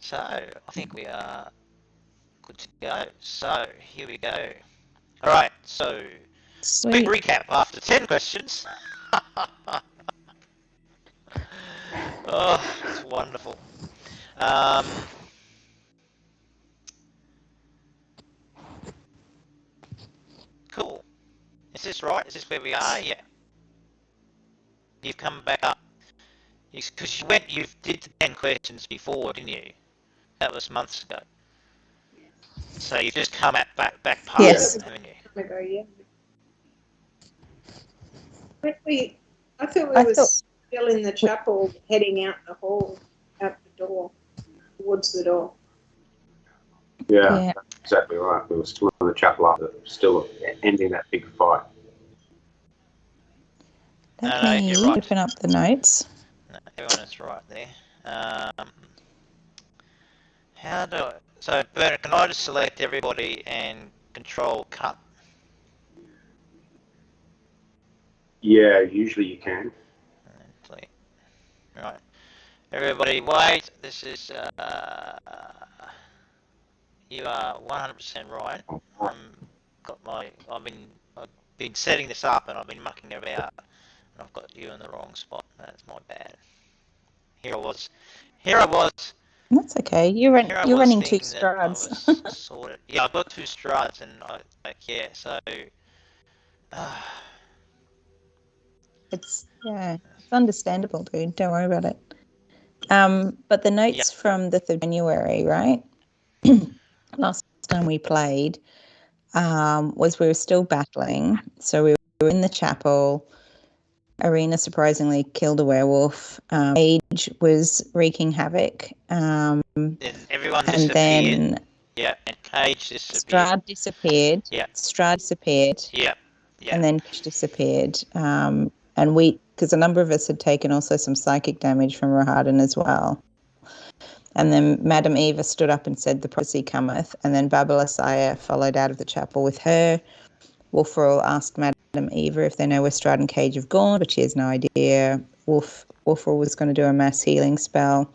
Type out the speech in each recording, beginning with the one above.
So I think we are good to go. So here we go. All right. So Sweet. quick recap after 10 questions. Oh, it's wonderful. Cool. Is this right? Is this where we are? Yeah. You've come back up. Because you did the 10 questions before, didn't you? That was months ago. So you've just come back past Yes. it, haven't you? Yeah. I thought we were still in the chapel, heading out the hall, out the door, towards the door. Yeah, that's exactly right. We were still in the chapel after, still ending that big fight. Let me open up the notes. No, everyone is right there. How do I... So, Bernard, can I just select everybody and control cut? Yeah, usually you can. Right. Everybody, wait. This is... you are 100% right. I've been setting this up and I've been mucking about, and I've got you in the wrong spot. That's my bad. Here I was. That's okay. You're running 2 strides. Sorted. Yeah, I've got 2 strides, and so. It's understandable, dude. Don't worry about it. But the notes from the 3rd of January, right? Last time we played, was we were still battling. So we were in the chapel. Arena surprisingly killed a werewolf. Age was wreaking havoc. Then everyone disappeared. And then and Cage disappeared. Strahd disappeared. Yeah. Strahd disappeared. Yeah. And then Cage disappeared. And because a number of us had taken also some psychic damage from Rohadin as well. And then Madame Eva stood up and said, "The prophecy cometh." And then Babalasaya followed out of the chapel with her. Wolfrol asked Madame Eva if they know where Strahd and Cage have gone, but she has no idea. Wolfrol was going to do a mass healing spell.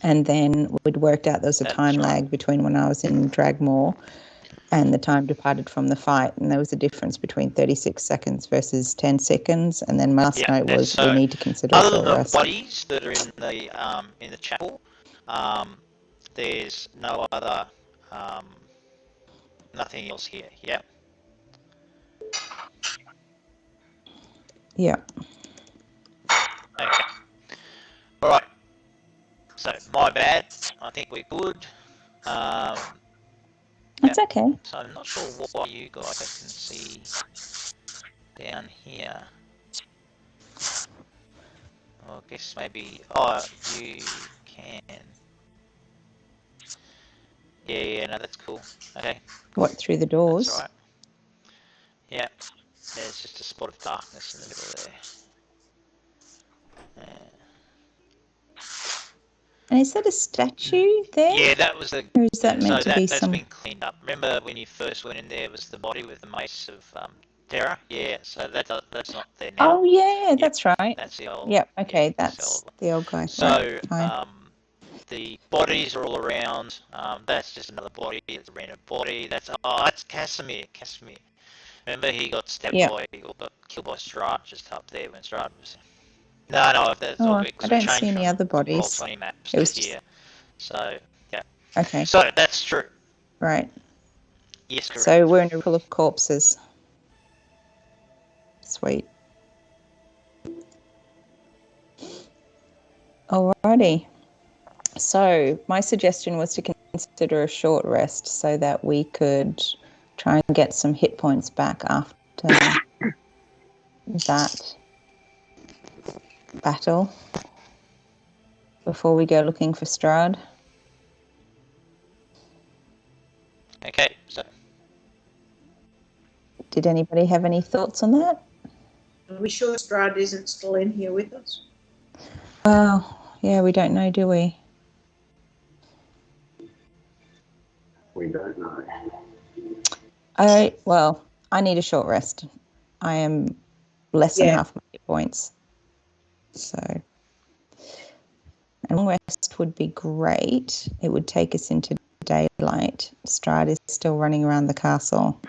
And then we'd worked out there was a time lag between when I was in Dragmore and the time departed from the fight. And there was a difference between 36 seconds versus 10 seconds. And then my last note was we need to consider a short rest. Other than the bodies that are in the chapel, there's no other, nothing else here. Yeah. Yeah. Okay. All right. So my bad. I think we're good. That's okay. So I'm not sure why you guys I can see down here. I guess maybe. Oh, you can. Yeah. No, that's cool. Okay. What, through the doors? That's all right. Yeah. There's just a spot of darkness in the middle there. And is that a statue there? Yeah, that was a. Or is that meant to be that's some? been cleaned up. Remember when you first went in there was the body with the mace of terror? Yeah, so that's not there now. Oh yeah, that's right. That's the old. Yep. Okay, that's the old guy. So right, the bodies are all around. That's just another body. It's a random body. That's Casimir. Remember he got stabbed by or got killed by Strahd just up there when Strahd was. No, that's all I don't see any other bodies. It was here. So yeah. Okay. So that's true. Right. Yes, correct. So we're in a pool of corpses. Sweet. Alrighty. So my suggestion was to consider a short rest so that we could try and get some hit points back after that battle before we go looking for Strahd. Okay, so. Did anybody have any thoughts on that? Are we sure Strahd isn't still in here with us? Well, yeah, we don't know, do we? We don't know. I need a short rest. I am less than half my hit points. So, And long rest would be great. It would take us into daylight. Strahd is still running around the castle.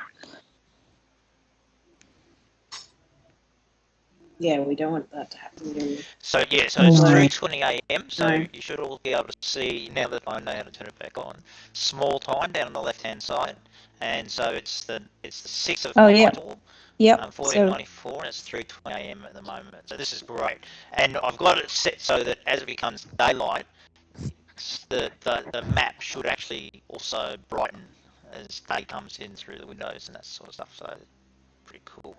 Yeah, we don't want that to happen, do we? So yeah, so it's 3:20 a.m. So you should all be able to see, now that I know how to turn it back on, small time down on the left hand side, and so it's the 6th of April. Yep. 1494, and it's 3:20 a.m. at the moment. So this is great, and I've got it set so that as it becomes daylight, the map should actually also brighten as day comes in through the windows and that sort of stuff. So pretty cool.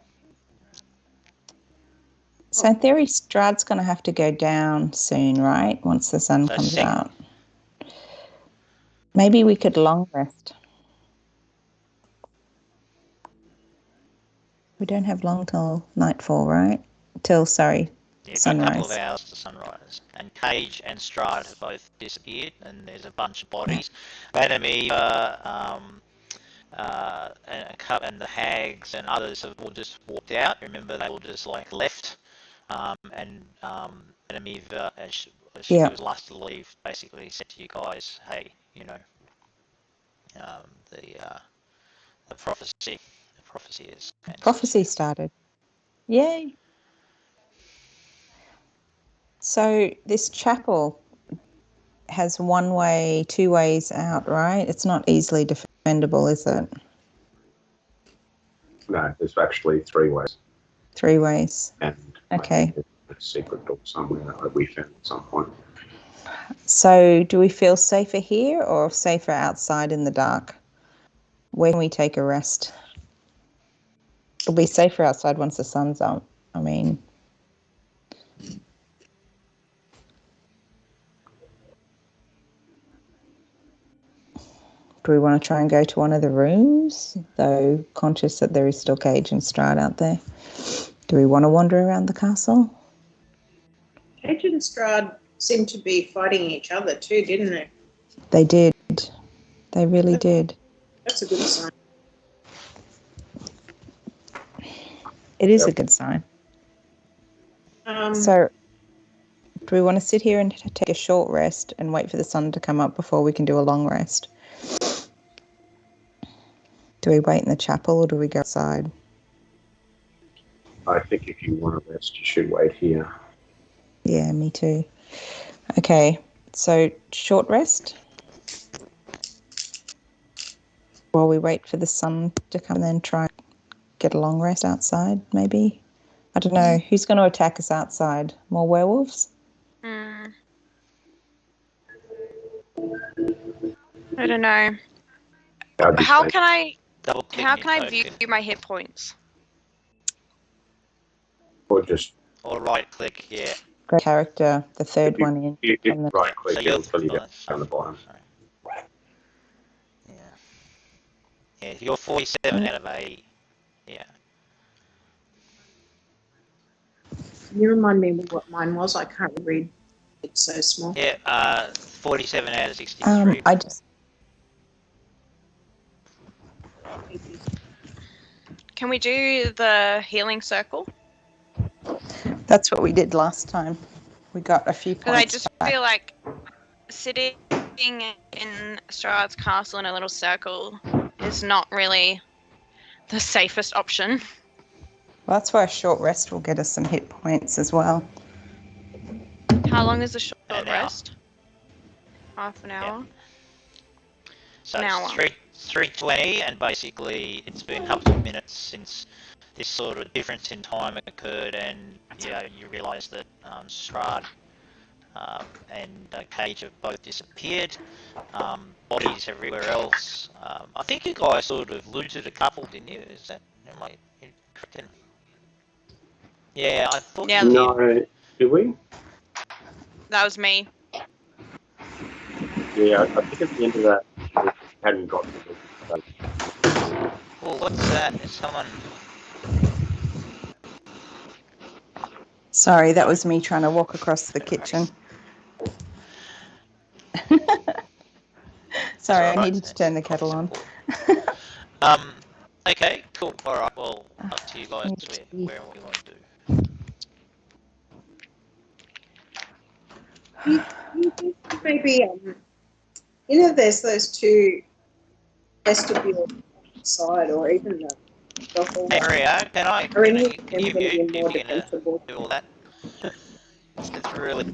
So in theory, Strahd's going to have to go down soon, right? Once the sun comes out. Maybe we could long rest. We don't have long till nightfall, right? Sunrise. A couple of hours to sunrise. And Cage and Strahd have both disappeared, and there's a bunch of bodies. Madame Eva, and the hags and others have all just walked out. Remember, they all just left. And Madame Eva, as she was last to leave, basically said to you guys, "Hey, the prophecy is cancelled." Prophecy started. Yay! So this chapel has one way, two ways out, right? It's not easily defendable, is it? No, there's actually 3 ways. 3 ways. And okay. There's a secret door somewhere that we found at some point. So do we feel safer here or safer outside in the dark? Where can we take a rest? It'll be safer outside once the sun's up. I mean... Do we want to try and go to one of the rooms, though conscious that there is still Cage and Strahd out there? Do we want to wander around the castle? Cage and Strahd seemed to be fighting each other too, didn't they? They did. They really did. That's a good sign. It is a good sign. So, do we want to sit here and take a short rest and wait for the sun to come up before we can do a long rest? Do we wait in the chapel or do we go outside? I think if you want to rest, you should wait here. Yeah, me too. Okay, so short rest. While we wait for the sun to come, then try and get a long rest outside, maybe. I don't know. Who's going to attack us outside? More werewolves? I don't know. How can I view my hit points? Or right click, yeah. Great character, the third one in. You right click, it'll tell you down the bottom. Yeah, you're 47 out of 80. Yeah. Can you remind me what mine was? I can't read. It's so small. Yeah, 47 out of 63. Can we do the healing circle? That's what we did last time. We got a few points. Because I just feel like sitting in Strahd's castle in a little circle is not really the safest option. Well, that's why a short rest will get us some hit points as well. How long is the short rest? Half an hour? Yeah. So it's 3:20, and basically it's been a couple of minutes since this sort of difference in time occurred, and you realise that Strahd and Cage have both disappeared. Bodies everywhere else. I think you guys sort of looted a couple, didn't you? Am I correct? Yeah, I thought you did. No, did we? That was me. Yeah, I think at the end of that, we hadn't got to it. Well, what's that? Is someone... Sorry, that was me trying to walk across the kitchen. Sorry, I needed to turn the kettle on. Okay, cool. All right, well, up to you guys where we want to do. think maybe, there's those two vestibules on the side, or even the hallway. Hey, Rio, Are any of can them you going to be mute if more you're going to defensible? do all that? It's really,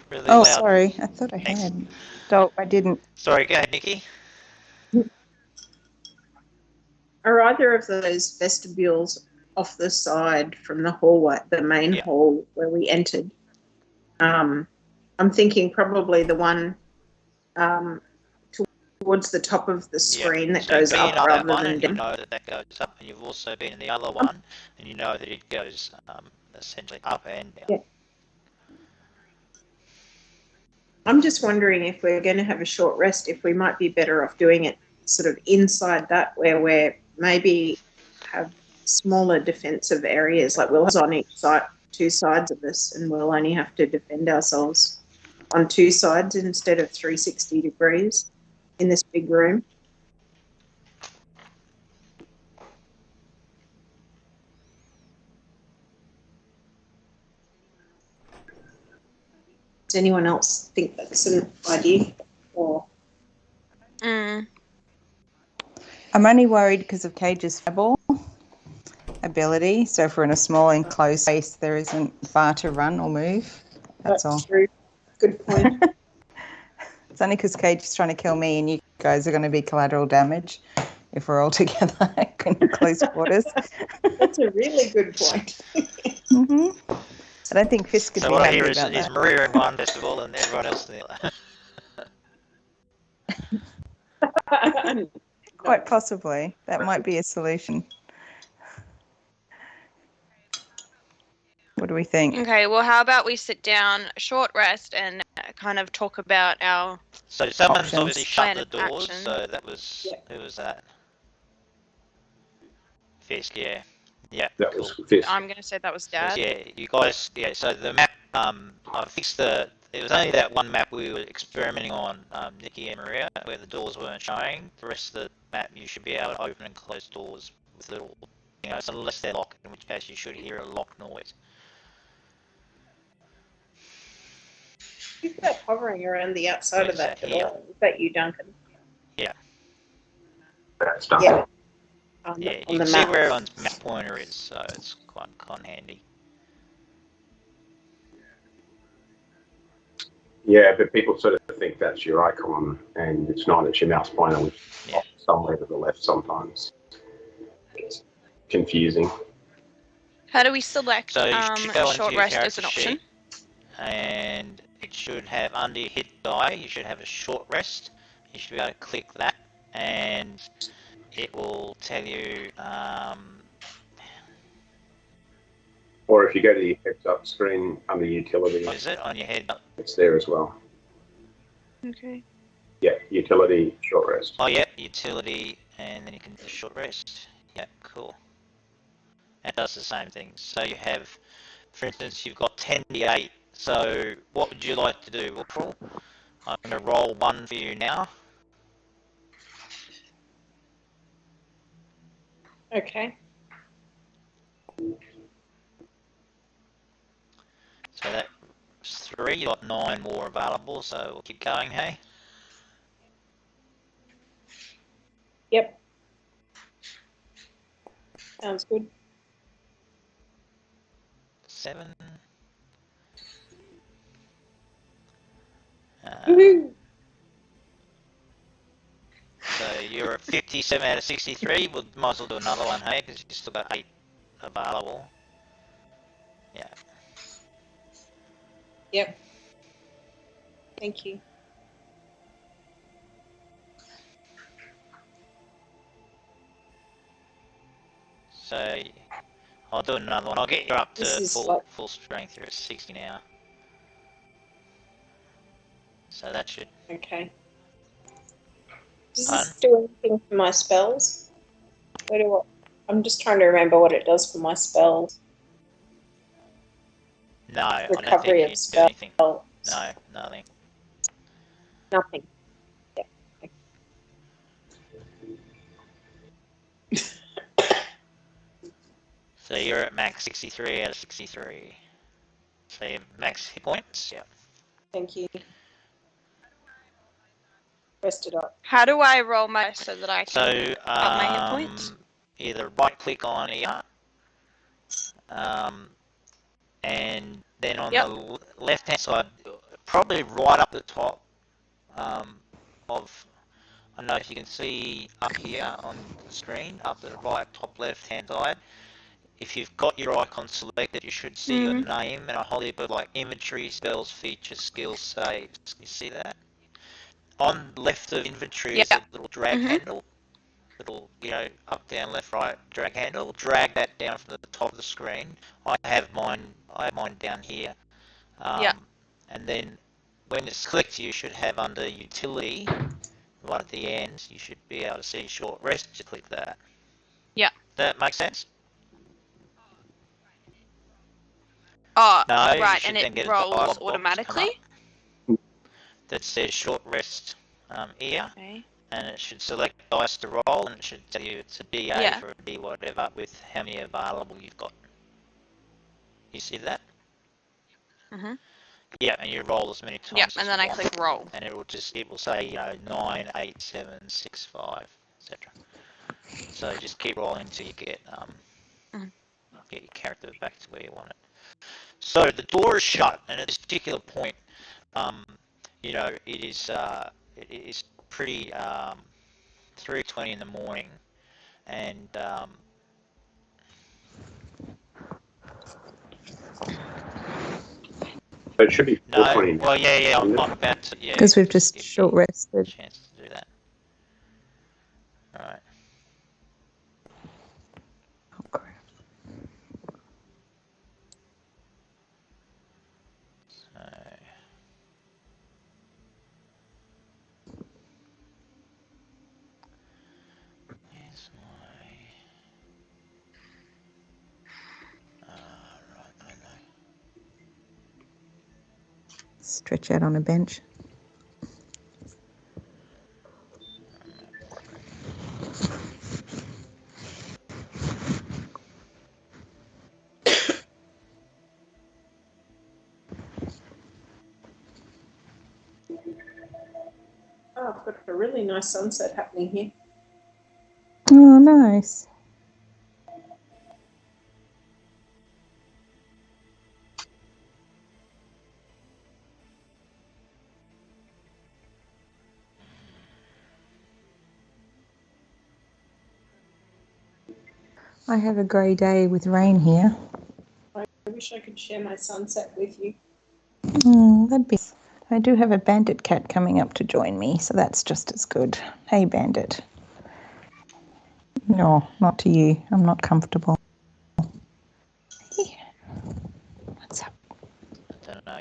really Oh, loud. sorry. I thought I Thanks. had. No, I didn't. Sorry, go ahead, Nikki. Are either of those vestibules off the side from the hallway, the main hall where we entered? I'm thinking probably the one towards the top of the screen that goes up rather than down. You know that goes up, and you've also been in the other one, and you know that it goes essentially up and down. Yeah. I'm just wondering if we're going to have a short rest, if we might be better off doing it sort of inside that, where we're maybe have smaller defensive areas, like we'll have on each side, two sides of this, and we'll only have to defend ourselves on two sides instead of 360 degrees in this big room. Does anyone else think that's an idea? Or Mm. I'm only worried because of Cage's fireball ability. So if we're in a small enclosed space, there isn't far to run or move. That's all. True. Good point. It's only because Cage is trying to kill me and you guys are going to be collateral damage if we're all together in close quarters. That's a really good point. Mm-hmm. I don't think Fisk could So be what I happy hear about is that. Maria in one festival and everyone else in the other. Quite possibly. That might be a solution. What do we think? Okay, well, how about we sit down, short rest, and kind of talk about our... So someone's Options. obviously shut the Plan of doors, action. so that was, who was that? Fisk, yeah. Yeah, That cool. was Fisk. I'm going to say that was Dad. Yeah, you guys, so the map, I fixed it was only that one map we were experimenting on, Nikki and Maria, where the doors weren't showing. The rest of the map, you should be able to open and close doors with little, so unless they're locked, in which case you should hear a lock noise. Who's that hovering around the outside of that door? Is that you, Duncan? Yeah. That's done. Yeah. Yeah, On you the can see map. where everyone's map pointer is, so it's quite handy. Yeah, but people sort of think that's your icon, and it's not. It's your mouse pointer, which is somewhere to the left sometimes. It's confusing. How do we select So you should go short onto your rest as character an option? sheet, and it should have under your hit die, you should have a short rest. You should be able to click that, and it will tell you. Or if you go to your heads up screen under utility, What is it on your head? it's there as well. Okay. Yeah, utility, short rest. Oh, yeah, utility, and then you can do short rest. Yeah, cool. That does the same thing. So you have, for instance, you've got 10d8. So what would you like to do, April? I'm going to roll 1 for you now. Okay. So that's 3. You've got 9 more available, so we'll keep going, hey? Yep. Sounds good. 7. Woohoo! So you're at 57 out of 63. We might as well do another one, hey? Because you've still got 8 available. Yeah. Yep. Thank you. So I'll do another one. I'll get you up to This is full strength. You're at 60 now. So that should. Okay. Does this do anything for my spells? I'm just trying to remember what it does for my spells. No, Recovery I of don't think you do anything. spells. No, nothing. Nothing. Yeah. So you're at max 63 out of 63. So you're max hit points. Yeah. Thank you. Rested up. How do I roll my so that I can So up my hit points? either right click on here, and then on Yep. the left hand side, probably right up the top of, I don't know if you can see up here on the screen, up the right top left hand side. If you've got your icon selected, you should see your name and a whole heap of like inventory, spells, features, skills, saves. You see that? On left of inventory is a little drag handle. Little, up, down, left, right, drag handle. Drag that down from the top of the screen. I have mine down here. And then when it's clicked, you should have under utility, right at the end, you should be able to see short rest. Just click that. Yeah. That makes sense? Oh, No, right, you should and then it get a rolls dialog box come automatically? up that says short rest here, Okay. and it should select dice to roll, and it should tell you it's a DA for a D whatever with how many available you've got. You see that? Mhm. Yeah, and you roll as many times Yeah, as and then you I want. click roll. And it will say 9, 8, 7, 6, 5, etc. So just keep rolling until you get your character back to where you want it. So the door is shut, and at this particular point, it is pretty 3:20 in the morning, and So it should be 4:20 now. well, yeah, I'm about to, Because we've just short rested. chance to do that. All right. Oh, crap. So, here's my. Right, I know. Stretch out on a bench. Oh, I've got a really nice sunset happening here. Oh, nice. I have a grey day with rain here. I wish I could share my sunset with you. That'd be. I do have a bandit cat coming up to join me, so that's just as good. Hey, bandit. No, not to you. I'm not comfortable. Hey. What's up? I don't know.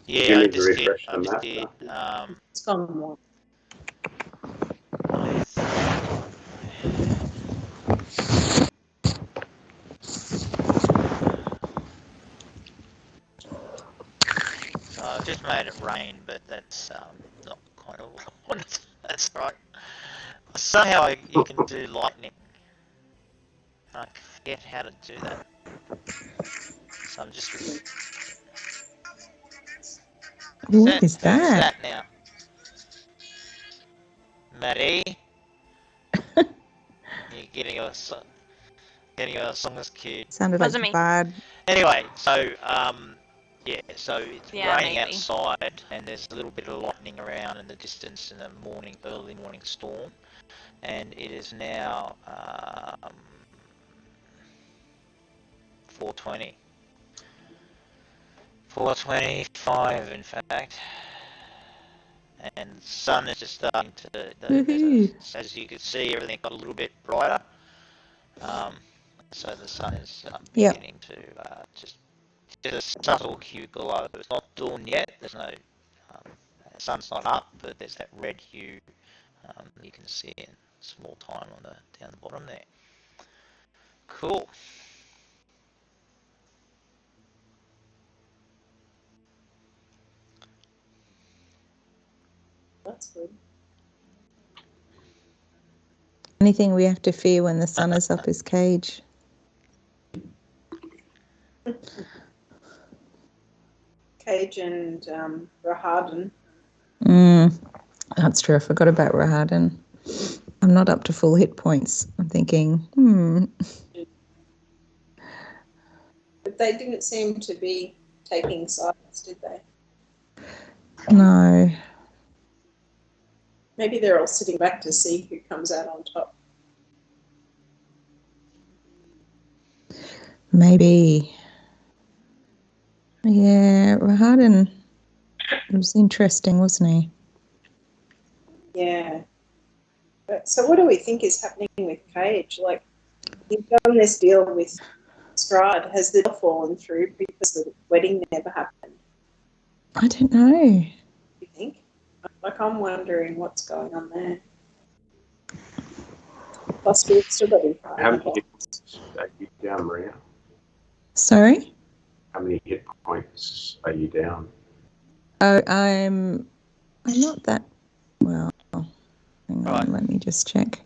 You I need to just did. refresh the map. It's gone more. So I've just made it rain, but that's not quite all I wanted. That's right. Somehow you can do lightning. I forget how to do that. So I'm just. What is Who's that? that now? Maddie? You're getting a song that's cute. Sounded like Wasn't me. bad. Anyway, so so it's Yeah, raining maybe. outside, and there's a little bit of lightning around in the distance in a early morning storm, and it is now 4:20. 4:25, in fact, and the sun is just starting to. As you can see, everything got a little bit brighter. So the sun is beginning to just a subtle hue glow. It's not dawn yet. There's no the sun's not up, but there's that red hue you can see in small time on down the bottom there. Cool. That's good. Anything we have to fear when the sun is up is Cage. Cage and Rahadan That's true. I forgot about Rahadin. I'm not up to full hit points. I'm thinking, But they didn't seem to be taking sides, did they? No. Maybe they're all sitting back to see who comes out on top. Maybe. Yeah, Rahadin was interesting, wasn't he? Yeah. So what do we think is happening with Cage? Like, he's done this deal with Stride. Has the deal fallen through because the wedding never happened? I don't know. You think? Like, I'm wondering what's going on there. Plus, we've still got him. How many hit points are you down, Maria? Sorry? How many hit points are you down? Oh, I'm not that well. Hang on, let me just check.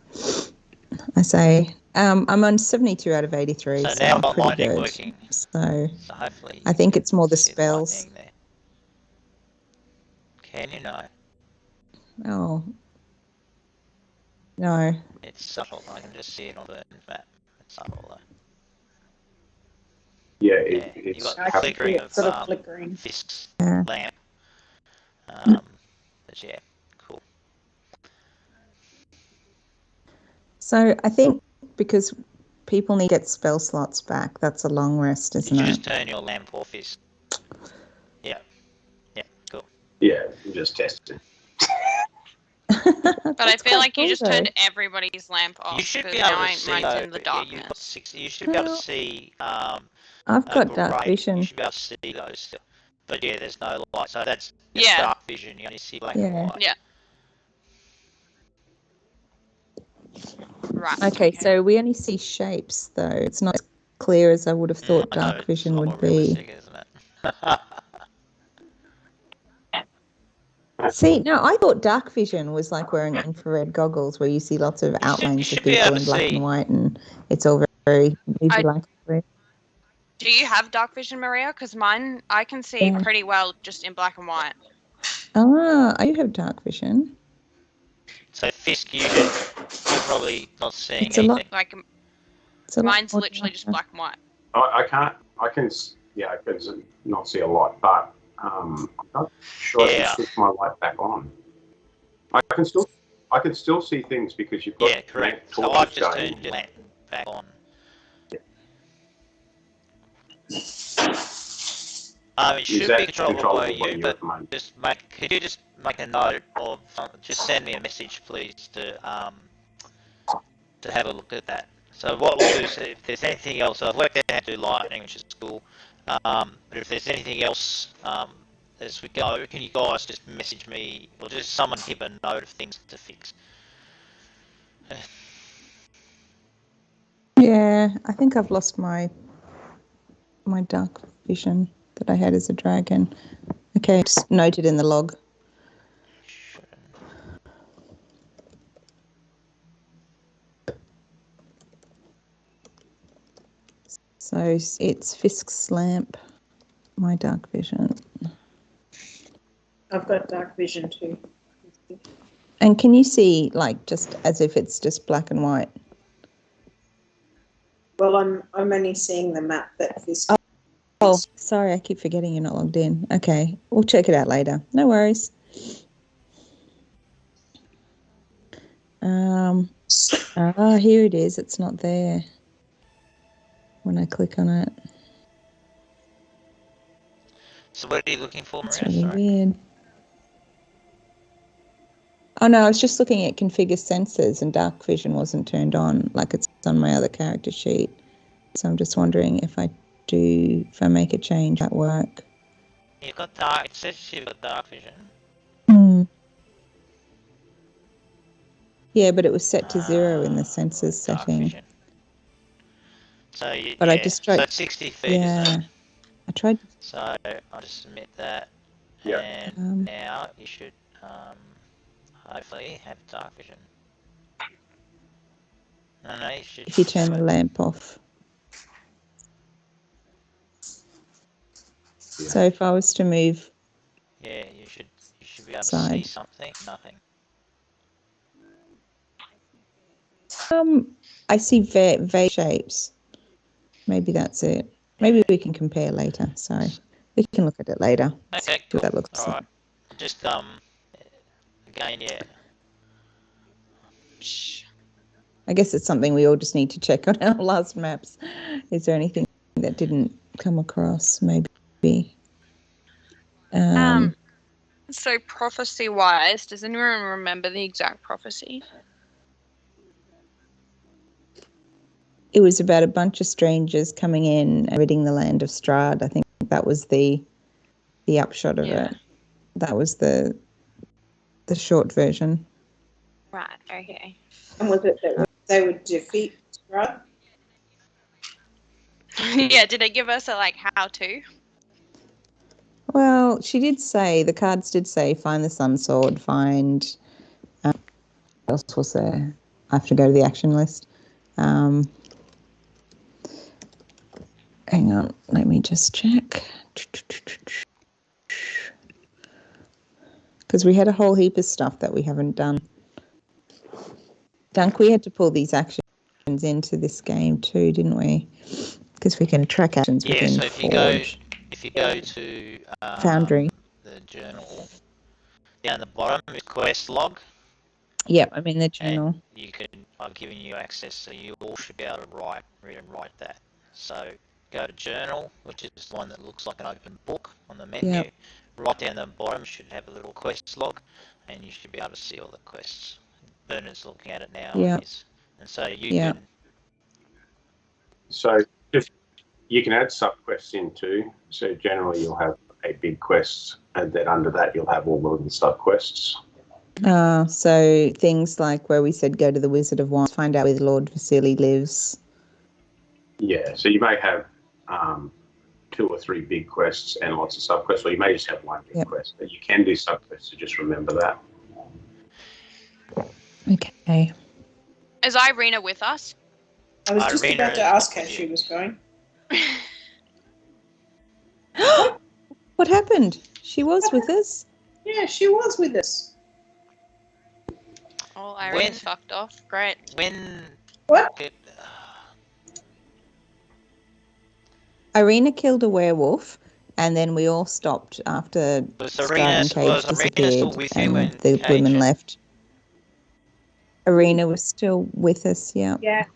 I say I'm on 72 out of 83, so now I'm got pretty lightning good. working. So hopefully I think it's more the see spells. lightning there. Can you know? Oh. No. It's subtle. I can just see it on the map. It's subtle though. Yeah, Yeah, it's you got I can flickering see it of sort of flickering. Fisk's Yeah. lamp. But yeah, cool. So I think because people need to get spell slots back, that's a long rest, Did isn't you it? just turn your lamp off, Fisk? Yeah. Yeah, cool. yeah, I'm just testing. But I feel like you just turned everybody's lamp off. You should be because able now to see mine's in the you've got darkness. 60, you should be able to see I've got dark grey. vision. You should be able to see those still. But yeah, there's no light, so that's Yeah. dark vision. You only see black and white. Yeah. Right. Okay, so we only see shapes though. It's not as clear as I would have thought I know, dark vision it's a lot would more be. realistic, isn't it? See, no, I thought dark vision was like wearing infrared goggles where you see lots of outlines of people in black and white and it's all very movie-like. Do you have dark vision, Maria? Because mine, I can see pretty well just in black and white. Ah, I do have dark vision. So Fisk, you're probably not seeing It's a anything. lot. Like, It's a lot mine's more literally just darker. black and white. I can not see a lot, but I'm not sure I Yeah. can switch my light back on. I can still see things because you've got Yeah, correct. So torches I've just going. turned your lamp back on. It should be controllable by you, but could you just make a note of, just send me a message, please, to have a look at that. So what we'll do is, if there's anything else, so I've worked out how to do lightning, which is cool. But if there's anything else as we go, can you guys just message me, or just someone give a note of things to fix? Yeah, I think I've lost my dark vision that I had as a dragon. Okay, it's noted in the log. So it's Fisk's lamp, my dark vision. I've got dark vision too. And can you see, like, just as if it's just black and white? Well, I'm only seeing the map that Fisk. Oh, sorry, I keep forgetting you're not logged in. Okay, we'll check it out later. No worries. Here it is. It's not there when I click on it. So what are you looking for, Maria? It's really weird. Oh no, I was just looking at configure sensors and dark vision wasn't turned on like it's on my other character sheet. So I'm just wondering if I make a change at work. You've got dark, it says you've got dark vision. Yeah, but it was set to 0 in the sensors setting. Vision. So I just tried. So it's 60 feet, isn't it? I tried. So I'll just submit that. Yeah. And now you should hopefully have dark vision. No, you should. If you turn the lamp off. Yeah. So if I was to move. Yeah, you should be able to see side. something? Nothing. I see vague shapes. Maybe that's it. Maybe we can compare later. Sorry, we can look at it later. Okay, See cool. what that looks All like. right. Just again, yeah. I guess it's something we all just need to check on our last maps. Is there anything that didn't come across? Maybe. So prophecy-wise, does anyone remember the exact prophecy? It was about a bunch of strangers coming in and ridding the land of Strahd. I think that was the upshot of it. That was the short version. Right, okay. And was it that they would defeat Strahd? Yeah, did they give us a how-to? Well, she did say, the cards did say, find the Sun Sword, find... what else was there? I have to go to the action list. Hang on, let me just check. Because we had a whole heap of stuff that we haven't done. Dunk, we had to pull these actions into this game too, didn't we? Because we can track actions within So if you go to Foundry, the journal, down the bottom is quest log. Yep, I'm in the journal. I've given you access, so you all should be able to read and write that. So go to journal, which is the one that looks like an open book on the menu. Yep. Right down the bottom should have a little quest log, and you should be able to see all the quests. Bernard's looking at it now. Yep. And so you Yep. can. So you can add subquests in too. So generally you'll have a big quest, and then under that you'll have all of the subquests. So things like where we said go to the Wizard of Wands, find out where Lord Vasily lives. Yeah, so you may have 2 or 3 big quests and lots of subquests, or you may just have one big quest. But you can do subquests, so just remember that. Okay. Is Irina with us? I was just Irina about to is ask with how you. she was going. What happened? She was with us? Yeah, she was with us. Oh, Irina's fucked off. Great. What? Irina killed a werewolf, and then we all stopped after Strahd and Cage disappeared and the women left. Irina was still with us, yeah. Yeah.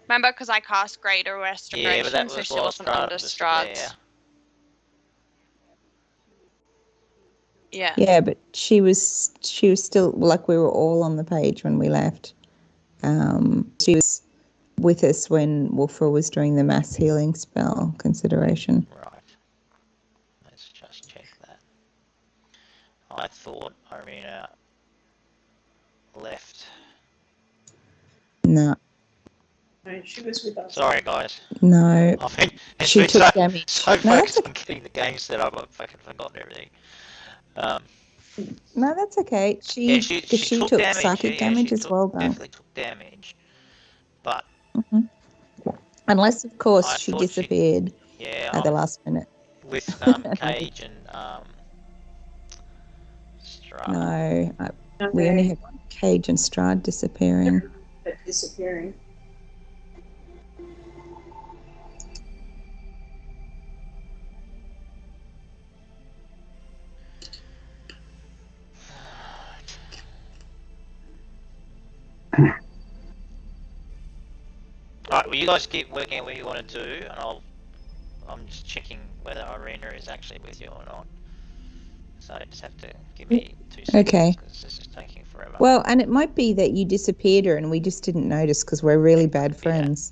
Remember, because I cast Greater Restoration, so she wasn't under Strahd. Yeah. Yeah, but she was still, like, we were all on the page when we left. She was with us when Wolfra was doing the mass healing spell consideration. Right. Let's just check that. I thought Irina left. No. No, she was with us. Sorry, guys. No. She took damage. So focused on getting the game set up, I've fucking forgotten everything. No, that's okay. She took damage. psychic damage as well, though. Definitely took damage. But unless, of course, she disappeared at the last minute. With Cage and Strahd. No, we only had Cage and Strahd disappearing. Disappearing. Alright, well, you guys keep working out what you want to do, and I'm just checking whether Irina is actually with you or not. So I just have to give me 2 seconds, because this is taking forever. Well, and it might be that you disappeared her and we just didn't notice because we're really bad friends.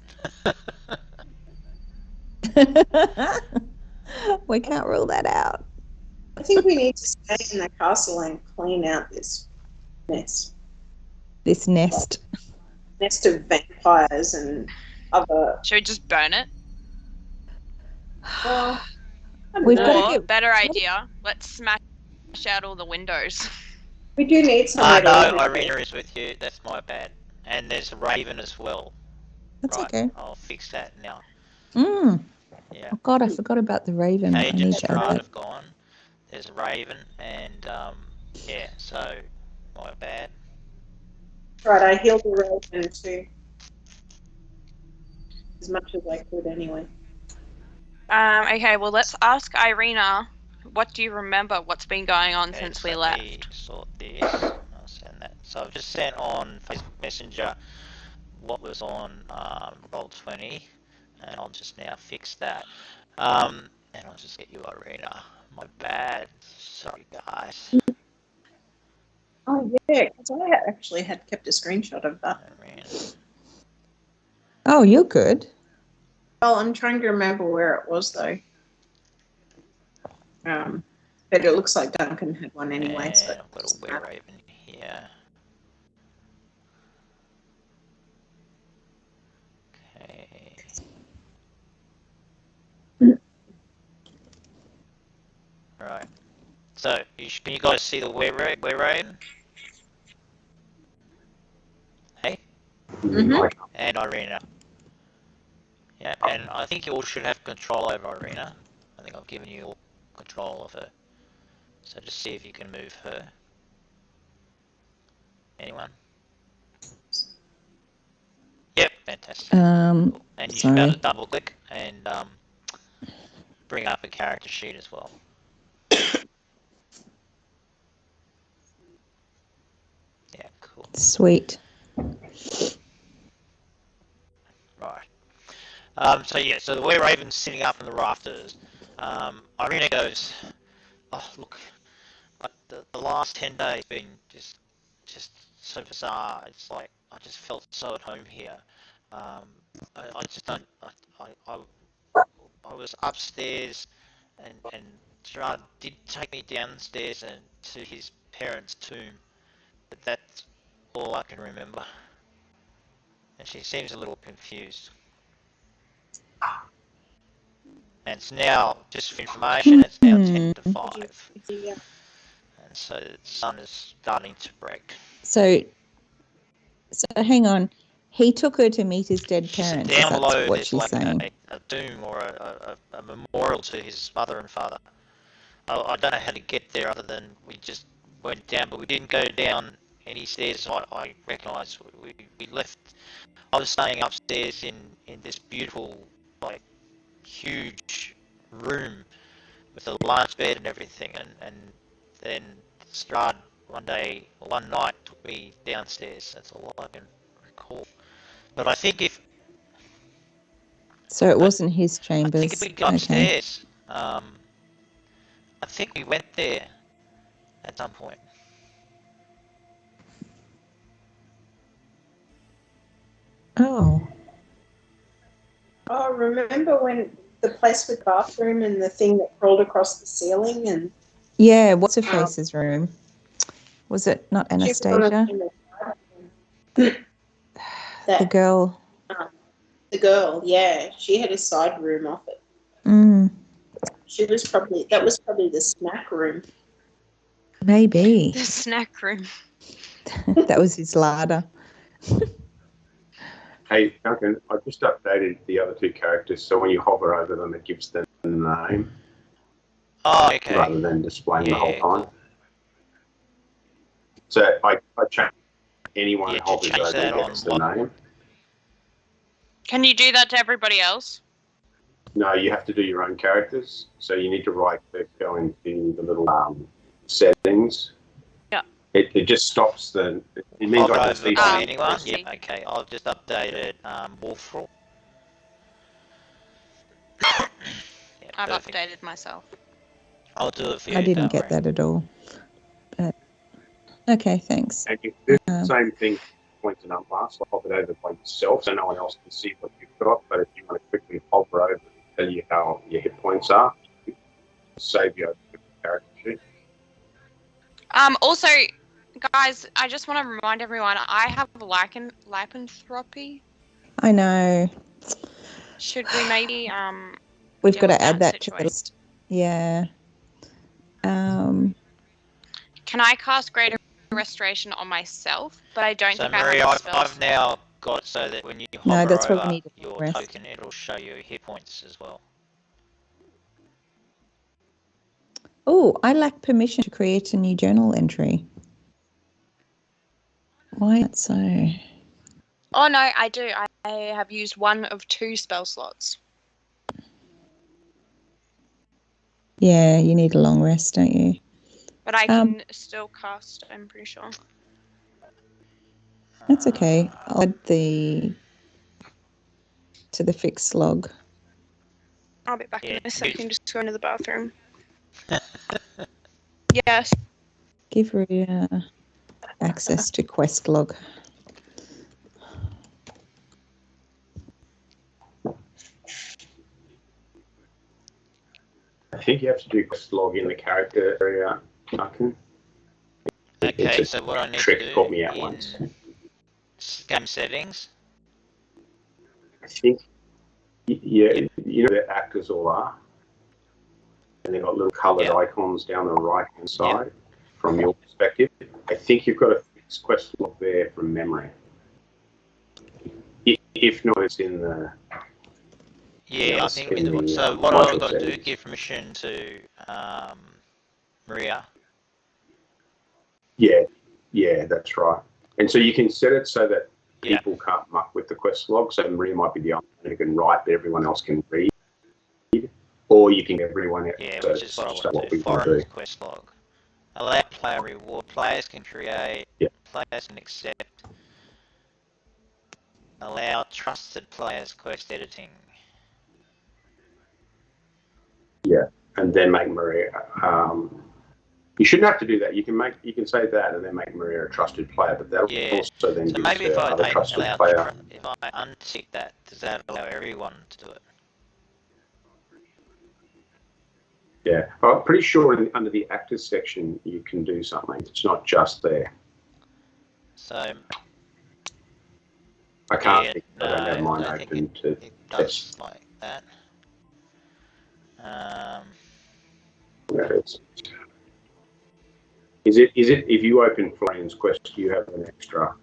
We can't rule that out. I think we need to stay in the castle and clean out this mess. This nest. Nest of vampires and other... Should we just burn it? We've got to get... Better idea. Let's smash out all the windows. We do need some... No, Irina is with you. That's my bad. And there's a raven as well. That's okay. I'll fix that now. Yeah. Yeah. Oh God, I forgot about the raven. Cage I need and to add Strahd that. have gone. there's a raven, and yeah, so my bad. Right, I healed the raven too. As much as I could anyway. Okay, well, let's ask Irina. What do you remember? What's been going on Okay, since just we let me left? sort this. I'll send that. So I've just sent on Facebook Messenger what was on Roll20, and I'll just now fix that. And I'll just get you Irina. My bad. Sorry, guys. Oh yeah, because I actually had kept a screenshot of that. Irina. Oh, you're good. Well, I'm trying to remember where it was though. But it looks like Duncan had one anyway. And So I've got a were raven here. Okay. Right. So, can you guys see the were raven? Hey? Mhm. And Irina. Yeah, and I think you all should have control over Irina. I think I've given you all control of her. So just see if you can move her. Anyone? Yep, fantastic. Cool. And you should be able to double click and bring up a character sheet as well. Yeah, cool. Sweet. Right. So yeah, so the were raven's sitting up in the rafters. Irina goes, oh look, the last 10 days been just so bizarre. It's like I just felt so at home here. I just don't. I was upstairs, and Gerard did take me downstairs and to his parents' tomb, but that's all I can remember. And she seems a little confused. And it's now, just for information, it's now 10 to 5. And so the sun is starting to break. So hang on. He took her to meet his dead She said parents. down That's below what there's she's like saying. a tomb or a memorial to his mother and father. I don't know how to get there other than we just went down, but we didn't go down any stairs. I recognise we left. I was staying upstairs in this beautiful, like, huge room with a large bed and everything, and then Strad one night took me downstairs. That's all I can recall. But I think if So it wasn't his I think chambers. if we go Okay. upstairs, I think we went there at some point. Oh. Oh, remember when the place with the bathroom and the thing that crawled across the ceiling and Yeah, what's her face's room? Was it not Anastasia? The girl. The girl, yeah, she had a side room off it. Mm, That was probably the snack room. maybe. The snack room. That was his larder. Hey, Duncan, I just updated the other two characters, so when you hover over them, it gives them the name Oh, okay. rather than displaying the whole time. Cool. So I changed anyone Yeah, to hovers change over that and gets the on name. Can you do that to everybody else? No, you have to do your own characters. So you need to go into the little settings. Yeah. It just stops the. It means I can see by things. anyone. see. Yeah, okay. I've just updated Wolfrol. Yeah, I've perfect. updated myself. I'll do it for you. I didn't don't get worry. that at all. But okay, thanks. And you do the same thing. Point to number, so hover it over by yourself, so no one else can see what you've got. But if you want to quickly hover over and tell you how your hit points are, save your character sheet. Also, guys, I just want to remind everyone, I have lycanthropy. I know. Should we maybe We've deal got to with add that to situation? the list. Yeah. Can I cast Greater Restoration on myself? But I don't So, think Marie, I have the I've spells. now got so that when you No, hover that's why we over need a your rest. token, it'll show you hit points as well. Oh, I lack permission to create a new journal entry. Why not so? Oh no, I do. I have used one of 2 spell slots. Yeah, you need a long rest, don't you? But I can still cast, I'm pretty sure. That's okay. I'll add to the fixed log. I'll be back in Yeah, a second, just go into the bathroom. Yes. Give Rhea access to quest log. I think you have to do quest log in the character area, Duncan. Okay, so what I need Trick to do caught me out in once. game settings. I think, yeah, you know where actors all are? And they've got little coloured icons down the right-hand side from your perspective. I think you've got a fixed quest log there from memory. If not, it's in the... Yeah, I think in the, so. What I've module got to do, settings. give permission to Maria. Yeah, that's right. And so you can set it so that Yeah. people can't muck with the quest log. So Maria might be the only one who can write, but everyone else can read. Or you can everyone else. Yeah, So which is what I it's want to do. we want to Foreign do. quest log. Allow player reward. Players can create. Yeah. Players can accept. Allow trusted players quest editing. Yeah, and then make Maria. You shouldn't have to do that. You can say that and then make Maria a trusted player, but that'll also then So give maybe her if I other trusted allow player. if I untick that, does that allow everyone to do it? Yeah, I'm pretty sure under the actors section you can do something. It's not just there. So I can't think. I don't have mine open to it does test. like that. Is it if you open Florian's quest, you have an extra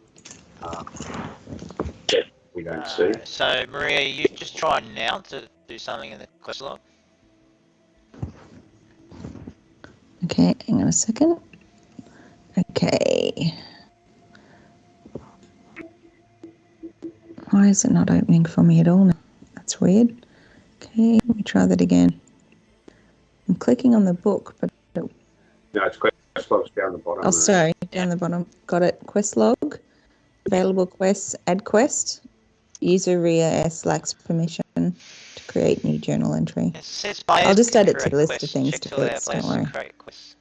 that we don't see? So Maria, you just try now to do something in the quest log. Okay, hang on a second. Okay. Why is it not opening for me at all now? That's weird. Okay, let me try that again. I'm clicking on the book, but... No, it's quest logs down the bottom. Oh, sorry, down the bottom. Got it. Quest log. Available quests. Add quest. User Rhea S lacks permission to create new journal entry. It says I'll just add it to the list of things check to allow fix, players don't worry. to create quests.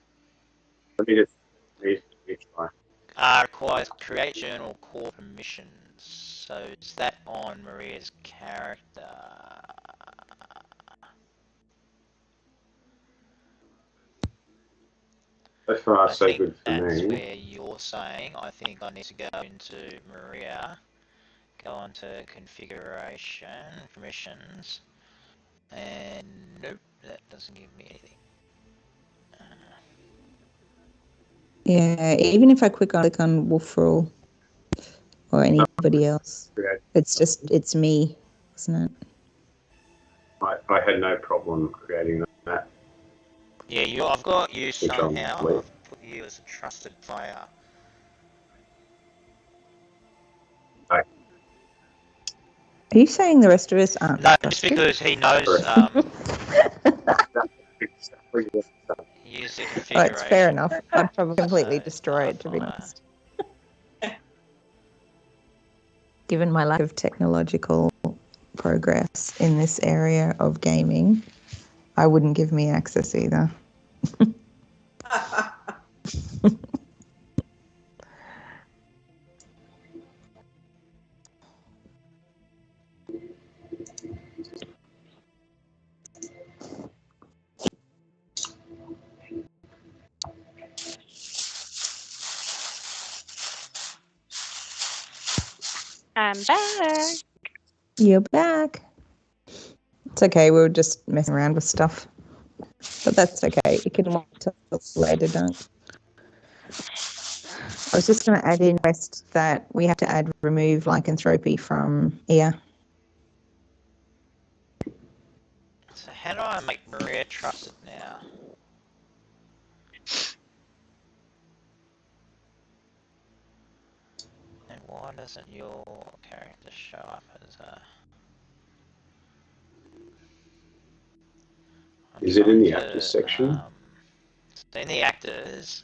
Let me just try. Requires create journal core permissions. So is that on Maria's character? So far, I so think good for that's me. where you're saying, I think I need to go into Maria, go onto configuration, permissions, and nope, that doesn't give me anything. Yeah, even if I click on Wolf Rule or anybody else, it's me, isn't it? I had no problem creating that. Yeah, I've got you somehow. I'll I've put you as a trusted player. Are you saying the rest of us aren't No, trusted? just because he knows use the configuration. Oh, it's fair enough. I'd probably completely destroy it, to be honest. Given my lack of technological progress in this area of gaming, I wouldn't give me access either. I'm back. You're back. It's okay. We were just messing around with stuff. But that's okay. You can wait till later, Dunk. I was just going to add in quest that we have to add remove lycanthropy from here. So how do I make Maria trusted now? why doesn't your character show up as a... I'm Is it in trying the to, actors section? so in the actors,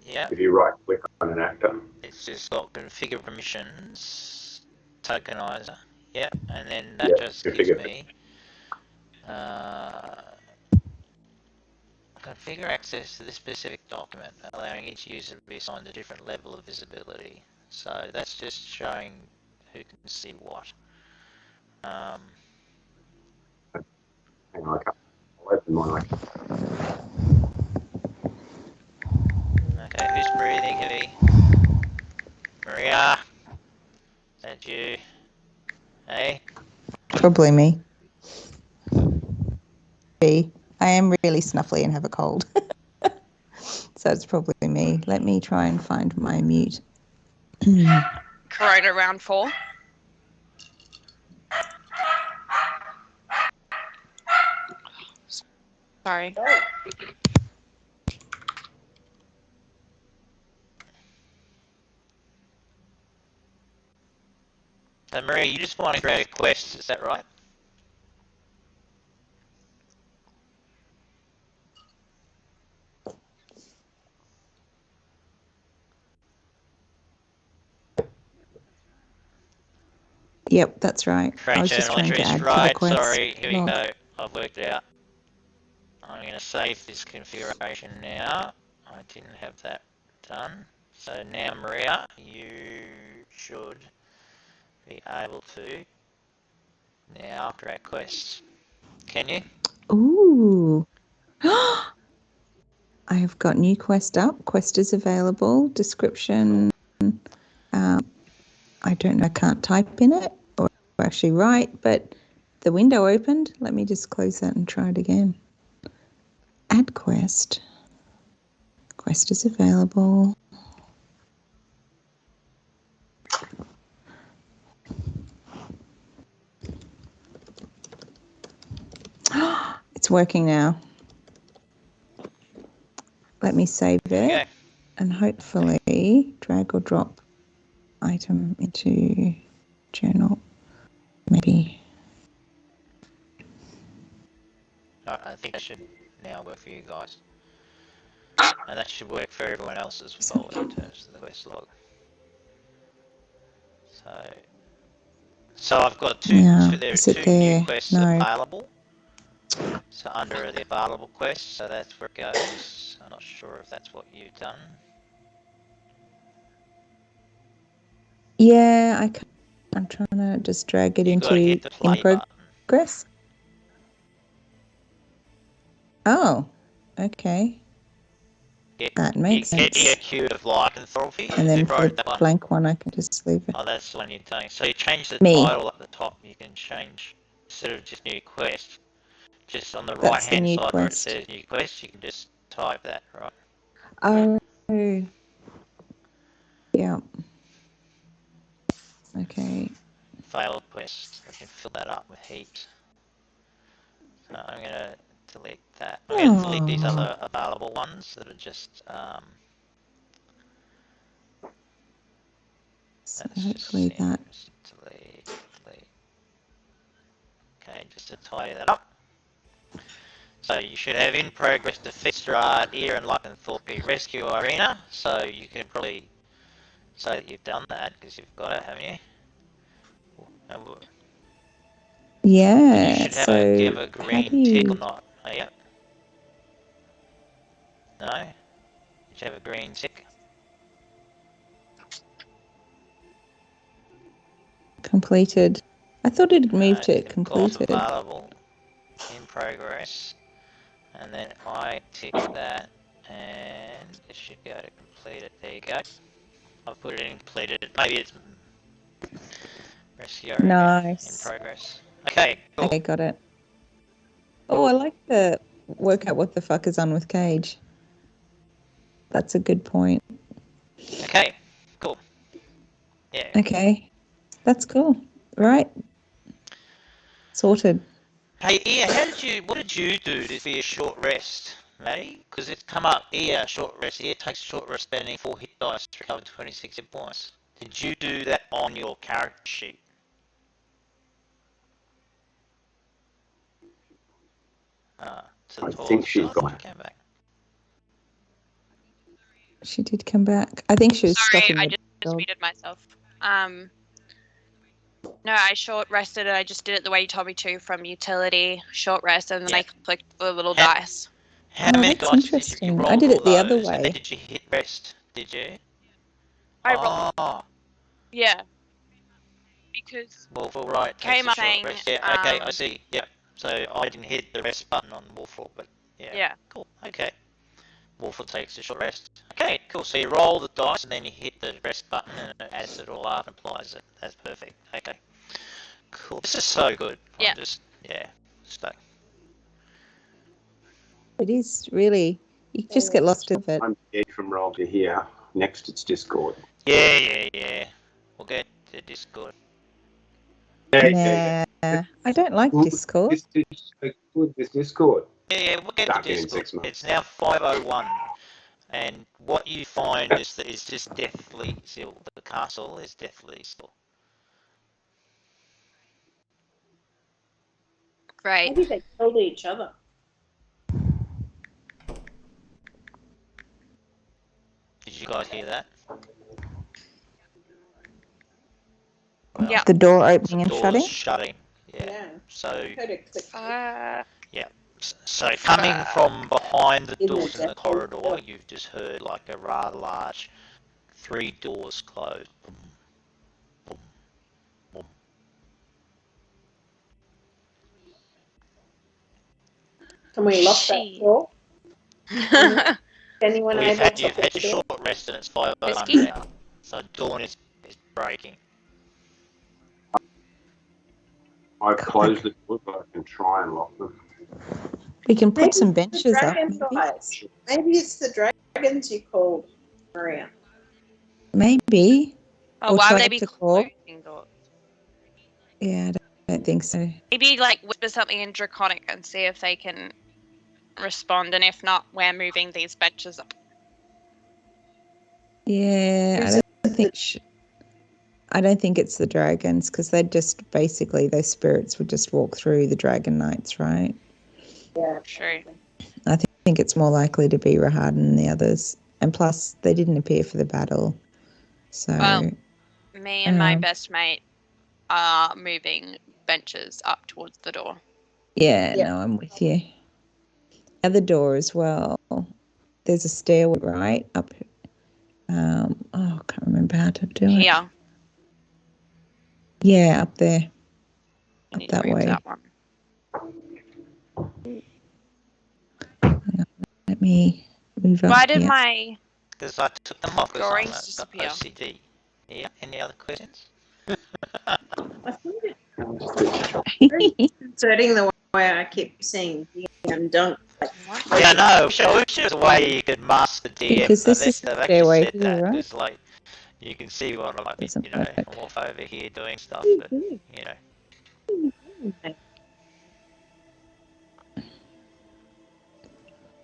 yeah, If you right click on an actor, it's just got configure permissions, tokenizer, yeah, and then that yeah, just gives configure. me configure access to this specific document, allowing each user to be assigned a different level of visibility. So that's just showing who can see what. Hang on, I'll open mine. Okay, who's breathing heavy? Maria? Is that you? Hey? Probably me. I am really snuffly and have a cold. So it's probably me. Let me try and find my mute. Corona round 4. Sorry. So Maria, you just want to create a quest, is that right? Yep, that's right. Create I was just journal trying to entries, add to the right, quest. sorry, here we log. go. I've worked it out. I'm going to save this configuration now. I didn't have that done. So now Maria, you should be able to now create quests. Can you? Ooh. I have got new quest up. Quest is available. Description. I don't know. I can't type in it or actually write, but the window opened. Let me just close that and try it again. Add quest. Quest is available. It's working now. Let me save it and hopefully drag or drop item into journal. Maybe. I think that should now work for you guys. And that should work for everyone else as well in terms of the quest log. So I've got two new quests available. So under the available quests, so that's where it goes. I'm not sure if that's what you've done. Yeah, I'm trying to just drag it into hit the play in progress. Oh, okay. That makes sense. Get your queue of lycanthropy. And then for the blank one, I can just leave it. Oh, that's the one you're doing. So you change the title at the top. You can change, instead of just new quest, just on the right-hand side where it says new quest, you can just type that, right? Oh, yeah. Okay. Failed quest. I can fill that up with heaps. So I'm going to delete that. I'm going to delete these other available ones that are just... so hopefully that... Delete. Okay, just to tidy that up. So you should have in progress the Fitzgerald, Ear and Lycanthropy Rescue Arena. So you can probably say that you've done that because you've got it, haven't you? Yeah. You should have do you have a green tick or not? Oh, yeah. No? You should have a green tick. Completed. I thought it moved to completed. Available, in progress, and then I tick that, and it should go to completed. There you go. I've put it in completed. Maybe it's rescue nice. In progress. Okay, cool. Okay, got it. Oh, I like the work out what the fuck is on with Cage. That's a good point. Okay, cool. Yeah. Okay, that's cool. Right. Sorted. Hey, Ia, what did you do for your short rest? Matty, because it's come up here, short rest here, takes a short rest spending 4 hit dice to recover 26 hit points. Did you do that on your character sheet? To the I toilet. think she's I thought gone. she came back. She did come back. I think she was Sorry, stopping I the just dog. muted myself. No, I short rested and I just did it the way you told me to, from utility, short rest, and then Yeah. I clicked the little Ha- dice. How Oh, many that's dice did you interesting. I roll did all it the other those, and then way. did you hit rest? Did you? I rolled, Oh, yeah, because Wolfle, right, takes came a up short saying, rest. Yeah, okay, I see. Yeah. So I didn't hit the rest button on Wolfle, but yeah. yeah, Cool. Okay. Wolfle takes a short rest. Okay, cool. So you roll the dice and then you hit the rest button and it adds it all up and applies it. That's perfect. Okay. Cool. This is so good. Yeah. I'm just, stuck. It is really. You just get lost in it. I'm dead from roll to here. Next, it's Discord. Yeah. We'll get to Discord. Nah, I don't like Discord. This Discord. Yeah, we'll get to Back in Discord. 6 months. It's now 5:01, and what you find is that it's just deathly still. The castle is deathly still. great. Maybe they killed each other. Did you guys hear that? Yeah. The door The opening and door's shutting. shutting. Yeah. Yeah. So, Heard it click. so coming from behind the In the doors in the depot, corridor, yeah. you've just heard like a rather large 3 doors close. Boom, boom, boom. Can we lock that She- door? Anyone Well, able you've had to your lock the door? short rest and it's 5:01 Whiskey? now. So dawn is breaking. I've closed the door, but I can try and lock them. We can put Maybe some it's the benches up. dragon Maybe. guys. Maybe it's the dragons you called, Maria. Maybe. Oh, Or why would try they be to call. closing doors? Yeah, I don't think so. Maybe like whisper something in Draconic and see if they can respond, and if not, we're moving these benches up. Yeah, Is I don't think it's the dragons, because they'd just basically, those spirits would just walk through the dragon knights, right? Yeah. True. I think it's more likely to be Rahad and the others. And plus, they didn't appear for the battle. So, Well, me and my Um, best mate are moving benches up towards the door. yeah, Yeah. no, I'm with you. Other door as well. There's a stairway right up. I can't remember how to do it. Here. Yeah, up there. We Up need to that move way. that one. Let me move up. Why did here. my Because I took them off because drawings I've got disappear? OCD. Yeah, any other questions? I find it very disconcerting the way I keep seeing DM dunk. Yeah, no, I wish there was a way you could mask the DM. Because this is They've the actually stairway said here, that. right? It's like, you can see what I might be, Doesn't I'm work. off over here doing stuff, but,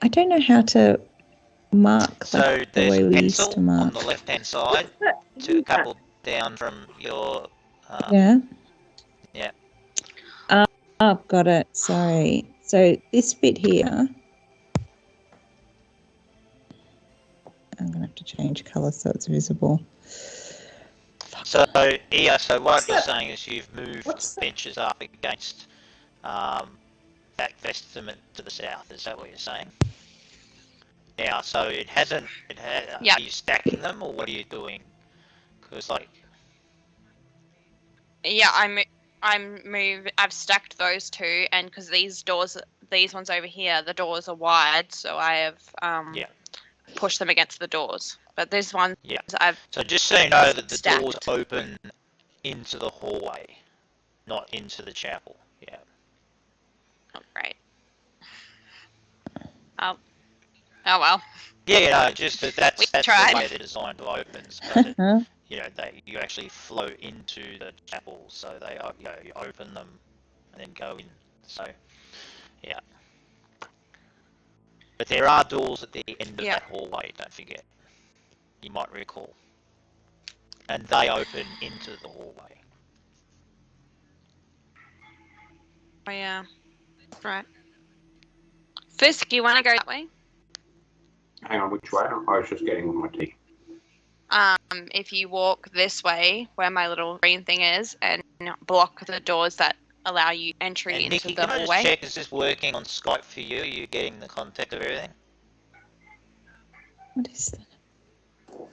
I don't know how to mark So like the there's way a we used pencil to on mark. the left-hand side, a couple down from your, Yeah. yeah. Oh, got it. Sorry. So this bit here, I'm going to have to change colour so it's visible. So, yeah, so what What's you're that? saying is you've moved What's that? benches up against that vestment to the south. Is that what you're saying? Now, so it hasn't. Yeah. Are you stacking them, or what are you doing? Because like, Yeah, I've stacked those two, and because these ones over here, the doors are wide, so I have Yeah. pushed them against the doors. But this one, Yeah. I've So just so you know that the stacked. doors open into the hallway, not into the chapel. Yeah. Oh, great. Oh well. Yeah, no, just that's tried. the way they're designed to open. So that, Huh? you actually flow into the chapel, so they you open them and then go in. So, yeah. But there are doors at the end of Yeah. that hallway, don't forget. You might recall. And they open into the hallway. Oh, yeah. Right. Fisk, you want to go that way? Hang on, which way? I was just getting my tea. If you walk this way, where my little green thing is, and block the doors that allow you entry And into Nikki, the can I hallway. just check, is this working on Skype for you? Are you getting the contact of everything? What is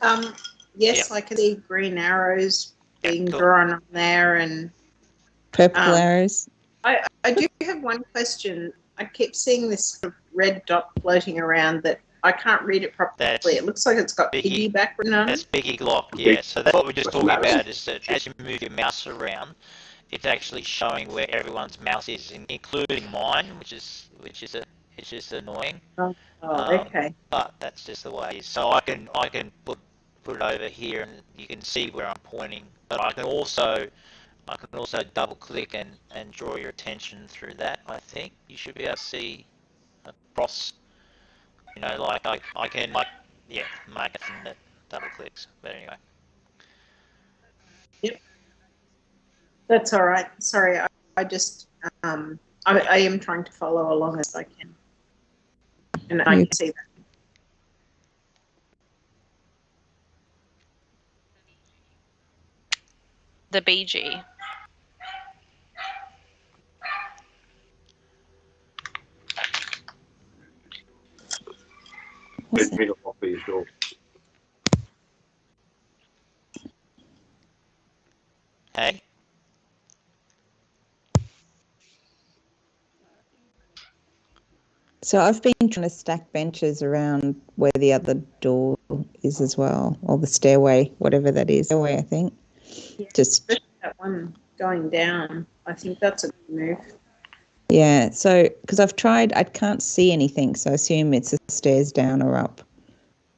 that? Yes, I can see green arrows being cool. drawn on there, and Purple arrows. I do have one question. I keep seeing this sort of red dot floating around that I can't read it properly. It looks like it's got piggyback written on That's it. piggyback, yeah. So that's what we're just talking Mouse. about, is that as you move your mouse around, it's actually showing where everyone's mouse is, including mine, which is annoying. Oh, okay. But that's just the way it is. So I can put it over here, and you can see where I'm pointing. But I can also double click and draw your attention through that. I think you should be able to see across. You know, like I can make it from the double clicks. But anyway. Yep. That's all right. Sorry, I just I am trying to follow along as I can, and I can see that. The BG. Let me to lock these doors. Hey. So I've been trying to stack benches around where the other door is as well, or the stairway, whatever that is. Stairway, I think. Yeah, Just that one going down. I think that's a good move. yeah. So because I've tried, I can't see anything, so I assume it's the stairs down or up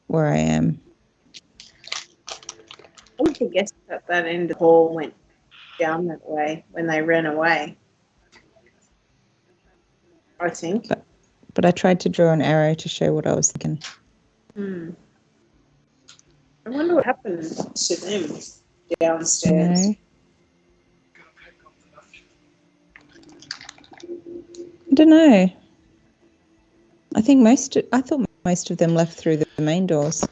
where I am. I would have guessed that end of the hall went down that way when they ran away. I think. But I tried to draw an arrow to show what I was thinking. I wonder what happened to them downstairs. I don't know. I thought most of them left through the main doors.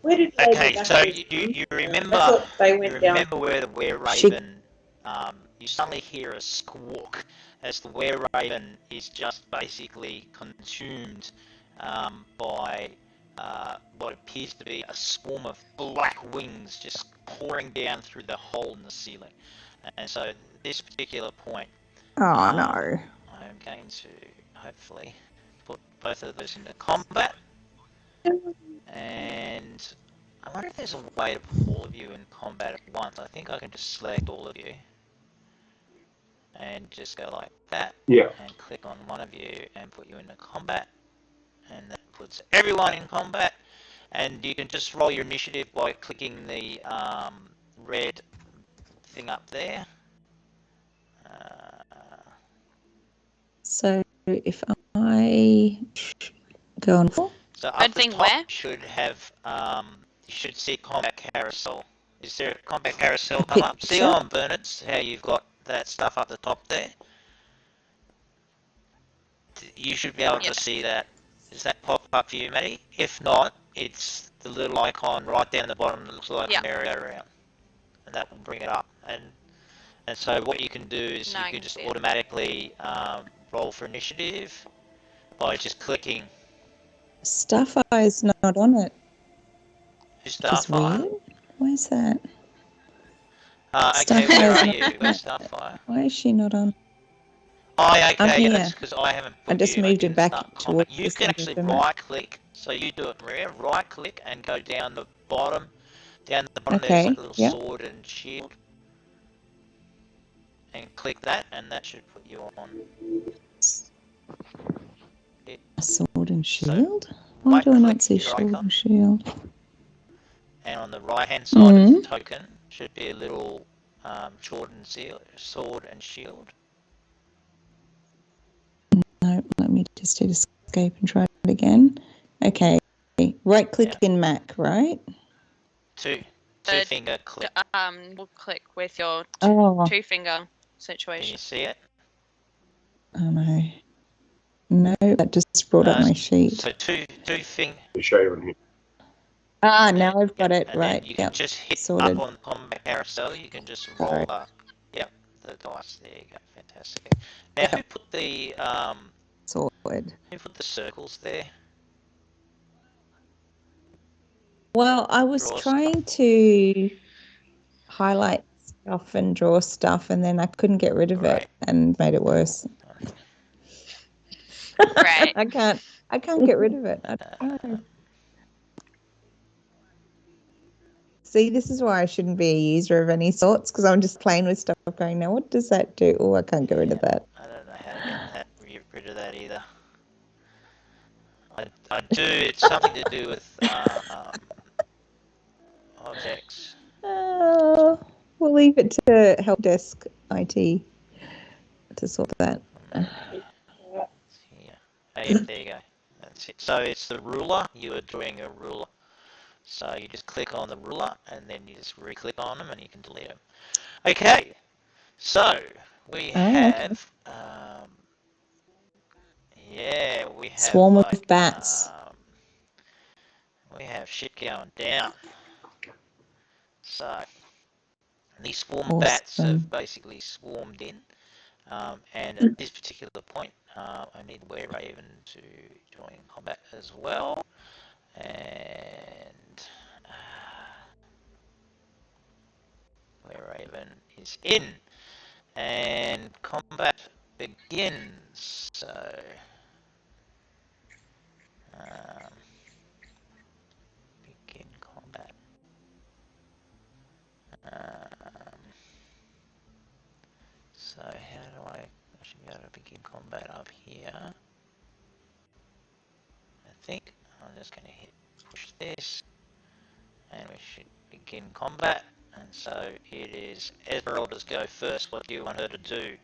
Where did Okay, so you remember where the were-raven, you suddenly hear a squawk as the were-raven is just basically consumed by what appears to be a swarm of black wings just pouring down through the hole in the ceiling. And so at this particular point, no. I'm going to hopefully put both of those into combat. And I wonder if there's a way to put all of you in combat at once. I think I can just select all of you and just go like that. Yeah. And click on one of you and put you into combat. And that puts everyone in combat. And you can just roll your initiative by clicking the red thing up there. So if I go on. So up the top should have you should see combat carousel. Is there a combat carousel come up? See on Bernard's how you've got that stuff up the top there? You should be able to see that. Does that pop up for you, Maddie? If not, it's the little icon right down the bottom that looks like a merry-go-round. And that will bring it up. And so what you can do is you can just automatically roll for initiative by just clicking. Starfire is not on it. Who's Starfire? Weird. Where's that? Okay, where are you? Where's Starfire? Why is she not on? Oh, okay, I'm here. that's because I haven't put I just moved it back towards you can actually right-click, so you do it, Maria, right-click and go down the bottom. Down the bottom there's like a little sword and shield. And click that, and that should put you on. A sword and shield? So why do I not see sword and shield? And on the right-hand side of the token should be a little sword and shield. No, let me just hit escape and try again. Okay. Right click in Mac, right? Two The- finger click. We'll click with your Oh, two finger Can situation. you see it? oh no. No, that just brought up No, my sheet. So two finger. To show you on here. Ah, now I've got it. And Right. then you can Yep. just hit Sorted. up on the combat carousel. You can just roll Sorry. up. Yep, the dice. There you go. Fantastic. Now, who put the Sorted. circles there? Well, I was Draw trying to highlight stuff and draw stuff, and then I couldn't get rid of Right. it and made it worse. Right. I can't get rid of it. I don't know. See, this is why I shouldn't be a user of any sorts, because I'm just playing with stuff going, now what does that do? Oh, I can't get rid of that. I don't know how to get rid of that either. I do. It's something to do with objects. We'll leave it to help desk IT to sort that. Yeah. Oh, yeah, there you go. That's it. So it's the ruler. You are doing a ruler. So you just click on the ruler and then you just re-click on them and you can delete them. Okay. So we have, yeah, we have Swarm like, of bats. We have shit going down. So these swarm bats have basically swarmed in. And at this particular point, I need Were Raven to join combat as well. And Were Raven is in. And combat begins. So, begin combat. So how do I should be able to begin combat up here? I think I'm just going to push this, and we should begin combat. And so it is Esmeralda's go first. What do you want her to do?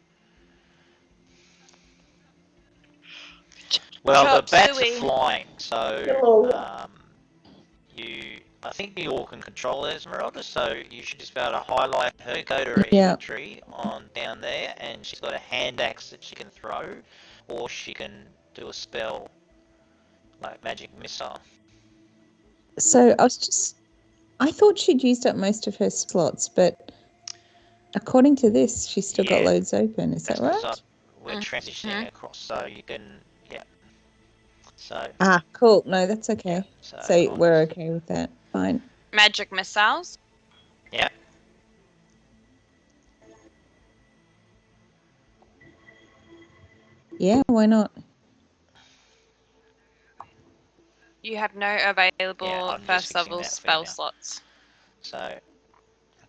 Well, Chop the bats suey. are flying, so I think you all can control Esmeralda, so you should just be able to highlight her, go to her inventory on down there, and she's got a hand axe that she can throw, or she can do a spell like magic missile. So I thought she'd used up most of her slots, but according to this, she's still got loads open. Is that right? We're transitioning across, so you can, yeah. So. Cool. No, that's okay. Yeah, so we're okay with that. Fine. Magic missiles. Yeah. Yeah, why not? You have no available first level spell slots. So,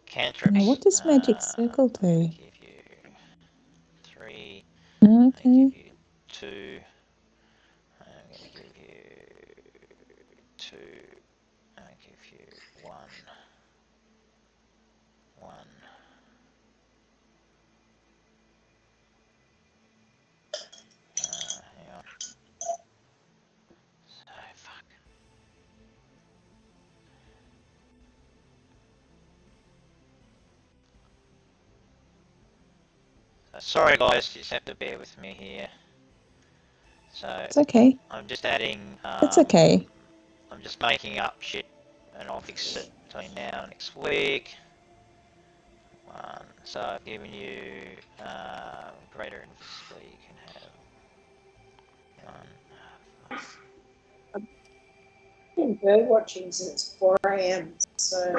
cantrips. Now, what does magic circle do? Give you 3. Okay. I give you 2. I'm going to give you 2. I give you 1. 1. Hang on. Oh, fuck. Sorry guys, you just have to bear with me here. So it's okay. I'm just adding. It's okay. I'm just making up shit, and I'll fix it between now and next week. 1. So I've given you greater invisibility. You can have 1. I've been bird watching since 4 a.m. So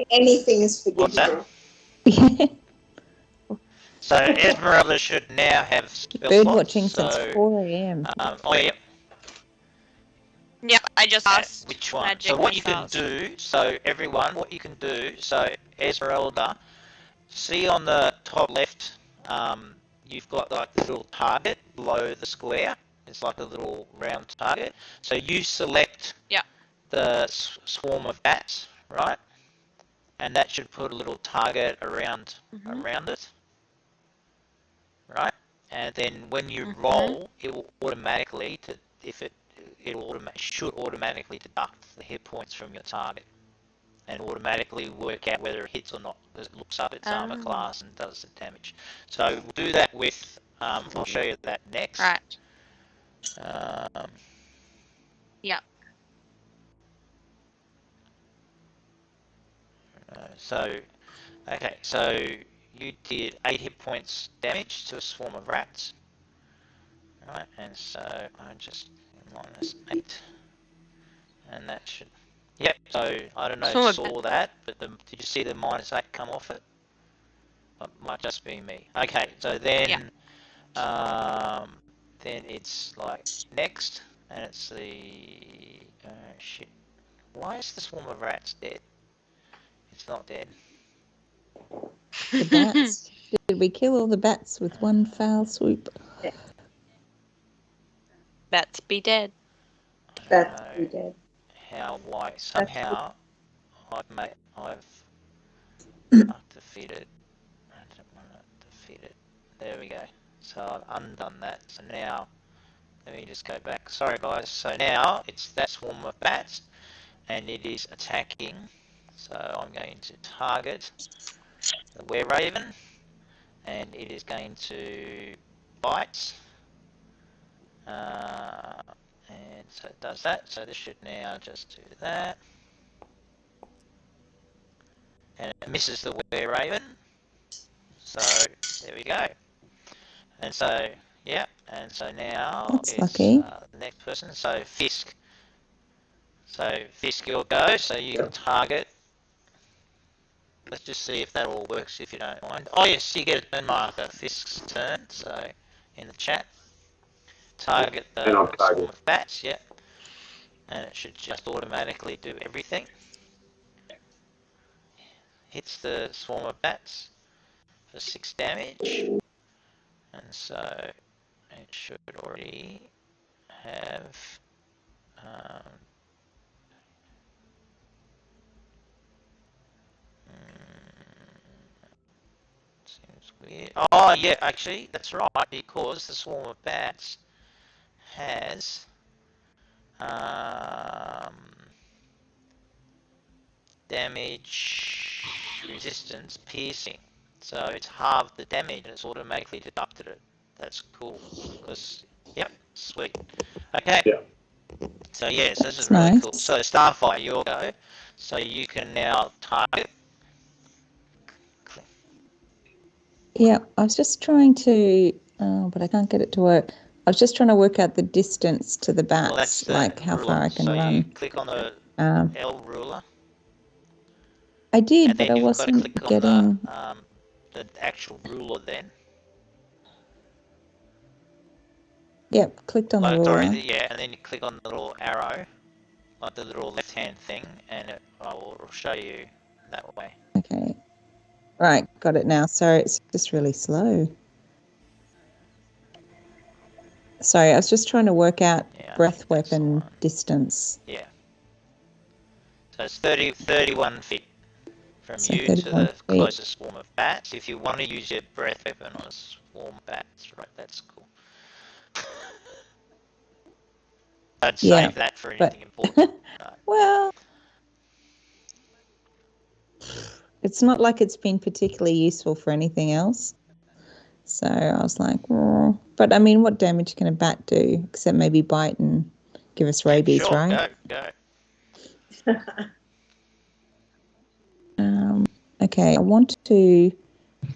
anything is forgivable. What's that? So Esmeralda should now have spell bird slots, watching since 4 a.m. Oh yeah. Yep, I just asked. Which one? Magic So what you missiles. can do, so everyone, what you can do, so Esmeralda, see on the top left, you've got like the little target below the square. It's like a little round target. So you select the swarm of bats, right? And that should put a little target around it, right? and then when you Mhm. roll, it will automatically should automatically deduct the hit points from your target, and automatically work out whether it hits or not, because it looks up its armor Oh. class and does the damage. So we'll do that with. I'll show you that next. Right. Um, Yep. so, okay, so you did 8 hit points damage to a swarm of rats. Right, and so I just -8. And that should. Yep, so I don't know if you Swarm of saw that, but did you see the -8 come off it? It might just be me. Okay, so then. Then it's like next, and it's the. Shit. Why is the swarm of rats dead? It's not dead. The bats. Did we kill all the bats with one foul swoop? Bats be dead. That's be dead. Why? Somehow, I've defeated. I don't want to defeat it. There we go. So I've undone that. So now, let me just go back. Sorry guys. So now it's that swarm of bats, and it is attacking. So I'm going to target the were-raven, and it is going to bite. And so it does that. So this should now just do that. And it misses the were-raven. So there we go. And so, yeah. And so now That's it's lucky. the next person. So Fisk. So Fisk, you'll go. So you can target. Let's just see if that all works, if you don't mind. Oh yes, you get a turn marker. Fisk's turn. So in the chat, target the swarm of bats. Yeah, and it should just automatically do everything. Hits the swarm of bats for 6 damage, and so it should already have. Seems weird. Oh yeah, actually that's right, because the swarm of bats has damage resistance piercing, so it's halved the damage and it's automatically deducted it. That's cool, because yep, sweet. Okay. Yeah. So yes, this is That's really nice. cool. So Starfire, your go. So you can now target. Yeah, I was just trying to, but I can't get it to work. I was just trying to work out the distance to the bats, Well, that's the like how ruler. far I can so run. you click on the L ruler. I did, And but then I you've got to wasn't click getting. on the actual ruler then. Yep, clicked on the ruler. Sorry, yeah, and then you click on the little arrow, like the little left-hand thing, and it will show you that way. Okay. Right, got it now. Sorry, it's just really slow. Sorry, I was just trying to work out breath weapon distance. Yeah. So it's 31 feet from So you to 31 the feet. closest swarm of bats. If you want to use your breath weapon on a swarm of bats, right, that's cool. I'd save that for anything important. Right. Well, it's not like it's been particularly useful for anything else. So I was like, oh. But I mean, what damage can a bat do except maybe bite and give us rabies, Sure, right? go. Okay, I want to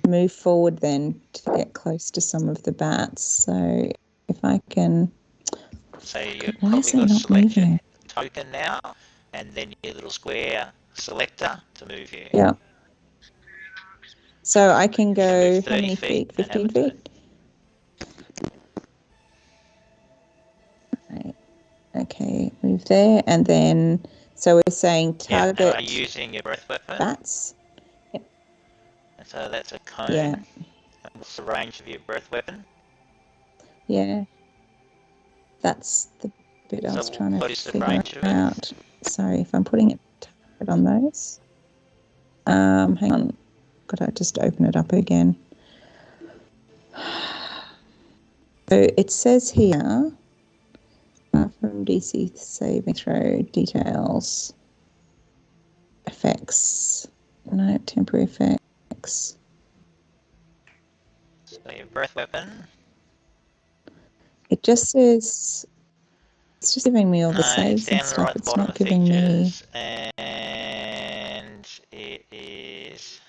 move forward then to get close to some of the bats. So if I can. So you've Why is probably it got to not select your moving? token now, and then your little square selector to move you. Yeah. So I can You go move how 30 many feet? 15 and have a feet? Right. Okay, move there. And then, so we're saying target. Yeah, and are you using your breath weapon? Bats. Yep. So that's a cone. Yeah. And what's the range of your breath weapon? Yeah. That's the bit I was trying to figure out. Sorry, if I'm putting a target on those. Hang on. Got to just open it up again. So it says here, from DC saving throw details, effects, no temporary effects. So your breath weapon. It just says, it's just giving me all the No, it's saves and down the stuff. right It's bottom not of giving me. features, and it is.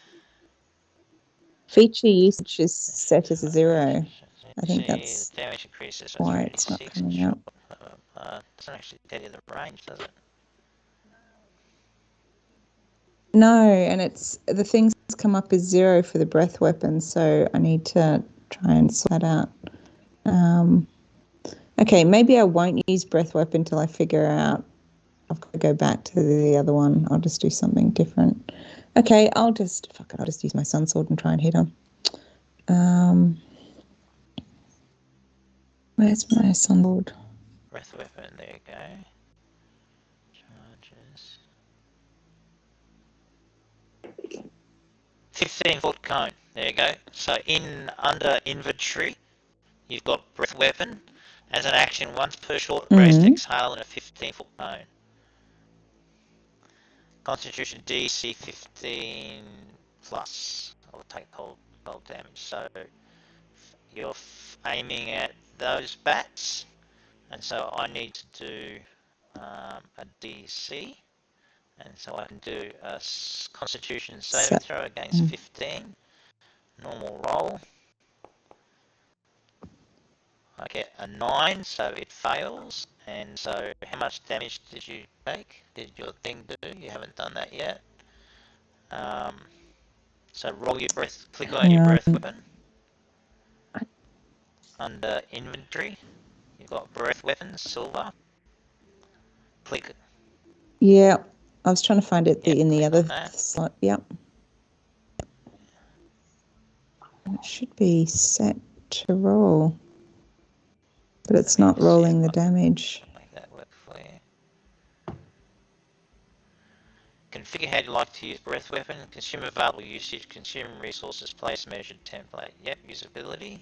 Feature usage is set as a 0. I think See, that's the damage increases by why it's not 3d6 coming shot. up. Doesn't actually tell you the range, does it? No, and it's the things come up as 0 for the breath weapon, so I need to try and sort that out. Okay, maybe I won't use breath weapon till I figure out. I've got to go back to the other one. I'll just do something different. Okay, I'll just use my sun sword and try and hit him. Where's my sun sword? Breath weapon, there you go. Charges. 15-foot cone, there you go. So under inventory, you've got breath weapon. As an action, once per short rest, exhale in a 15-foot cone. Constitution DC 15 plus. I'll take cold damage. So you're aiming at those bats, and so I need to do a DC, and so I can do a Constitution saving throw against 15. Normal roll. I get a 9, so it fails. And so how much damage did you take? Did your thing do? You haven't done that yet. So roll your breath, click on your breath weapon. Under inventory, you've got breath weapons, silver. Click. Yeah, I was trying to find it in the other that. slot. Yep. It should be set to roll, but it's not rolling the damage. Make that work for you. Configure how you like to use breath weapon. Consume available usage. Consume resources. Place measured template. Yep, usability.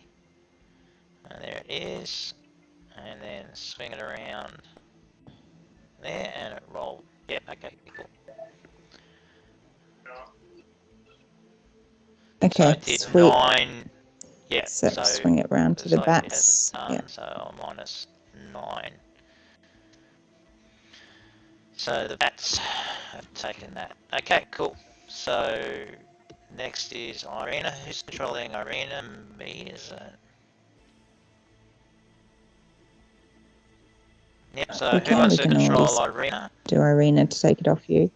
And there it is. And then swing it around there, and it rolled. Yep, okay, cool. Okay, so it did sweet. 9. Yeah, so swing it round to the bats. Yeah. So minus 9. So the bats have taken that. Okay, cool. So next is Irina. Who's controlling Irina? Me, is it? Yep, so who wants to control Irina? Do Irina to take it off you.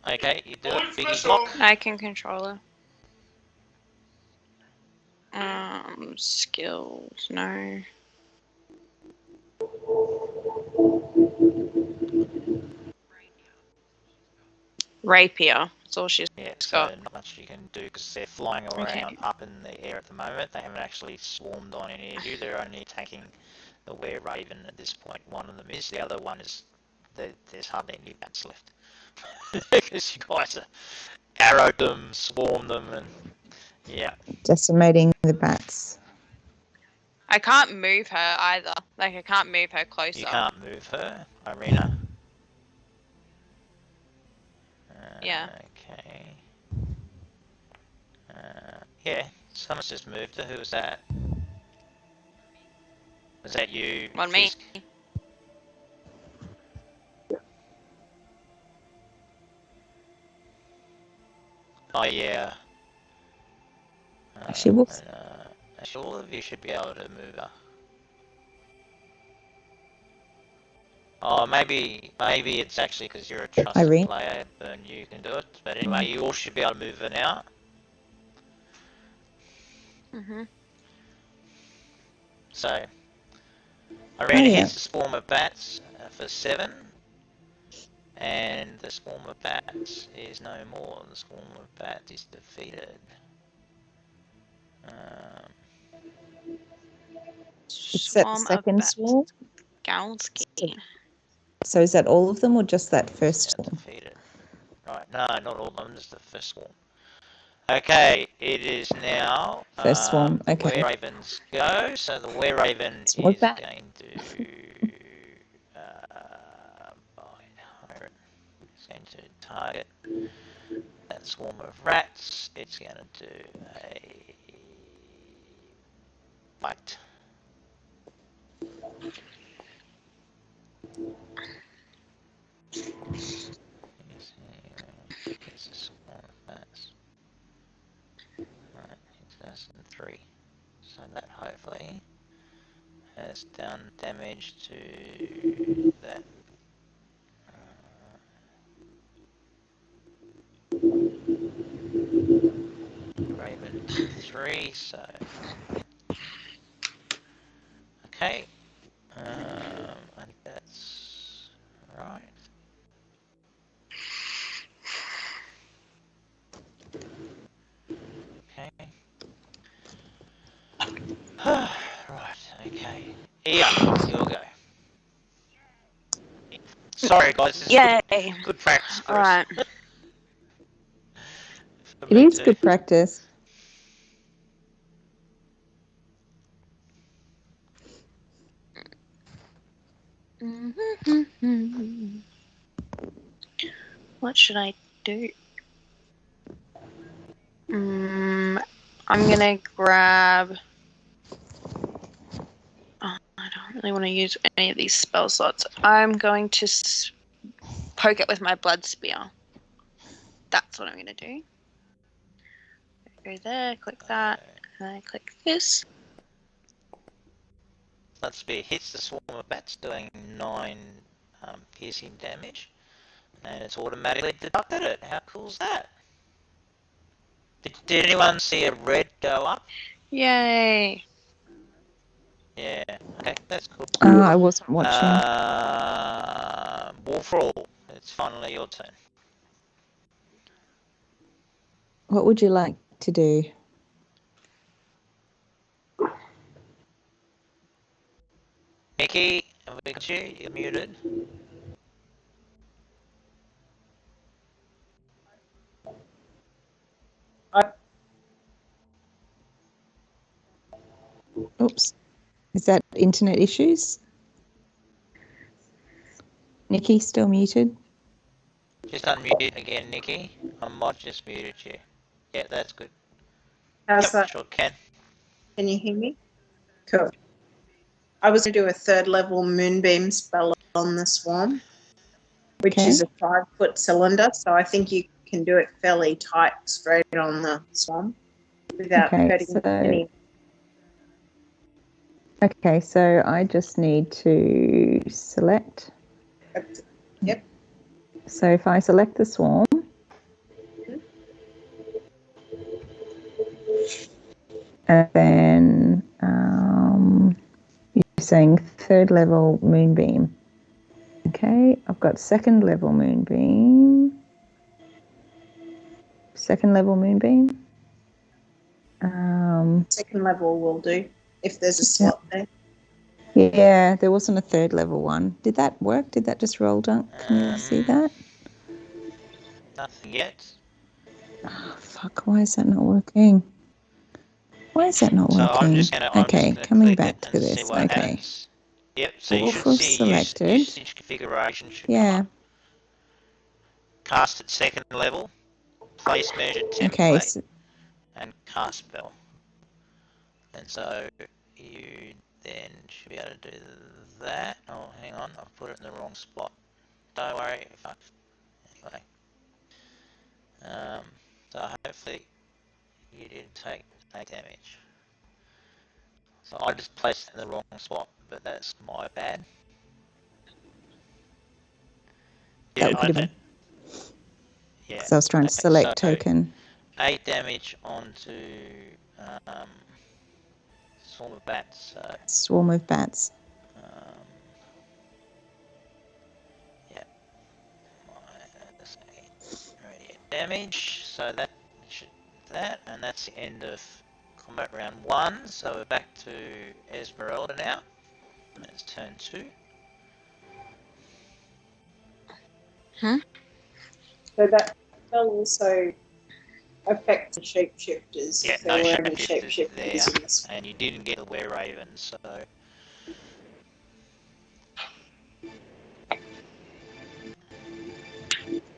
Okay, you do it. Biggie block. I can control her. Skills, no. Rapier. That's all she's got. Not much you can do because they're flying around up in the air at the moment. They haven't actually swarmed on any of you. They're only attacking the Were Raven at this point. One of them is. The other one is. There's hardly any bats left. Because you guys arrowed them, swarmed them, and yeah. Decimating the bats. I can't move her either. Like, I can't move her closer. You can't move her, Irina. Yeah. Okay. Yeah, someone's just moved her. Who was that? Was that you? On me. Oh yeah. She looks. Actually, all of you should be able to move her. Oh, maybe it's actually because you're a trusted player and you can do it. But anyway, you all should be able to move her now. So, Irina hits the swarm of bats for 7. And the swarm of bats is no more. The swarm of bats is defeated. It's that second swarm? Galsky. So is that all of them or just that first swarm? Defeated. Right, no, not all of them, just the first swarm. Okay, it is now First swarm, the okay. Were-Ravens go. So the Were-Raven So what's is that? going to it's going to target that swarm of rats. It's going to do a bite. Here's a swarm of rats. Right, it's less than 3. So that hopefully has done damage to that. Raven 3, so okay. I think that's right. Okay. Right, okay. Yeah, you'll go. Sorry guys, this is Yay! good practice for All us. right. For It me is too. good practice. What should I do? I'm gonna grab. Oh, I don't really want to use any of these spell slots. I'm going to poke it with my blood spear. That's what I'm gonna do. Go there, click that, and then click this. Blood Spear hits the swarm of bats, doing 9 piercing damage, and it's automatically deducted it. How cool's that? Did anyone see a red go up? Yay! Yeah, okay, that's cool. I wasn't watching. Wolfroll, it's finally your turn. What would you like to do? Mickey, have we got you? You're muted. Oops. Is that internet issues? Nikki, still muted? Just unmute again, Nikki. I might just muted you. Yeah, that's good. How's Yep, that? sure can. Can you hear me? Cool. I was going to do a 3rd level moonbeam spell on the swarm, which is a 5-foot cylinder. So I think you can do it fairly tight, straight on the swarm without hurting any. Okay, so I just need to select. Yep. So if I select the swarm, and then you're saying 3rd level moonbeam. Okay, I've got 2nd level moonbeam. 2nd level moonbeam. 2nd level will do if there's a slot there. Yeah, there wasn't a 3rd level one. Did that work? Did that just roll down? Can you see that? Nothing yet. Oh, fuck, why is that not working? Why is that not So working? I'm just gonna coming click back it to and see this. what Okay. happens. Yep, so you should Wolfroll see selected. usage configuration should come up. Cast at 2nd level, place measured template, and cast spell. And so you then should be able to do that. Oh, hang on, I've put it in the wrong spot. Don't worry. Anyway. So hopefully you didn't take damage. So I just placed it in the wrong spot, but that's my bad. That would have been. Yeah. So I was trying to select token. 8 damage onto swarm of bats. So, Swarm of bats. yeah. Radiant damage. So and that's the end of combat round 1. So we're back to Esmeralda now. It's turn 2. So that spell also affect the shapeshifters. Yeah, If there no were any shapeshifters shapeshifters there, in this. and you didn't get the were raven, so.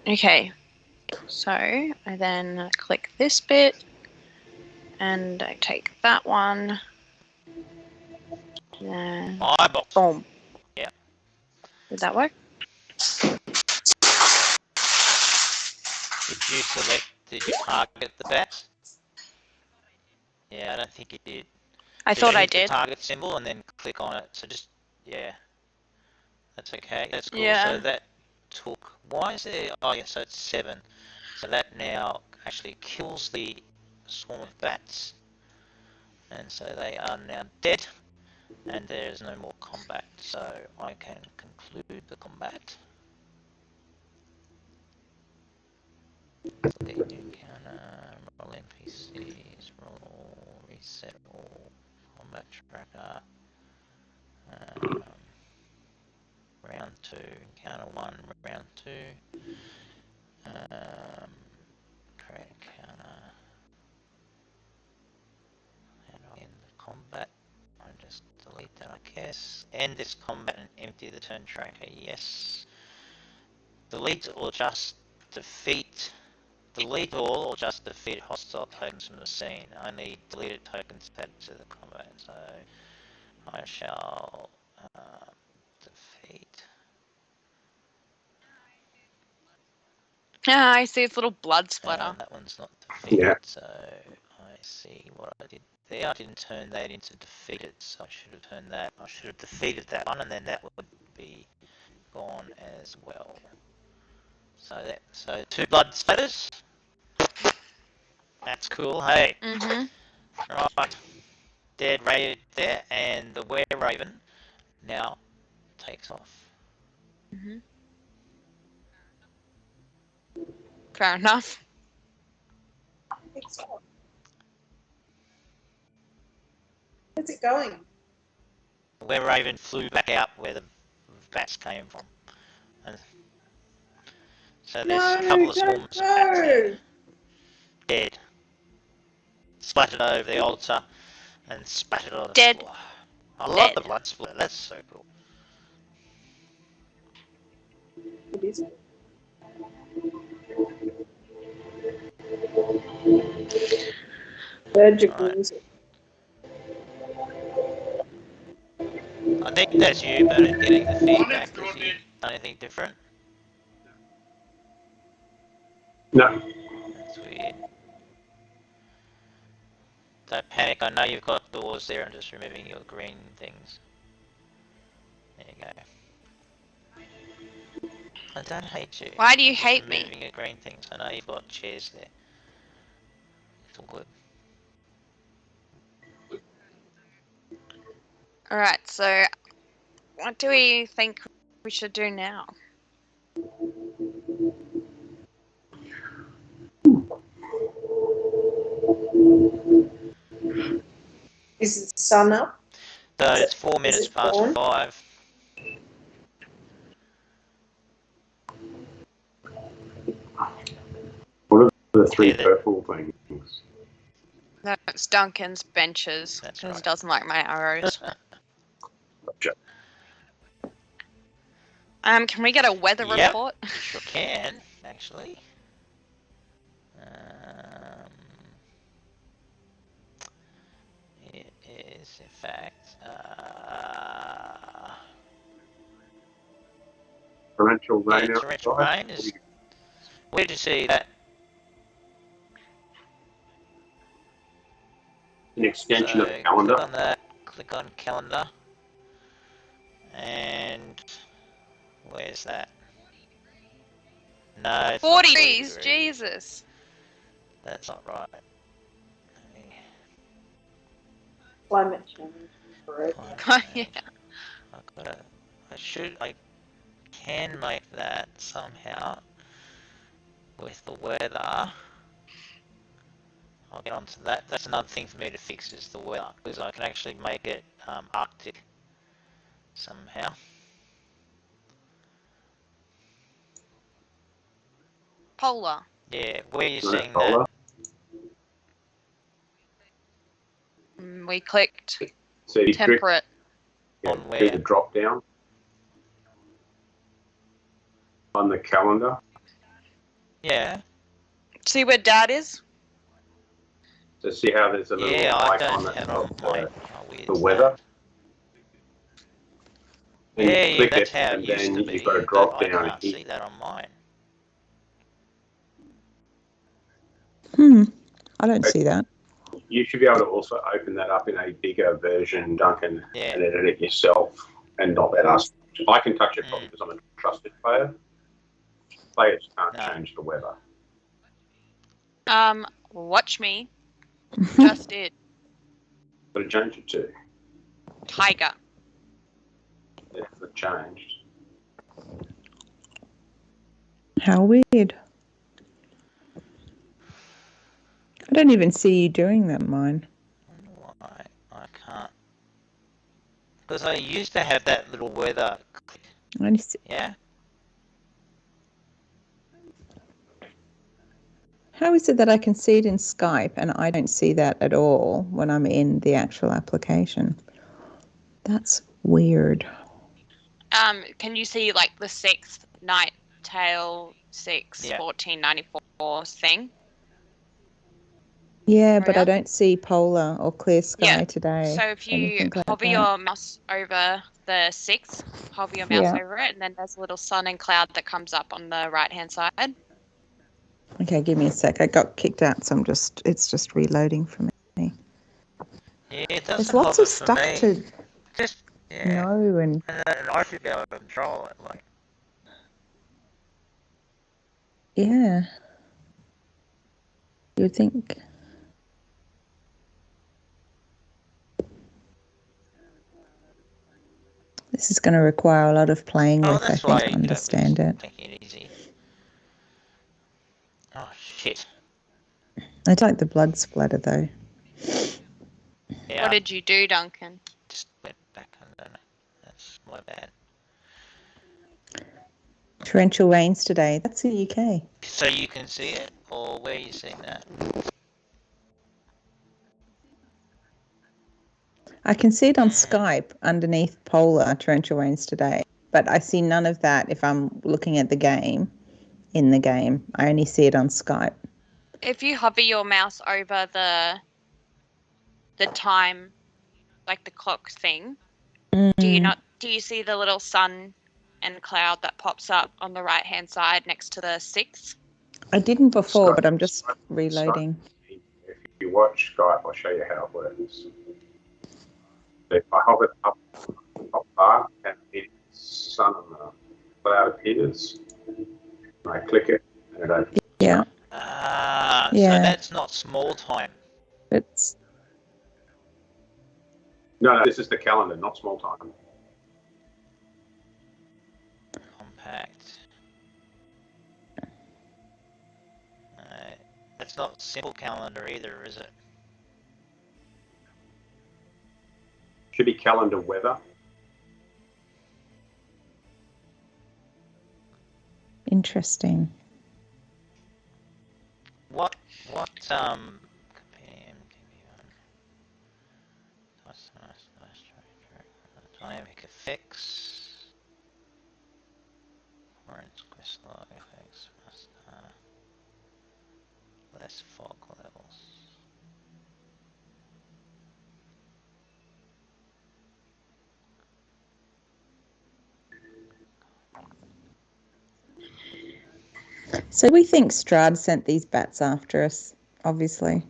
Okay, so I then click this bit, and I take that one. Then My box. boom. Yeah. Did that work? Did you target the bats? Yeah, I don't think it did. I So thought you I hit the did. target symbol and then click on it. So just, yeah. That's okay. That's cool. Yeah. So that took, why is there, oh yeah, so it's 7. So that now actually kills the swarm of bats. And so they are now dead. And there is no more combat. So I can conclude the combat. Delete encounter, roll NPCs, roll, reset all, combat tracker. Round 2, encounter 1, round 2. Create encounter. And I'll end the combat. I just delete that, I guess. End this combat and empty the turn tracker. Yes. Delete or just defeat. Delete all or just defeat hostile tokens from the scene. Only deleted tokens added to the combat. So I shall defeat. Yeah, I see its little blood splatter. That one's not defeated, Yeah. so I see what I did there. I didn't turn that into defeated, so I should have turned that. I should have defeated that one, and then that would be gone as well. So 2 blood splatters. That's cool. Hey, Mm-hmm. right, dead raven there, and the were raven now takes off. Mm-hmm. Fair enough. Where's it going? The were raven flew back out where the bats came from, and so there's a couple of swarms of bats there. Dead. Splattered over the altar and spattered on the Dead. floor. I love Dead. the blood split. That's so cool. It is. Surgical Right. music. I think that's you, but I'm getting the feedback. Is you anything different? No. That's weird. Don't panic. I know you've got doors there. I'm just removing your green things. There you go. I don't hate you. Why do you I'm just hate me? removing your green things. I know you've got chairs there. It's all good. Alright, so what do we think we should do now? Is the sun up? So it's 4 minutes past dawn? 5. What are the 3 Yeah, purple things? That's Duncan's benches, That's because he right. doesn't like my arrows. Gotcha. Can we get a weather Yep. report? Sure can, actually. It is, in fact, Torrential rain yeah, torrential outside. rain is. Where did you see that? An extension So of the calendar. click on that. Click on calendar. And where's that? No, it's 40 not degrees, 40 degrees. Jesus. That's not right. Climate change. Right. Climate Yeah. change. I can make that somehow with the weather. I'll get onto that. That's another thing for me to fix is the weather, because I can actually make it Arctic somehow. Polar. Yeah, where are you No, seeing solar. that? We clicked So you click temperate. On do where? the drop down on the calendar. Yeah. See where Dad is? To see how there's a little Yeah, I icon don't that's have it on got mine. How weird the is weather. that? And Yeah, you click that's it, how it and used then to be, you've got a but drop I down can't here. see that on mine. I don't see that. You should be able to also open that up in a bigger version, Duncan, Yeah. and edit it yourself and not let us. I can touch it Mm. because I'm a trusted player. Players can't No. change the weather. Watch me. Just did. But it changed it to. Tiger. It changed. How weird. I don't even see you doing that, mine. Why I can't? Because I used to have that little weather. I only see, Yeah. how is it that I can see it in Skype and I don't see that at all when I'm in the actual application? That's weird. Can you see like the 6th night tail 6 Yeah. 1494 thing? Yeah, but I Maria? don't see polar or clear sky Yeah. today. So if you Anything like hover that. your mouse over the 6th, hover your mouse Yeah. over it, and then there's a little sun and cloud that comes up on the right hand side. Okay, give me a sec. I got kicked out, so it's just reloading for me. Yeah, it There's doesn't lots hover of for stuff me. to Just yeah. know and And I should be able to control it. Like. yeah. You'd think. This is going to require a lot of playing Oh, with, I that's think, why to understand it. Take it easy. Oh shit. I like the blood splatter, though. Yeah. What did you do, Duncan? Just went back under. That's my bad. Torrential rains today. That's the UK. So you can see it, or where are you seeing that? I can see it on Skype underneath polar torrential rains today, but I see none of that if I'm looking at the game, in the game. I only see it on Skype. If you hover your mouse over the time, like the clock thing, do you see the little sun and cloud that pops up on the right hand side next to the 6th? I didn't before, Skype- but I'm just Skype- reloading. If you watch Skype, I'll show you how it works. If I hover up the top bar and the sun on the cloud appears, and I click it and it opens. Yeah. So Yeah. that's not small time. It's No, this is the calendar, not small time. Compact. That's not simple calendar either, is it? Should be calendar weather. interesting. What companion dynamic effects, orange crystal effects, less fog levels. So we think Strahd sent these bats after us, obviously.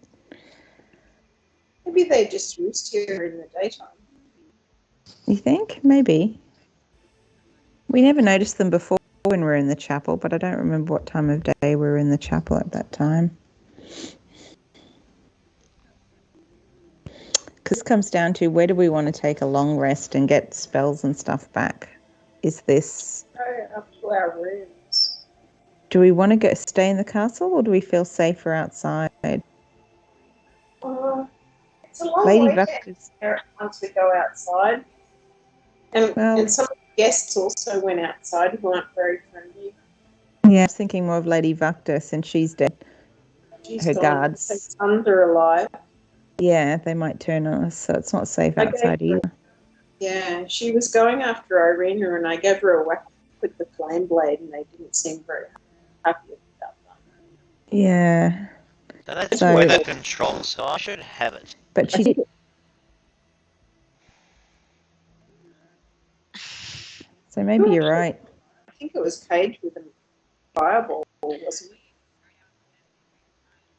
Maybe they just roost here in the daytime. You think? Maybe. We never noticed them before when we were in the chapel, but I don't remember what time of day we were in the chapel at that time. Because it comes down to where do we want to take a long rest and get spells and stuff back? Is this... Go up to our rooms. Do we want to stay in the castle or do we feel safer outside? It's a long Lady way Vector's... once we go outside. And, Well- and some of the guests also went outside who aren't very friendly. Yeah, I was thinking more of Lady Vector since she's dead. She's Her gone. guards. Her sons are alive. Yeah, they might turn on us, so it's not safe I gave outside her- either. Yeah, she was going after Irina, and I gave her a whack with the flame blade, and they didn't seem very happy about that. Yeah, So that's So- weather control, so I should have it. but I she think, so maybe you're right. I think it was Cage with a fireball, wasn't it?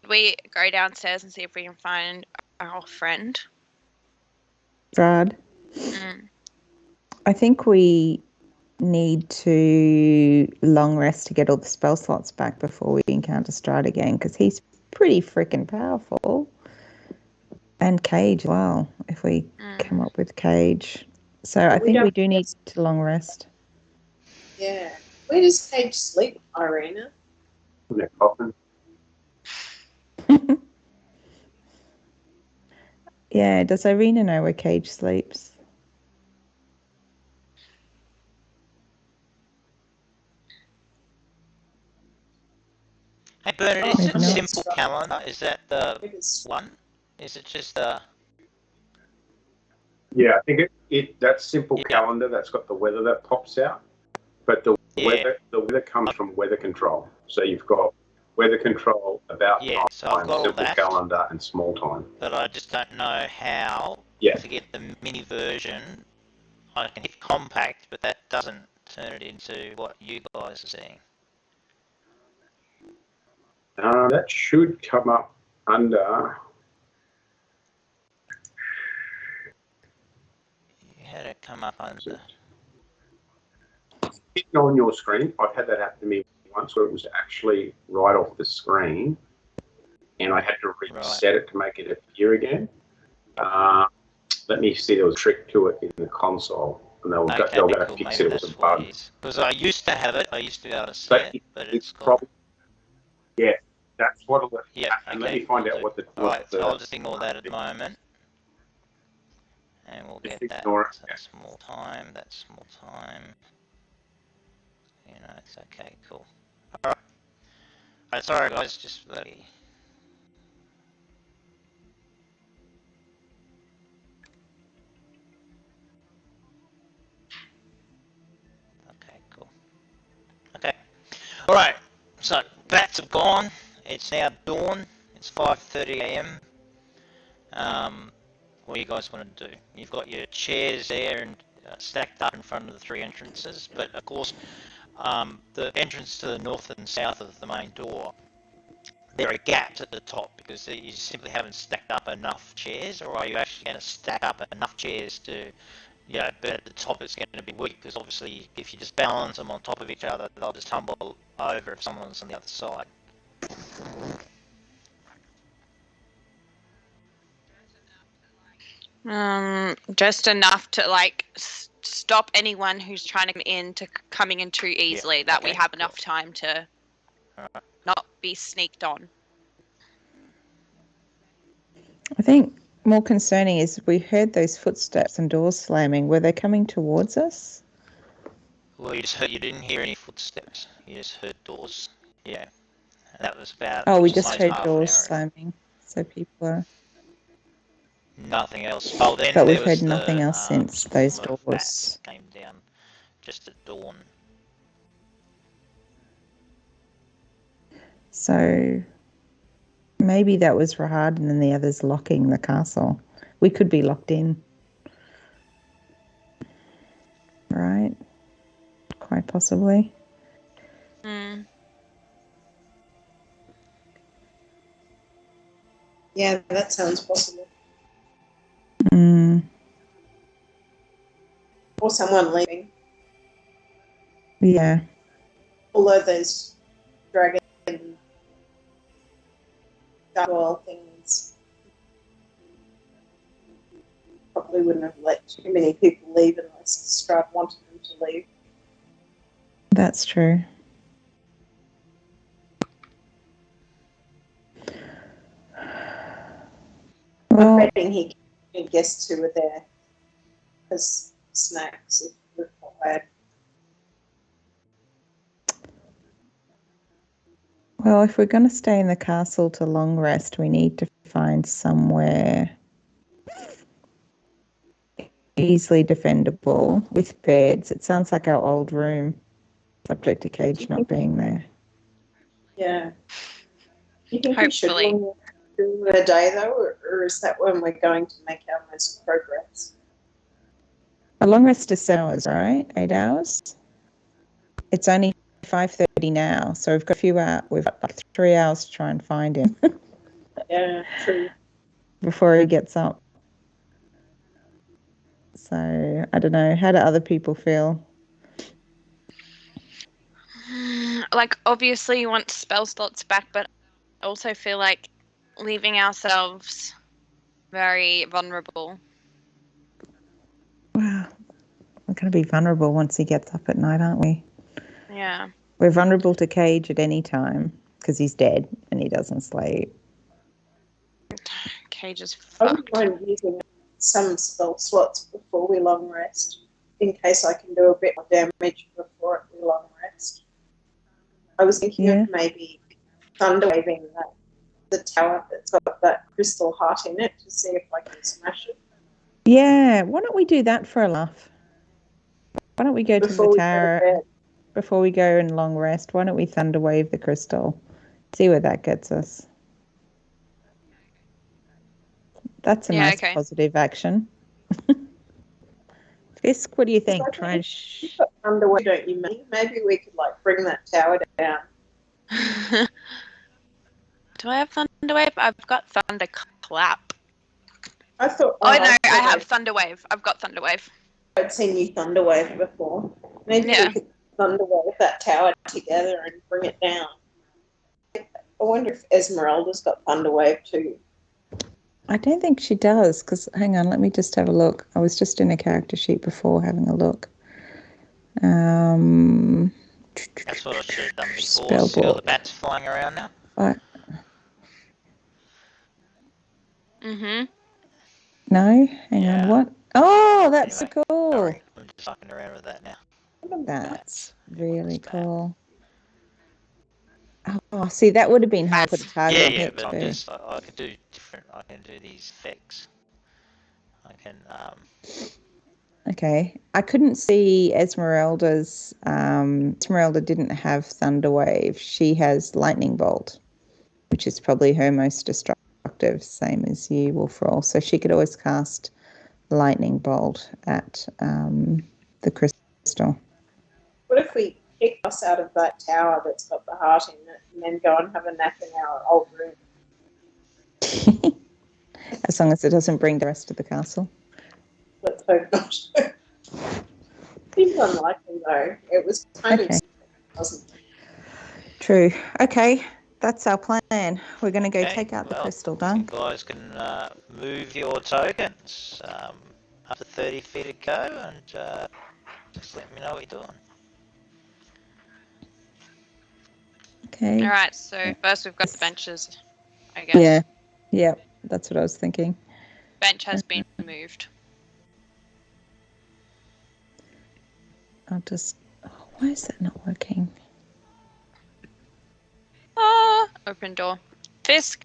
We go downstairs and see if we can find our friend. Brad, Mm. I think we need to long rest to get all the spell slots back before we encounter Strahd again, because he's pretty freaking powerful. And Cage as well, if we come up with Cage. So I we think we don't- do need to long rest. Yeah. Where does Cage sleep, Irina? In their coffin. Yeah, does Irina know where Cage sleeps? Hey Bernard, Oh, is maybe it a not. simple calendar? Is that the It is. one? Is it just the... Yeah, I think that simple Yeah. calendar that's got the weather that pops out, but the Yeah. weather comes from weather control. So you've got weather control, about Yeah, so I've time, got all simple that. calendar, and small time. But I just don't know how Yeah. to get the mini version. I can hit compact, but that doesn't turn it into what you guys are seeing. That should come up under. You had it come up under... Hitting on your screen, I've had that happen to me once where it was actually right off the screen, and I had to reset it to make it appear again. Let me see, there was a trick to it in the console, and they'll go cool. fix Maybe it. It was that's a what bug. it is. Because I used to have it. I used to be able to see But it, but it's it's gone. probably, yeah, that's what'll Yeah, happen. okay. Let me find will out do. what the. Alright, so I'll just ignore that at the moment. And we'll Just get that. ignore it. So that's more time. That's more time. You know, it's okay. Cool. Alright. Alright, sorry guys, just bloody... Okay, cool. Okay. Alright, so bats have gone. It's now dawn. It's 5:30 a.m. What do you guys want to do? You've got your chairs there and stacked up in front of the three entrances, but of course, the entrance to the north and south of the main door, there are gaps at the top because you simply haven't stacked up enough chairs, or are you actually going to stack up enough chairs to, but at the top it's going to be weak because obviously if you just balance them on top of each other, they'll just tumble over if someone's on the other side. Just enough to like stop anyone who's trying to coming in too easily. That we okay, have cool. enough time to Alright. not be sneaked on. I think more concerning is we heard those footsteps and doors slamming. Were they coming towards us? Well, you didn't hear any footsteps. You just heard doors. Yeah. And that was about Oh, we just almost heard half an doors hour ago. slamming. So people are. Nothing else. Oh, then But there we've was heard nothing the else since swarm those of bats doors. came down just at dawn. So maybe that was Rahad and the others locking the castle. We could be locked in. Right? Quite possibly. Mm. Yeah, that sounds possible. Mm, Or someone leaving. yeah. Although those dragon gargoyle things probably wouldn't have let too many people leave unless Strahd wanted them to leave. That's true. I'm Well, betting he can guests who were there as snacks if required. well, if we're going to stay in the castle to long rest, we need to find somewhere easily defendable with beds. It sounds like our old room, subject to Cage not being there. Yeah. Do you think we should Hopefully. do a day though, or is that when we're going to make our most progress? A long rest is 7 hours, right? 8 hours. It's only 5:30 now, so we've got a few hours. We've got like 3 hours to try and find him Yeah, true. before he gets up. So I don't know. How do other people feel? Like, obviously you want spell slots back, but I also feel like leaving ourselves very vulnerable. Wow, we're going to be vulnerable once he gets up at night, aren't we? Yeah. We're vulnerable to Cage at any time because he's dead and he doesn't sleep. Cage is I wouldn't fucked. mind using some spell slots before we long rest, in case I can do a bit more damage before we long rest. I was thinking of maybe thunder waving the tower that's got that crystal heart in it to see if I can smash it. Yeah, why don't we do that for a laugh? Why don't we go to the Before we go to tower bed. before we go and long rest? Why don't we thunder wave the crystal? See where that gets us. That's a nice positive action. Fisk, what do you think? Try and You've got underway, don't you, Manny? Maybe we could bring that tower down. Do I have thunder wave? I've got thunder clap. I thought. Oh no, I have thunder wave. I've got thunder wave. I'd seen you thunder wave before. Maybe we could thunder wave that tower together and bring it down. I wonder if Esmeralda's got thunder wave too. I don't think she does, because hang on, let me just have a look. I was just in a character sheet before having a look. That's what I should have done before. See all the bats flying around now? What? Mm-hmm. No? Hang on, what? Oh, that's anyway, so cool. Sorry, I'm just fucking around with that now. That's really cool. Oh, see, that would have been hard to put a target on hit but I'm too. just, I could do different, I can do these effects. I can, Okay, I couldn't see Esmeralda's. Esmeralda didn't have Thunder Wave. She has Lightning Bolt, which is probably her most destructive, same as you, Wolfroll. So she could always cast Lightning Bolt at the crystal. What if we kick us out of that tower that's got the heart in it and then go and have a nap in our old room? As long as it doesn't bring the rest of the castle. Let's hope not. Seems unlikely though. It was kind of wasn't it? True. Okay, that's our plan. We're going to go take out the crystal, Dunk. You guys can move your tokens up to 30 feet to go, and just let me know what you're doing. Okay. All right, so first we've got the benches, I guess. Yeah, that's what I was thinking. Bench has been moved. I'll just... Oh, why is that not working? Ah, open door. Fisk.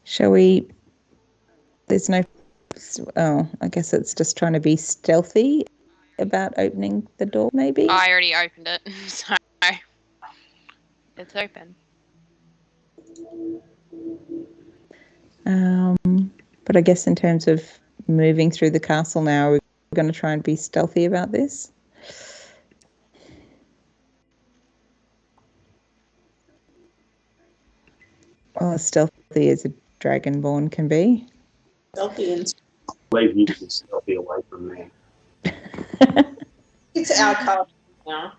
Shall we... There's no... Oh, I guess it's just trying to be stealthy about opening the door, maybe? I already opened it, so it's open. But I guess in terms of moving through the castle now, we're going to try and be stealthy about this. Oh, stealthy as a dragonborn can be. Stealthy and Leave you to be stealthy away from me. it's our castle now.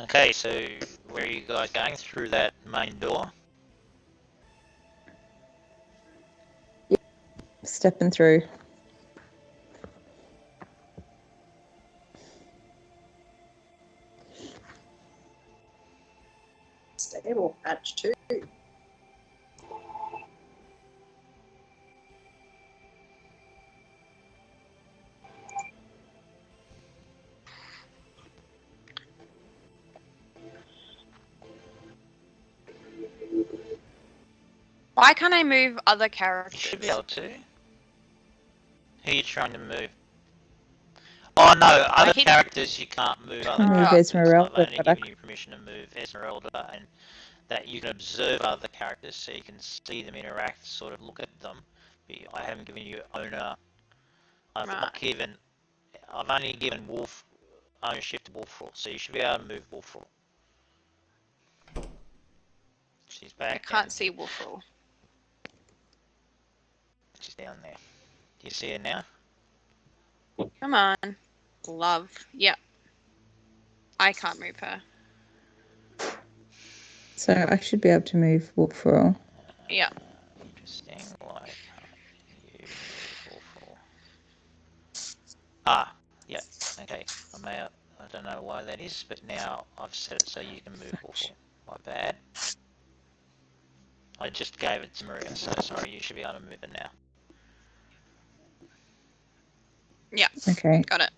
Okay, so where are you guys going? Through that main door? Stepping through. Stable patch too. Why can't I move other You characters? should be able to. Who are you trying to move? Oh no, other he- characters you can't move other Move characters. Esmeralda, I've only but I given you permission to move Esmeralda, and that you can observe other characters so you can see them interact, sort of look at them. But I haven't given you owner. I've only given Wolf ownership to Wolfroll, so you should be able to move Wolfroll. She's back. I can't see Wolfroll. She's down there. Do you see her now? Come on. Love. Yep. I can't move her. so I should be able to move Wolfroll. Yeah. Interesting. Why can't you move Wolfroll? Ah, yeah. Okay. I don't know why that is, but now I've set it so you can move Wolfroll. My bad. I just gave it to Maria, so sorry. You should be able to move it now. Yeah. Okay. Got it.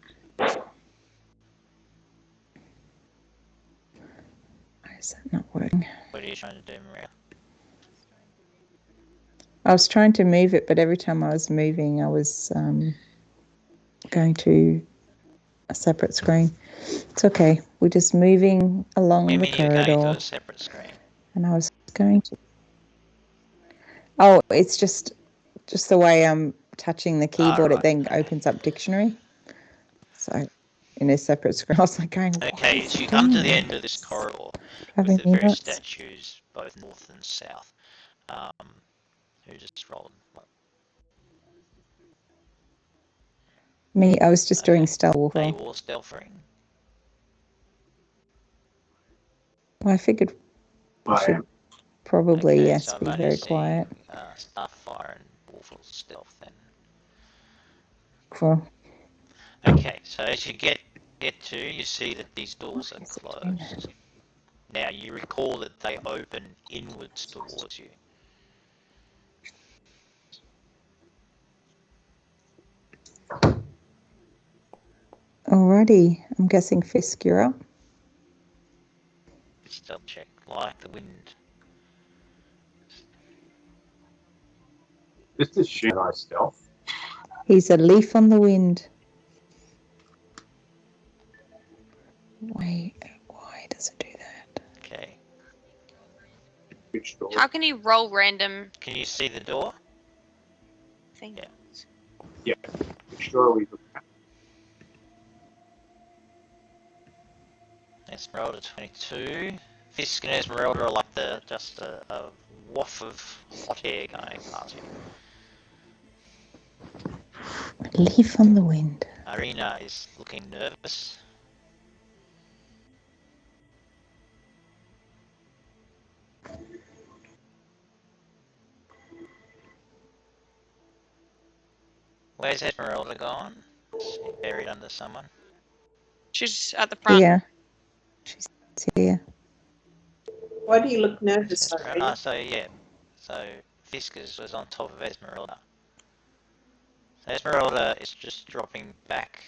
Why is that not working? What are you trying to do, Maria? I was trying to move it, but every time I was moving, I was going to a separate screen. It's okay. We're just moving along the Maybe you're going to corridor, a separate screen. and I was going to. Oh, it's just the way I'm touching the keyboard. right, It then okay. opens up dictionary. So in a separate screen, I was like going. Okay, as you come to the end of this corridor Driving with the me various nuts. statues, both north and south, who just rolled. Me, I was just doing stealth. Are you Well, all stealthing? I figured we I should am. probably Okay, yes so I've be only very seen, quiet. Starfire and Wolfroll stealth then. Cool. Okay, so as you get to, you see that these doors are Is it doing closed. Now you recall that they open inwards towards you. Alrighty, I'm guessing Fisk, you're up. Stealth check, like the wind. This is shit I stealth. He's a leaf on the wind. Why does it do that? Okay. Which door? How can you roll random Can you see the door? things? Yeah. Which door are we looking at? Esmeralda 22. Fisk and Esmeralda are like just a waft of hot air going past you. A leaf on the wind. Arena is looking nervous. Where's Esmeralda gone? Is she buried under someone? She's at the front. Yeah, she's here. Why do you look nervous, Esmeralda. Irene? So yeah. So Fiskers was on top of Esmeralda. So Esmeralda is just dropping back.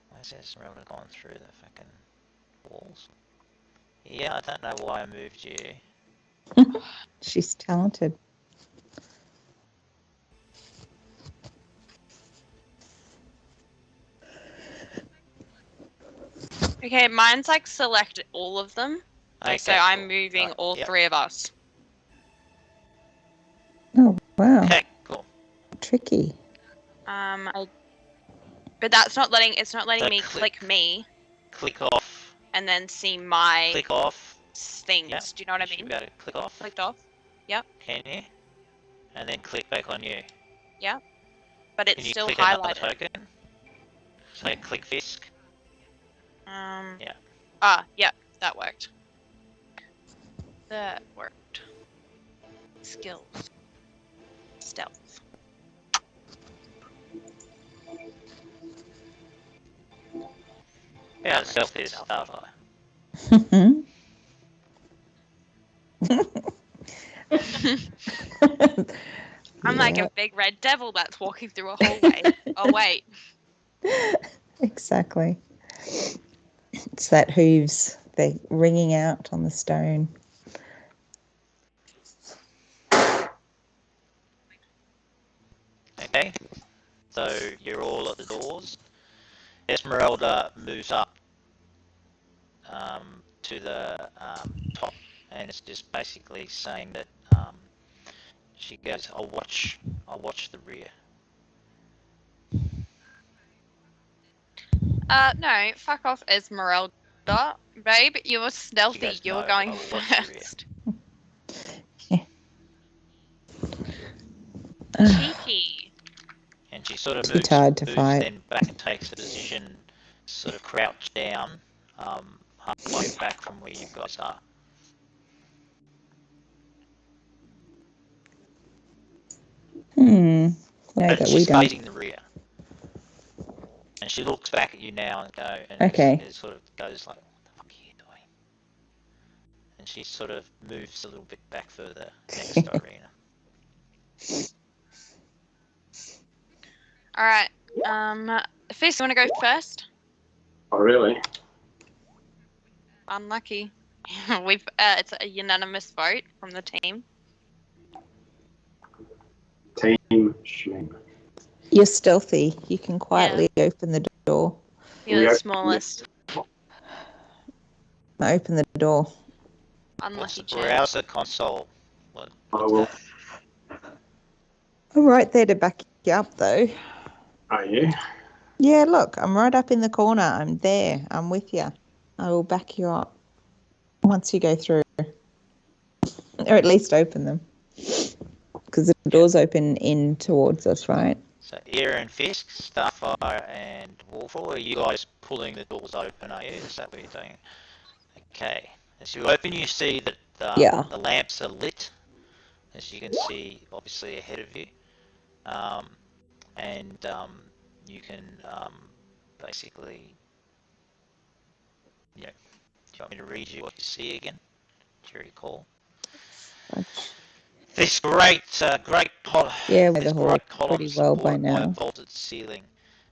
Where's Esmeralda gone through the fucking walls? Yeah, I don't know why I moved you. She's talented. Okay, mine's like select all of them. Okay, So I'm cool. moving Right, all yep. three of us. Oh wow, Okay, cool. tricky. But that's not letting. It's not letting So me click me Click off. and then see my Click off. things. Yep. Do you know what I You should mean? be able to click off. Clicked off. Can you? And then click back on you. But Can it's you still click another highlighted. token? So click Fisk. Yeah. Ah, yeah, that worked. That worked. Skills. Stealth. Yeah, stealth is Starfire. I'm like a big red devil that's walking through a hallway. Oh wait. Exactly. It's that hooves. They're ringing out on the stone. Okay, so you're all at the doors. Esmeralda moves up to the top, and it's just basically saying that she goes, I'll watch the rear. No, fuck off, Esmeralda. Babe, you were stealthy. goes, You were "No, going I will watch the rear." first. Ugh, Cheeky. And she sort of Too tired to moves fight. then back and takes a position, sort of crouched down, halfway back from where you guys are. No, But that we she's don't. facing the rear. And she looks back at you now and Okay. it sort of goes like, what the fuck are you doing? And she sort of moves a little bit back further next to Irina. All right. Fist, you want to go first? Oh, really? Unlucky. It's a unanimous vote from the team. Team Schming. You're stealthy. You can quietly open the door. You're the smallest. Open the door. Unlucky chance. Browser console. I What's will. that? I'm right there to back you up, though. Are you? Yeah, look, I'm right up in the corner. I'm there. I'm with you. I will back you up once you go through. Or at least open them. Because the doors open in towards us, right? So Era and Fisk, Starfire and Wolfroy, are you guys pulling the doors open, are you? Is that what you're doing? Okay. As you open, you see that the lamps are lit, as you can see, obviously, ahead of you. You can basically, do you want me to read you what you see again? Do you recall? This great Yeah, this the hall bright pretty column well by supported by a now. vaulted ceiling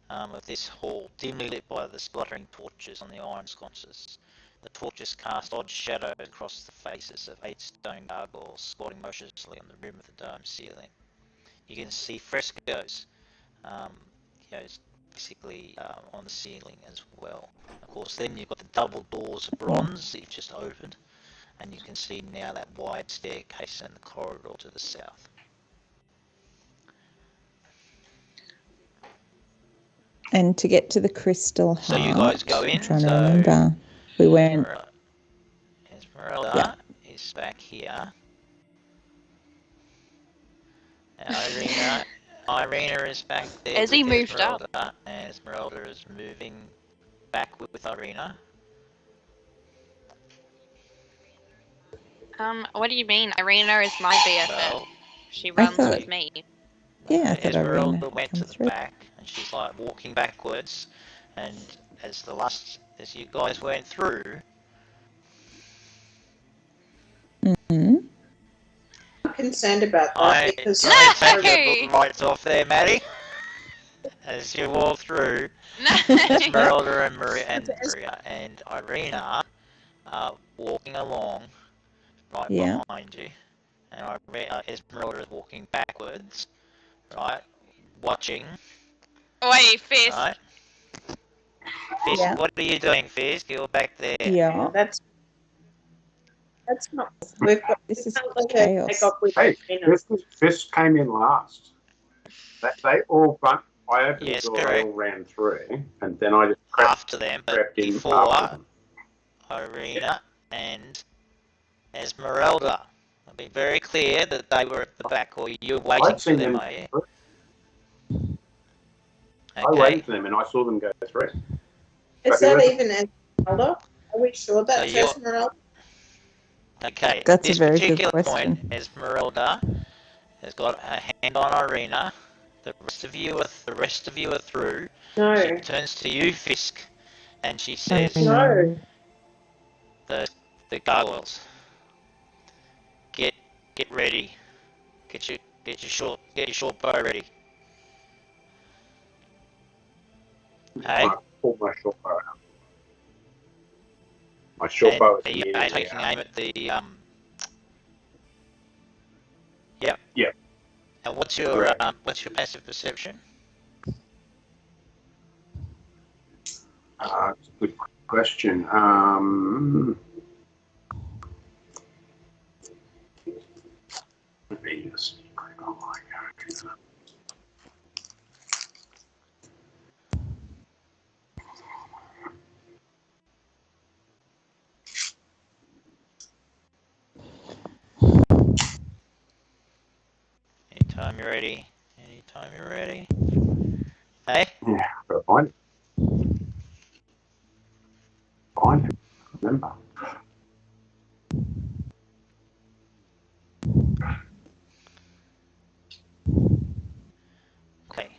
of this hall, dimly lit by the spluttering torches on the iron sconces. The torches cast odd shadows across the faces of 8 stone gargoyles squatting motionlessly on the rim of the dome ceiling. You can see frescoes, basically on the ceiling as well. Of course, then you've got the double doors of bronze that you've just opened, and you can see now that wide staircase and the corridor to the south. And to get to the crystal heart, So you guys go in. I'm trying to remember. We went. Esmeralda is back here. And Irina is back there. As he moved up. And Esmeralda is moving back with Irina. What do you mean? Irina is my BFF. Well, She runs thought- with me. Yeah, I thought Esmeralda Irina went come to the through. back, and she's like walking backwards. And as you guys went through, Mm-hmm. I'm concerned about that I because take your rights off there, Maddie. As you walk through, No. Esmeralda and Maria and Irina are walking along right behind you, and Esmeralda is walking backwards, right, watching. Wait, Fist. Right. Fisk, Yeah. what are you doing, Fisk? You're back there. Yeah. that's not. We've got This is can't let her chaos. take off with Hey, Irina. Fisk came in last. They all I opened Yes, the door, correct. they all ran through, and then I just After them, but crept in before after them. Irina and Esmeralda. I'll be very clear that they were at the back, or you're waiting I'd for seen them, them are you? through. I Okay. waited for them, and I saw them go through. Is that even Esmeralda? Are we sure that's you're- Esmeralda? Okay. That's At this a very good particular question. point, Esmeralda has got her hand on Irina. The rest of you are through. No. She turns to you, Fisk, and she says, No. "The gargoyles, get ready. Get your short bow ready." Hey, I pulled my short bow out. My short bow is are you immediately taking out. aim at the Yep. Yep. And what's your passive perception? It's a good question. Let me just click on my computer. Anytime you're ready. Anytime you're ready. Hey? Yeah, gotta find it. Find it. Remember. Okay.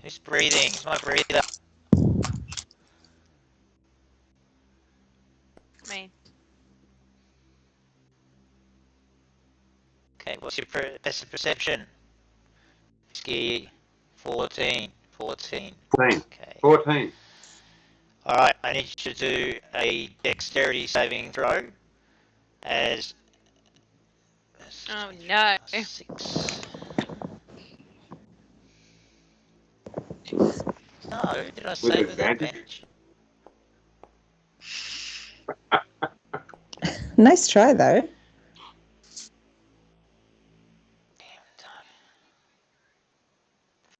Who's breathing? Who's my breather? Me. Okay, what's your passive perception? Ski 14. 14. 14. Okay. 14. Alright, I need you to do a dexterity saving throw as Oh no. 6. Jeez. No, did I With say with advantage? advantage? Nice try, though.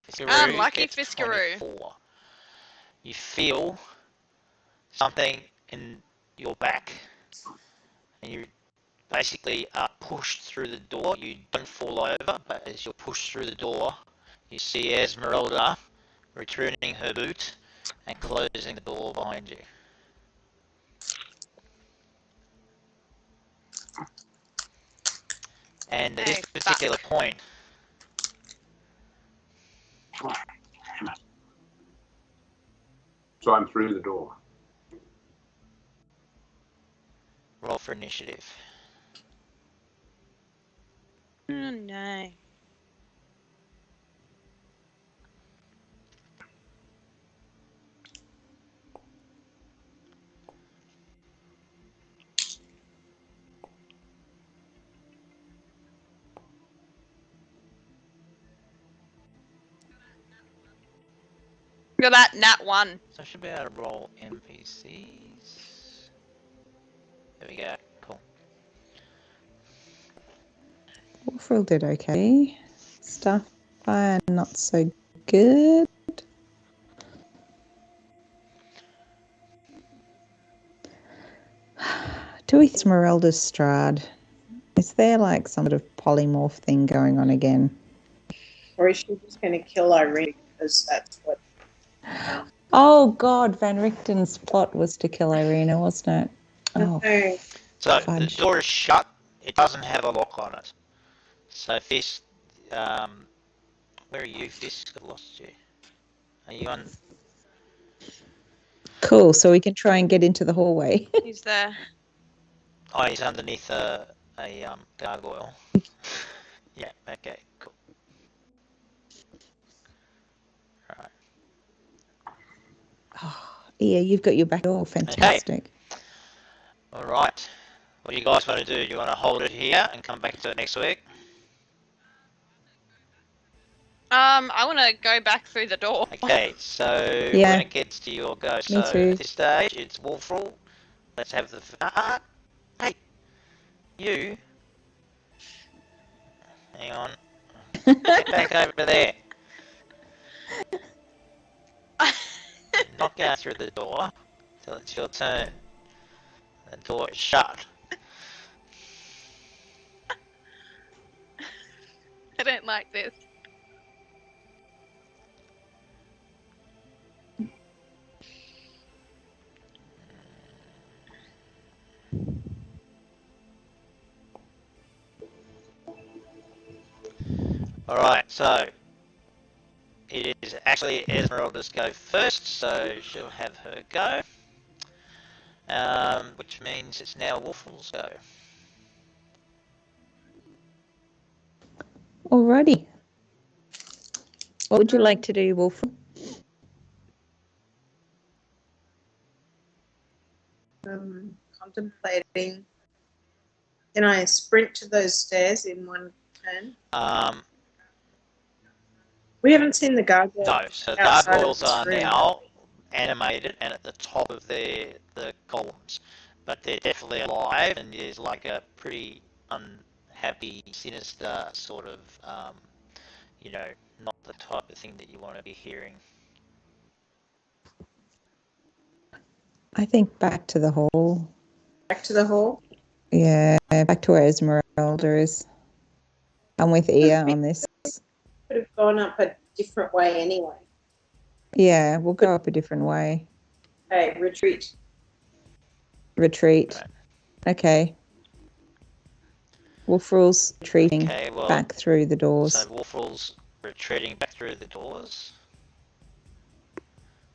Fiskaroo Unlucky gets Fiskaroo. 24. You feel something in your back, and you basically are pushed through the door. You don't fall over, but as you're pushed through the door, you see Esmeralda returning her boot and closing the door behind you. And at this particular point, So I'm through the door. roll for initiative. Oh no. Look at that, nat 1. So I should be able to roll NPCs. There we go. Cool. Wolfrill did okay. Starfire, not so good. Do we Esmeralda's Strad? Is there like some sort of polymorph thing going on again? Or is she just going to kill Irene because that's what? Oh God, Van Richten's plot was to kill Irina, wasn't it? Oh, No. So fudge. the door is shut. It doesn't have a lock on it. So Fisk, where are you, Fisk? I've lost you. Are you on? Cool. So we can try and get into the hallway. He's there. Oh, he's underneath a gargoyle. Yeah. Okay. Cool. All right. Oh, yeah, you've got your back door. Fantastic. All right. What do you guys want to do? Do you want to hold it here and come back to it next week? I want to go back through the door. Okay. So Yeah. when it gets to your go, so too. at this stage it's Wolfrall. Let's have the. Hey, you. Hang on. Get back over there. Not going through the door till it's your turn. The door is shut. I don't like this. Alright, so it is actually Esmeralda's go first, so she'll have her go. Which means it's now Wolfrall's go. Alrighty. What would you like to do, Wolfrill? Contemplating. Can I sprint to those stairs in one turn? Um, We haven't seen the gargoyle no, so outside of gargoyles this are room. now animated and at the top of the columns, but they're definitely alive, and there's like a pretty unhappy, sinister sort of, you know, not the type of thing that you want to be hearing. I think back to the hall. Back to the hall. Yeah, back to where Esmeralda is. I'm with Ia on this. Could have gone up a different way anyway. Yeah, we'll go up a different way. Hey, retreat. Retreat. Right. Okay. Wolfrul's retreating Okay, well, back through the doors. so Wolfrul's retreating back through the doors.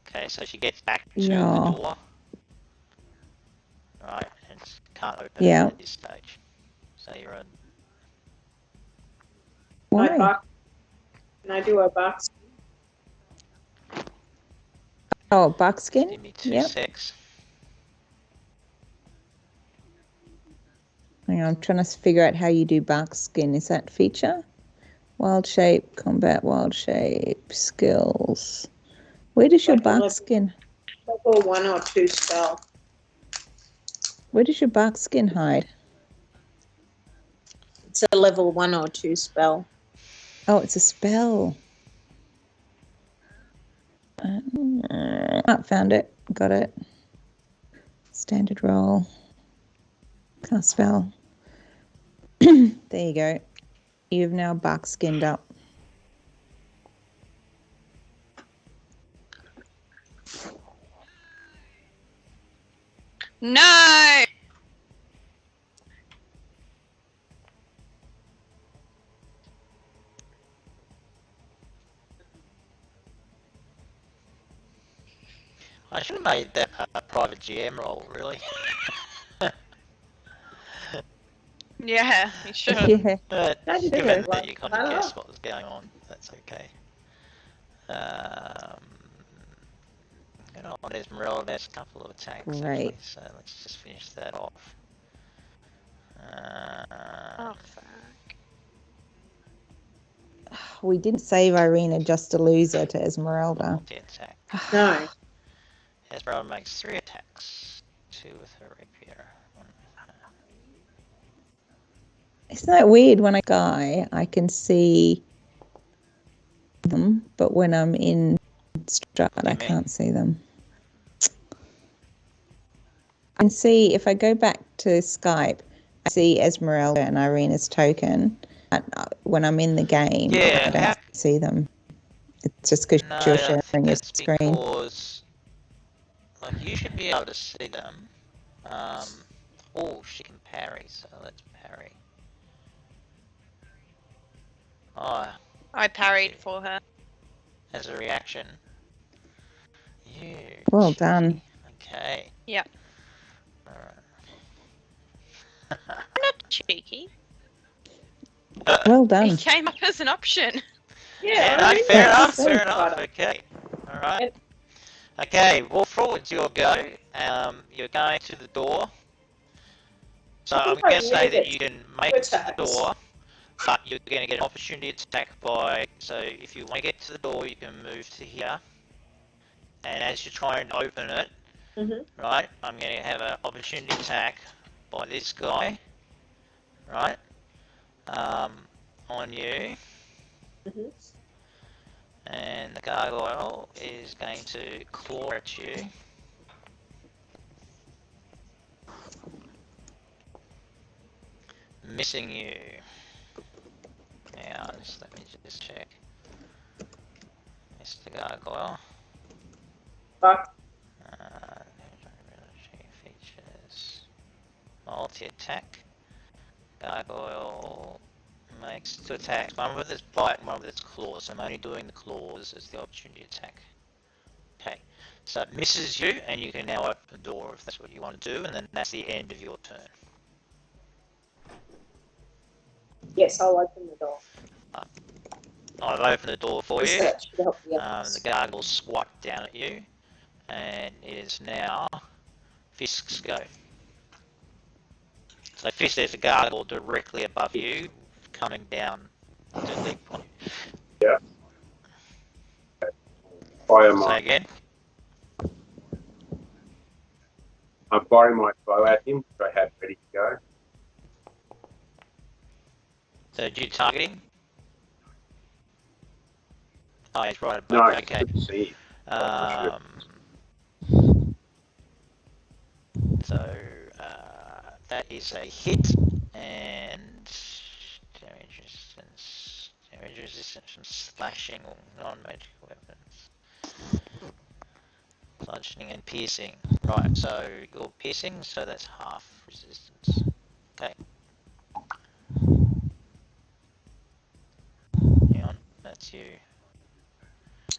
Okay, so she gets back to Yeah. the door. Right, and can't open Yeah. it at this stage. So you're on. Why? Can I do a box? Oh, Just buckskin? give me 2 Yep. secs. Hang on, I'm trying to figure out how you do buckskin. Is that feature? Wild shape, combat, wild shape, skills. Where does your Like a buckskin? Level 1 or 2 spell. Where does your buckskin hide? It's a level 1 or 2 spell. Oh, it's a spell. Found it. Got it. Standard roll. Cast spell. There you go. You've now buckskinned up. No! I should have made that a private GM role, really. Yeah, you should. Yeah. But That is given it. that you kind of Like, guessed what was going on, that's okay. On Esmeralda, there's a couple of attacks actually, Great. so let's just finish that off. Oh, fuck. We didn't save Irina just to lose her to Esmeralda. Multi-attack. No. Esmeralda makes 3 attacks. 2 with her rapier. 1 with her. Isn't that weird? When I die, I can see them, but when I'm in Strut, I mean? can't see them. I can see, if I go back to Skype, I see Esmeralda and Irina's token. When I'm in the game, Yeah, I don't see them. It's just because No, you're I sharing think your it's screen. because like you should be able to see them. Oh, she can parry, so let's parry. Oh, I parried for her. as a reaction. You. Well cheeky. done. Okay. Yep. Alright. Not cheeky. Well done. It came up as an option. Yeah, I no, mean, fair that's enough, so fair enough. fun. Okay. Alright. Okay, Wolfrul, it's your go. You're going to the door. So I'm think I going to say knew that this. you can make it to the Attacks. door, but you're going to get an opportunity attack by... So if you want to get to the door, you can move to here. And as you try and open it, right, I'm going to have an opportunity attack by this guy, right, on you. And the gargoyle is going to claw at you. Missing you. Now, let me just check. Mr. Gargoyle. Fuck. Features. Multi-attack. Gargoyle makes 2 attacks. One with its bite, one with its claws. I'm only doing the claws as the opportunity attack. Okay. So it misses you, and you can now open the door if that's what you want to do, and then that's the end of your turn. Yes, I'll open the door. I've opened the door for you. That should help the others. The guard will swipe down at you, and it is now Fisk's go. So Fisk, there's a gargoyle directly above you, coming down to leap on you. Yeah. Fire Say my, again. I'm firing my bow at him, which I had ready to go. So did you target him? Oh, he's right above No, you. I Okay. couldn't see him. So that is a hit, and damage resistance from slashing or non-magical weapons. Bludgeoning and piercing. Right, so you're piercing, so that's half resistance. Okay. Hang on, that's you.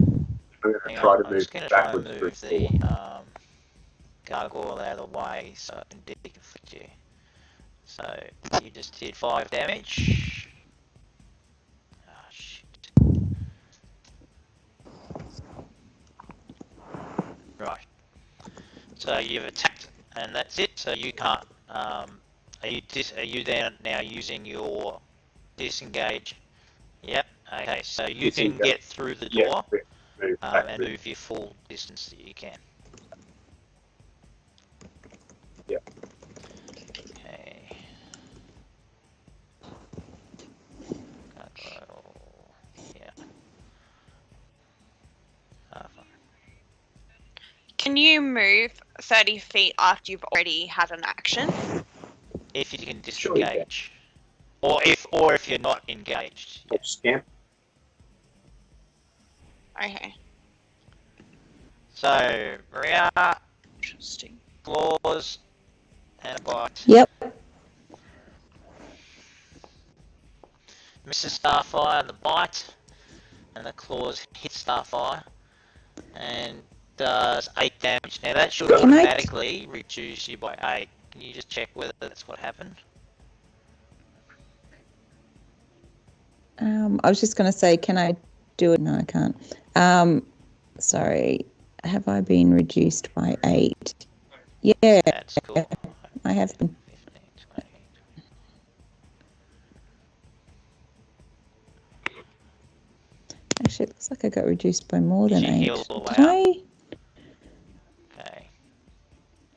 I'm going to Hang try on, to I'm move just going to try and backwards through move the the floor. gargoyle out of the way so I can deconflict you. So you just did 5 damage. Oh, shit. Right. So you've attacked, and that's it. So you can't. Are you then now using your disengage? Yep. Okay. So you can Disengage. get through the Yeah, door move and backwards. move your full distance that you can. Yeah. Okay. Gargoyle. Yeah. Fine. Can you move 30 feet after you've already had an action? If you can Sure you can. disengage, or if you're not engaged. Or scamp. Okay. So Maria, Interesting. claws, and a bite. Yep. Mrs. Starfire, the bite, and the claws hit Starfire, and does 8 damage. Now that should automatically reduce you by 8. Can you just check whether that's what happened? I was just going to say, can I do it? No, I can't. Sorry. Have I been reduced by 8? Yeah, That's cool. I have been. 15, 20. Actually, it looks like I got reduced by more Did than you 8. heal all the Did way I? Okay.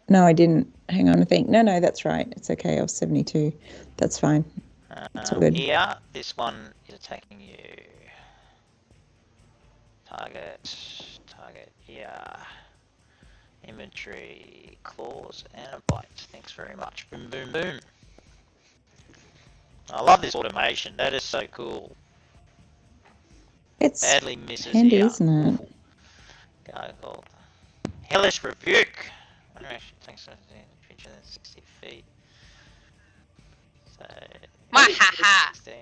No, I didn't. Hang on, I think. No, that's right. It's okay. I was 72. That's fine. It's all good. Here, this one is attacking you. Target, here. Inventory, claws, and a bite. Thanks very much. Boom, boom, boom. I love this automation. That is so cool. It's Badly misses handy, here. isn't it? Awful. Gargoyle. Hellish Rebuke. Animation takes a creature that's 60 feet. So. Mwahaha. 16.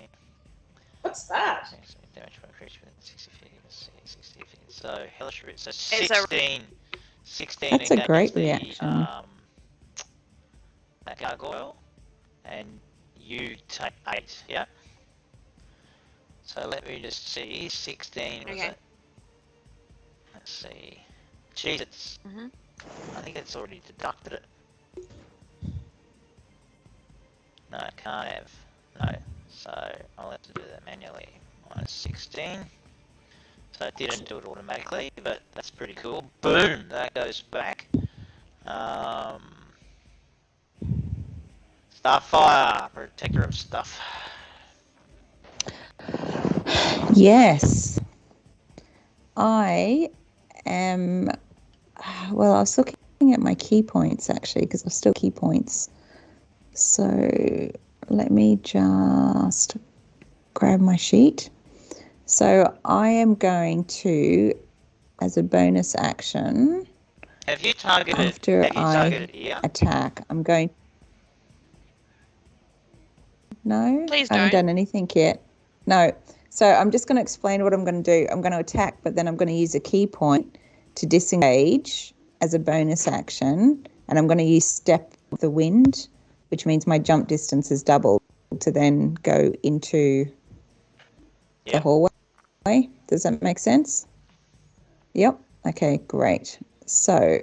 What's that? Damage from a creature within 60 feet. Let's see, 60 feet. So Hellish Rebuke. So It's a- 16. 16 That's a against great the, reaction. that gargoyle. And you take 8, yeah? So let me just see, 16 was Okay. it? Let's see. Jesus. Mhm. I think it's already deducted it. No, it can't have. No. So I'll have to do that manually. Minus 16. So it didn't do it automatically, but that's pretty cool. Boom! That goes back. Starfire, protector of stuff. Yes. I am. Well, I was looking at my key points actually, because I've still key points. So let me just grab my sheet. So I am going to, as a bonus action, Have you targeted? after Have you I targeted here? attack, I'm going. No, Please I haven't don't. done anything yet. No. So I'm just going to explain what I'm going to do. I'm going to attack, but then I'm going to use a key point to disengage as a bonus action. And I'm going to use Step of the Wind, which means my jump distance is doubled to then go into the Yep. hallway. Does that make sense? Yep. Okay, great. So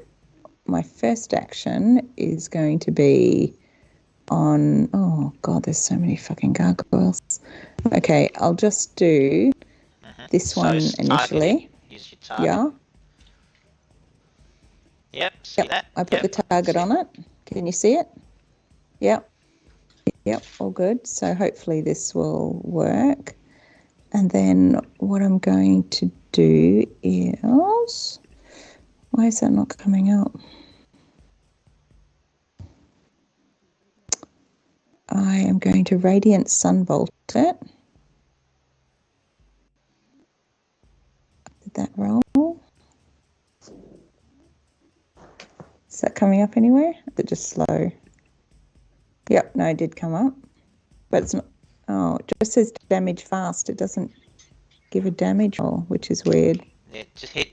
my first action is going to be on, oh God, there's so many fucking gargoyles. Okay, I'll just do this So one it's initially. targeting. Use your target. Yeah. Yep, see that? I put the target on it. Can you see it? Yep. Yep, all good. So hopefully this will work. And then what I'm going to do is, why is that not coming up? I am going to radiant sunbolt it. Did that roll? Is that coming up anywhere? Is it just slow? Yep, no, it did come up. But it's not, oh, it just says damage fast. It doesn't give a damage roll, which is weird. Yeah, just hit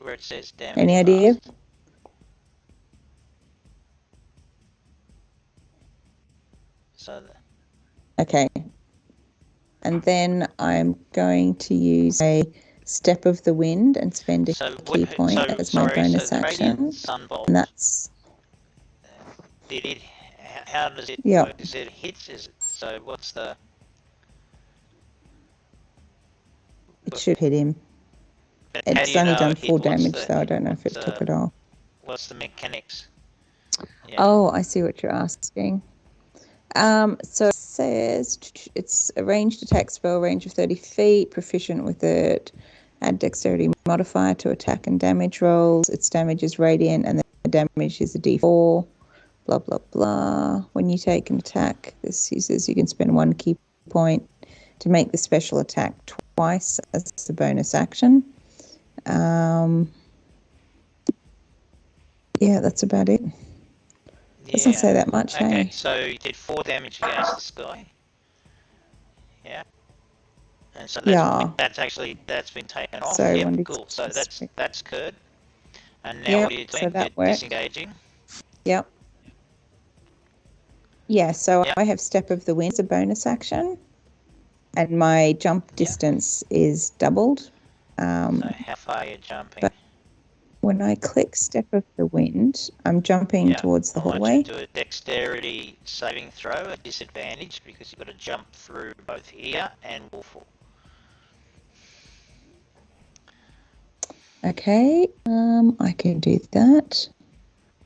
where it says damage. Any idea? Fast. So Okay. And then I'm going to use a step of the wind and spend a key point as my bonus action. Sunbolt, And that's... Did it, how does it Yep. work? Is it hits? Is it, so what's the... It should hit him. It's only done 4 damage, so I don't know if it took it off. What's the mechanics? Yeah. Oh, I see what you're asking. So it says it's a ranged attack spell, range of 30 feet, proficient with it. Add dexterity modifier to attack and damage rolls. Its damage is radiant, and the damage is a d4. Blah, blah, blah. When you take an attack, this uses, you can spend 1 key point to make the special attack twice as a bonus action. Yeah, that's about it. Doesn't say that much, okay, hey? so you did 4 damage against this guy. Yeah. And so that's been taken off. So yep, cool. So that's good. And now what are you doing? So that You're works. disengaging. Yep. Yeah, so I have Step of the Wind as a bonus action, and my jump distance is doubled. So how far are you jumping? But when I click Step of the Wind, I'm jumping towards the hallway. I want you to do a dexterity saving throw at disadvantage because you've got to jump through both here and Wolfle. Okay, I can do that.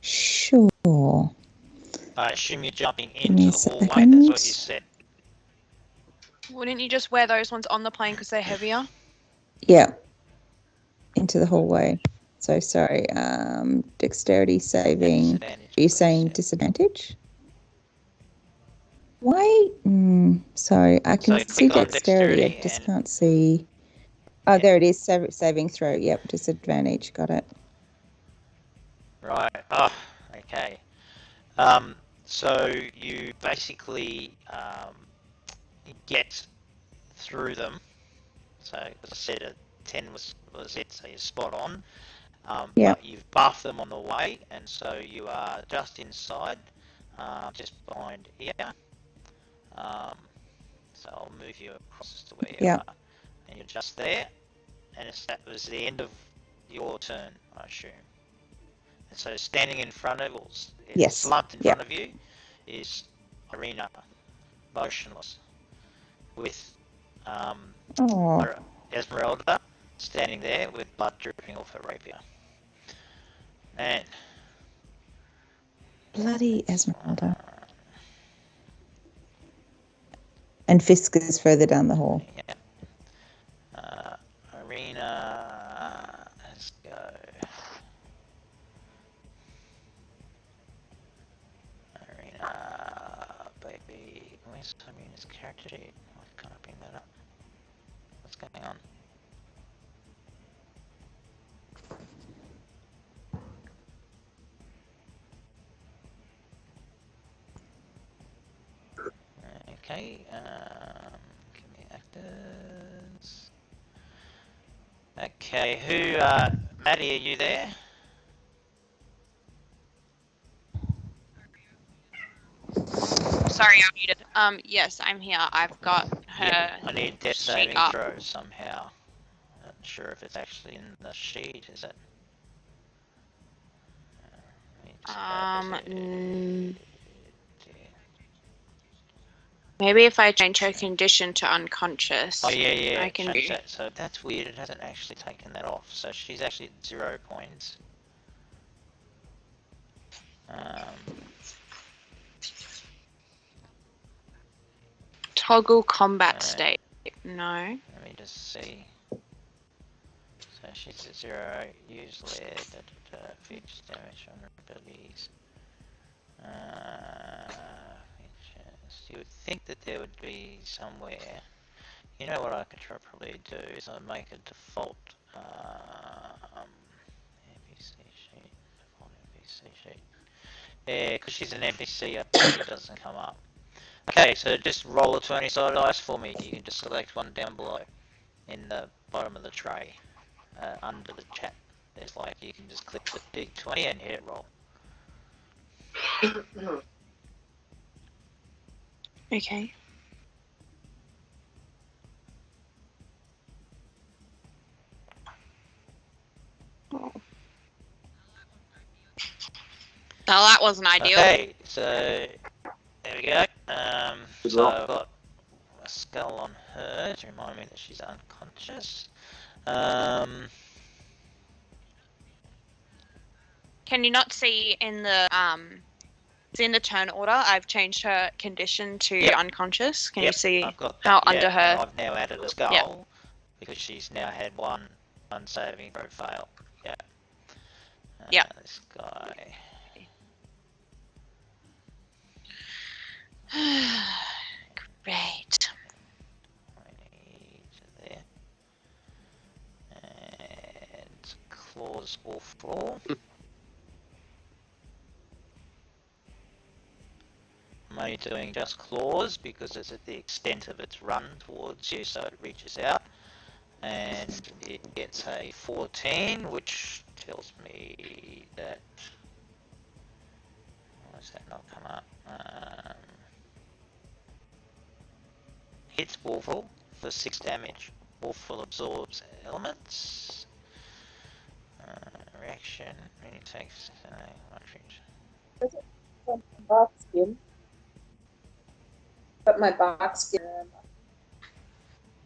Sure. I assume you're jumping into the hallway. That's what you said. Wouldn't you just wear those ones on the plane because they're heavier? Yeah. Into the hallway. So sorry. Dexterity saving. Are you saying disadvantage? Why? Sorry, I can see dexterity. I just can't see. Oh, there it is. Saving throw. Yep, disadvantage. Got it. Right. Oh, okay. So you basically get through them. So as I said, a 10 was it, so you're spot on. But you've buffed them on the way, and so you are just inside, just behind here. So I'll move you across to where you are, and you're just there. And that was the end of your turn, I assume. And so standing in front of us, slumped in front of you, is Irina, motionless, with Esmeralda standing there with blood dripping off her rapier. Man. Bloody Esmeralda. And Fisk is further down the hall. Yeah. Irina, let's go. Irina, baby. Where's Irina's character sheet? Why can't I bring that up? What's going on? Okay, give me actors. Okay, Maddie, are you there? Sorry, I'm muted. Yes, I'm here. I've got her. Yeah, I need death saving throw somehow. Not sure if it's actually in the sheet, is it? Maybe if I change her condition to unconscious. Oh yeah, I can change do. that. So that's weird. It hasn't actually taken that off. So she's actually at 0 points. Toggle combat Alright. state. No. Let me just see. So she's at 0. Use lead. Fixed damage on her abilities. Features. You would think that there would be somewhere. You know what I could probably do is I make a default NPC sheet. Default NPC sheet. Yeah, because she's an NPC, it probably doesn't come up. Okay, so just roll a 20-sided dice for me. You can just select one down below in the bottom of the tray, under the chat. There's like, you can just click the big 20 and hit roll. Okay. Oh. Well, that wasn't ideal. Okay, so there we go. Good So roll. I've got a skull on her to remind me that she's unconscious. Can you not see in the it's in the turn order? I've changed her condition to Yep. unconscious. Can you Yep, see I've got how that, under and her? I've now added a skull Yep. because she's now had one saving throw fail. Yeah. Yep. This guy. Great. 20 to there. And claws awful. I'm only doing just claws because it's at the extent of its run towards you, so it reaches out. And it gets a 14, which tells me that... Why does that not come up? Hits Awful for 6 damage. Awful absorbs elements. Reaction. When it takes... Bark skin. But my bark skin.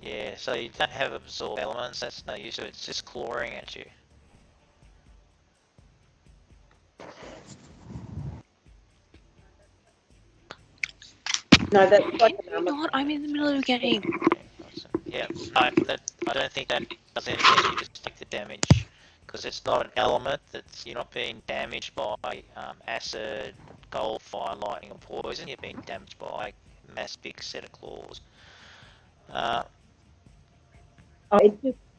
Yeah, so you don't have absorb elements, that's no use, so it's just clawing at you. No, that's like Can you not? I'm in the middle of a game. Awesome. Yeah, no, that, I don't think that does anything, you just take the damage. Because it's not an element, you're not being damaged by acid, gold, fire, lightning, or poison, you're being damaged by a mass big set of claws.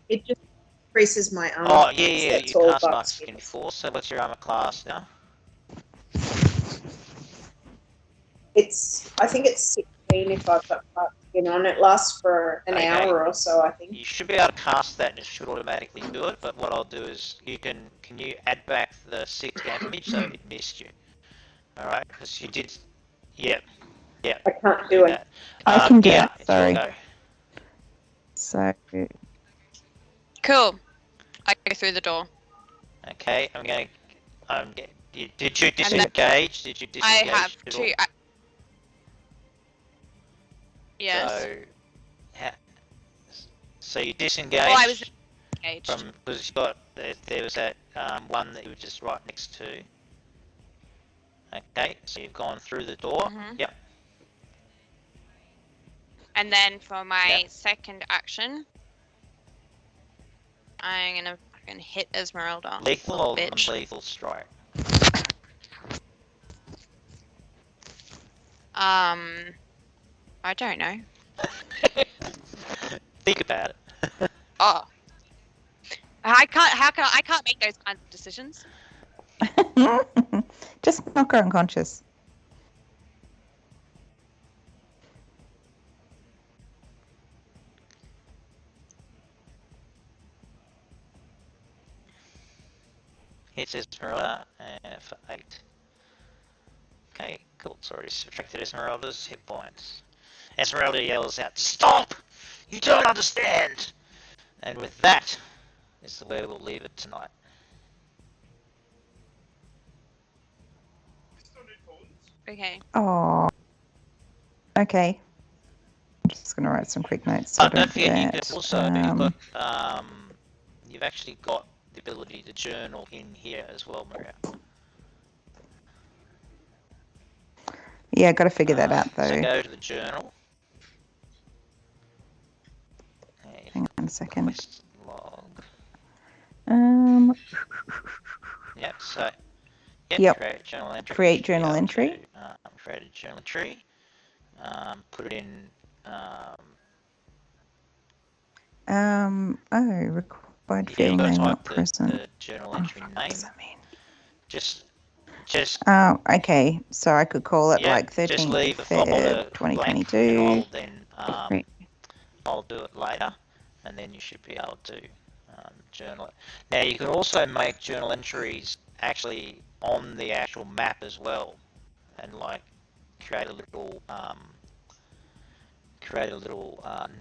It just increases my armor. Oh, yeah, That's you all cast bark Dark skin. Skin before, so what's your armor class now? I think it's 16 if I've got bark skin on. It lasts for an Okay. hour or so, I think. You should be able to cast that and it should automatically do it, but what I'll do is can you add back the 6 damage so it missed you? Alright, because you did, yeah, I can't do it. that. I can do yeah, it, it's your sorry. go. So, Cool. I go through the door. Okay, I'm going to, did you then disengage? Did you disengage? I have at two. all? Yes. So you disengage. Oh, I was engaged. From, because you got, there was that one that you were just right next to. Okay, so you've gone through the door. Mhm. Yep. And then for my Yep. second action, I'm gonna fucking hit Esmeralda. Lethal little or bitch. non-lethal strike? I don't know. Think about it. Oh. I can't make those kinds of decisions. just knock her unconscious. Hits Esmeralda for 8. Okay, cool. It's already subtracted Esmeralda's hit points. Esmeralda yells out, "Stop! You don't understand!" And with that, is the way we'll leave it tonight. Okay. Oh. Okay. I'm just going to write some quick notes so I Don't forget, you forget. can also, you've actually got the ability to journal in here as well, Maria. Yeah, got to figure that out though. So go to the journal. Hang on a second. Quest log. Yep, so Yep. create journal entry. Create journal entry. Create a journal entry. Put it in. Required field name not present. The journal entry name. What does that mean? Just. Oh, okay. So I could call it like 13th just leave the folder 2022. Blank, and I'll do it later, and then you should be able to journal it. Now you can also make journal entries actually on the actual map as well, and like create a little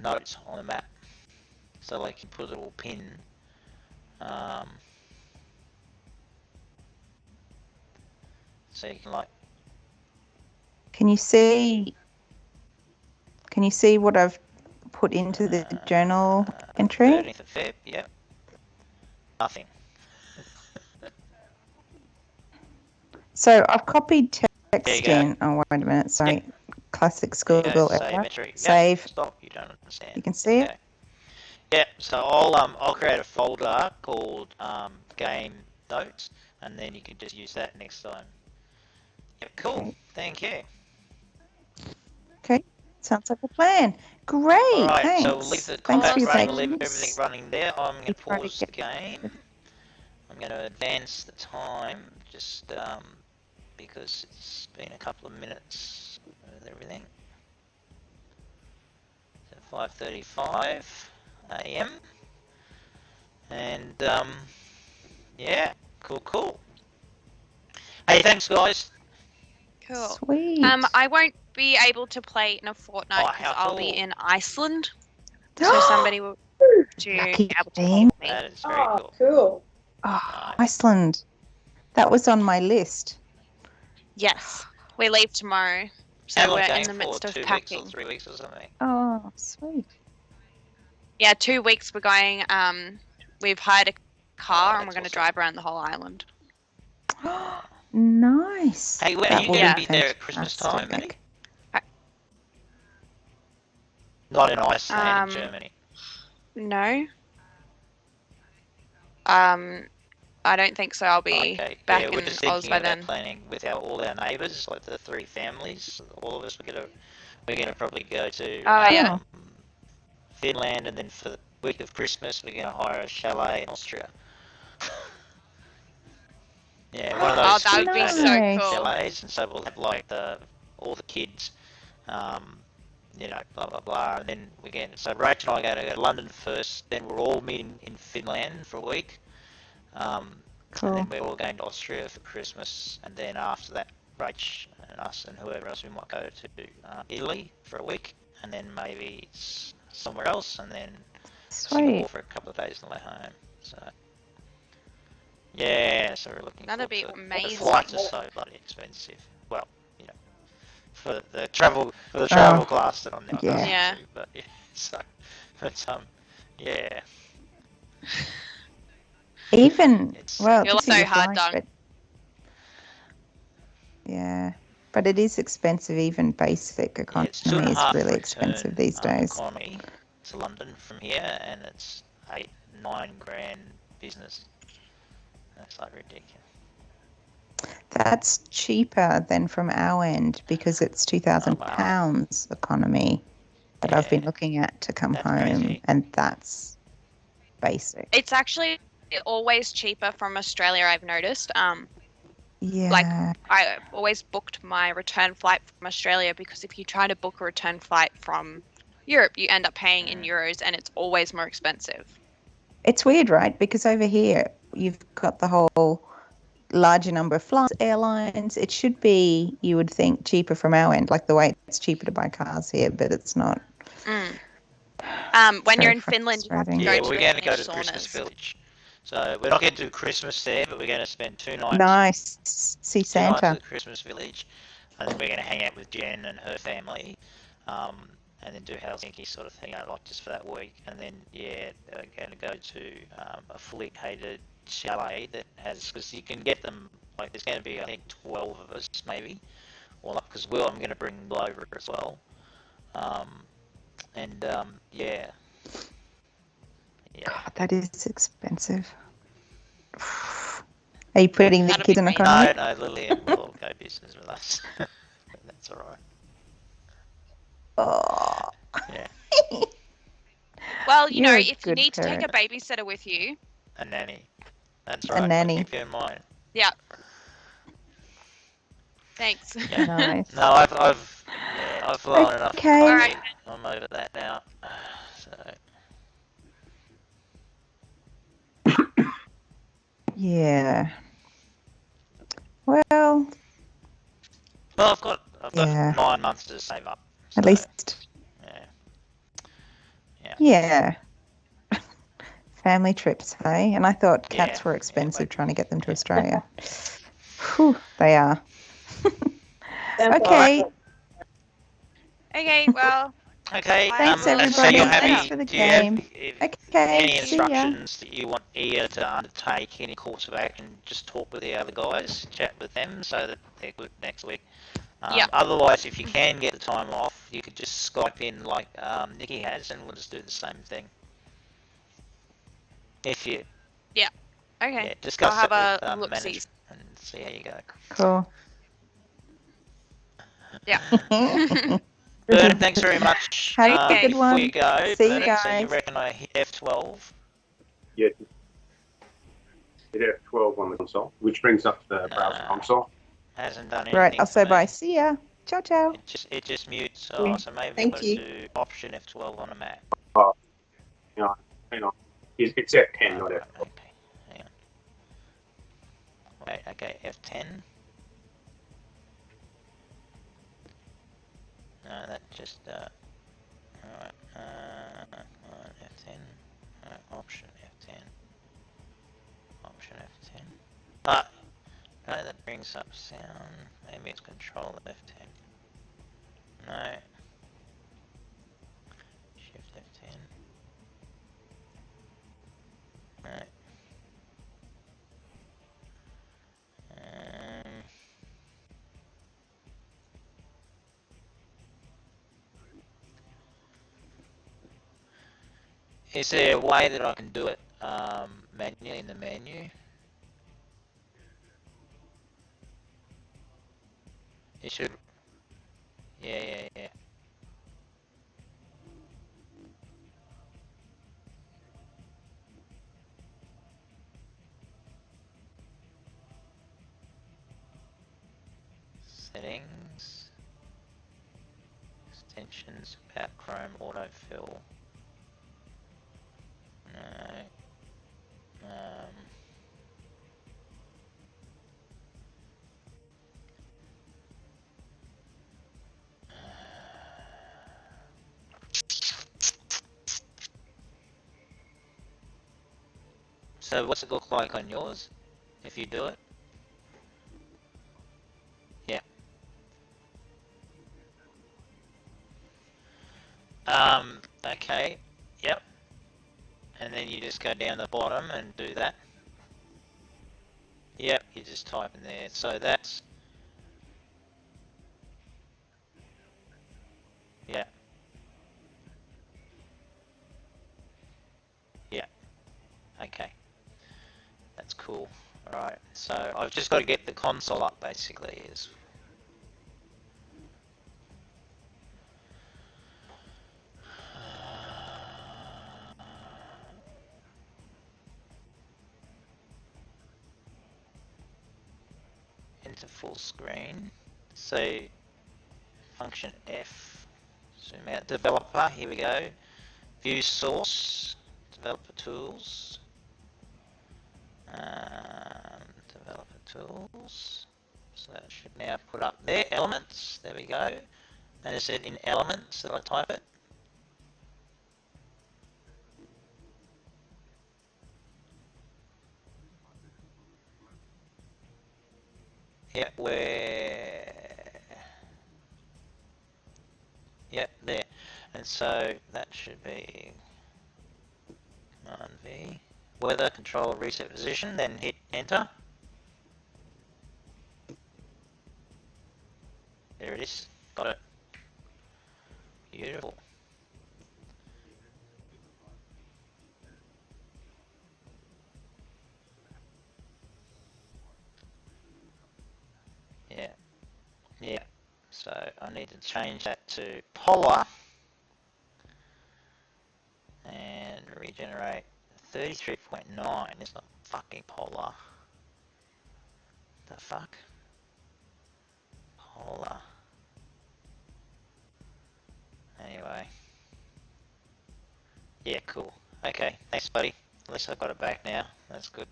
note on the map. So like you put a little pin. So you can like. Can you see what I've put into the journal entry? 13th of Feb. Yep. Nothing. So I've copied text in. Oh, wait a minute. Sorry. Yep. Classic schoolgirl error. Save. Stop. You don't understand. You can see it. Yeah. So I'll create a folder called game notes, and then you can just use that next time. Yep. Cool. Okay. Thank you. Okay. Sounds like a plan. Great. All right. Thanks. So we'll leave the combat running, leave everything running there. I'm going to pause the game. I'm going to advance the time just because it's been a couple of minutes with everything. So 5:35 a.m. And yeah, cool. Hey, thanks guys. Cool. Sweet. I won't be able to play in a fortnight because I'll be in Iceland. So somebody will be able to help me. That is very cool. Cool. Oh, Nice. Iceland. That was on my list. Yes, we leave tomorrow, so we're in the midst of 2 packing. weeks or 3 weeks or something. Oh, sweet. Yeah, 2 weeks. We're going. We've hired a car and we're going to drive around the whole island. Nice. Hey, when are you going to be there at Christmas time, Minnie? Not in Iceland, in Germany. No. I don't think so. I'll be back in Oz by then. Planning with all our neighbours, like the 3 families. All of us, we're gonna probably go to Finland, and then for the week of Christmas, we're gonna hire a chalet in Austria. Yeah, one of those. Oh, that would be so cool. Chalets, and so we'll have like all the kids, blah blah blah, and then so Rachel and I are going to go to London first. Then we're all meeting in Finland for a week. Cool. And then we're all going to Austria for Christmas, and then after that, Rach and us and whoever else we might go to Italy for a week, and then maybe somewhere else, and then Singapore for a couple of days and way home. So yeah, so we're looking. That'd be amazing. The flights are so bloody expensive. Well, for the travel class that I'm now going to, but yeah. Even you're so hard done. Yeah, but it is expensive. Even basic economy is really expensive these days. Economy to London from here, and it's 8-9 grand business. That's like ridiculous. That's cheaper than from our end because it's £2,000 economy that I've been looking at to come home, crazy. And that's basic. It's actually always cheaper from Australia, I've noticed. Yeah. Like, I always booked my return flight from Australia because if you try to book a return flight from Europe, you end up paying in euros and it's always more expensive. It's weird, right? Because over here, you've got the whole larger number of flights, airlines. It should be, you would think, cheaper from our end, like the way it's cheaper to buy cars here, but it's not. When you're in Finland, you have to go to we're going to go to the Christmas Village. So we're not going to do Christmas there, but we're going to spend 2 nights. Nice. See Santa. 2 nights at the Christmas Village, and then we're going to hang out with Jen and her family. and then do Helsinki sort of thing, like just for that week, and then going to go to a fully catered chalet that has, because you can get them, like there's going to be I think 12 of us maybe, or because I'm going to bring Will over as well, yeah. God, that is expensive. Are you putting the That'll kids be in great. economy? No, Lillian will go business with us. That's all right. Oh. Yeah, Well, you know, You're a if you good need to take a parent. babysitter with you, a nanny. That's A right. We'll nanny. keep you in mind. yeah. Thanks. Yeah. Nice. No, I've flown enough. Okay. All right. I'm over that now. So Yeah. Well, I've got Yeah. 9 months to save up. at So, least, yeah. Family trips, hey? And I thought cats were expensive trying to get them to Australia. Whew, they are. Okay. Okay, well, Okay. Thanks, So everybody. you're happy? Thanks for the Do you have game. Okay, any see ya. instructions that you want Ia to undertake, any course of action? Just talk with the other guys, chat with them, so that they're good next week. Yep. Otherwise, if you can get the time off, you could just Skype in like Nikki has, and we'll just do the same thing. If you, okay. discuss I'll have it a with look-see. management and see how you go. Cool. Yeah. Bernard, thanks very much. Have a Okay. good Before one. you go, See you Bernard, so you guys. reckon I hit F12? Yeah. Hit F12 on the console, which brings up the browser Nah. console. Hasn't done anything. Right, I'll for say me. bye. See ya. Ciao, ciao. It just mutes. Yeah. So maybe Thank I've got you. to do Option F12 on a Mac. Hang on. It's F10, not Right, F12. okay. Hang on. Wait, okay, F10. No, that just alright, F10. Alright, Option F10. Option F10. Ah, no, that brings up sound. Maybe it's Control F10. No. Shift F10. Right. Is there a way that I can do it manually in the menu? It should. Yeah. Settings. Extensions. About Chrome autofill. No. So what's it look like on yours if you do it? Yeah. Okay. Yep. And then you just go down the bottom and do that. Yep, you just type in there. So that's. Yeah. Yeah. Okay. That's cool. Alright, so I've just got to get the console up basically is. Into full screen. So function F. Zoom out. Developer, here we go. View source. Developer tools. Developer tools. So that should now put up there. Elements. There we go. And is it in elements that I type it? Yep, where? Yep, there. And so that should be Command V. Weather, control, reset position, then hit enter. There it is. Got it. Beautiful. Yeah. Yeah. So I need to change that to polar and regenerate 33.9. It's not fucking polar. The fuck? Polar. Anyway. Yeah, cool. Okay, thanks buddy. At least I've got it back now. That's good.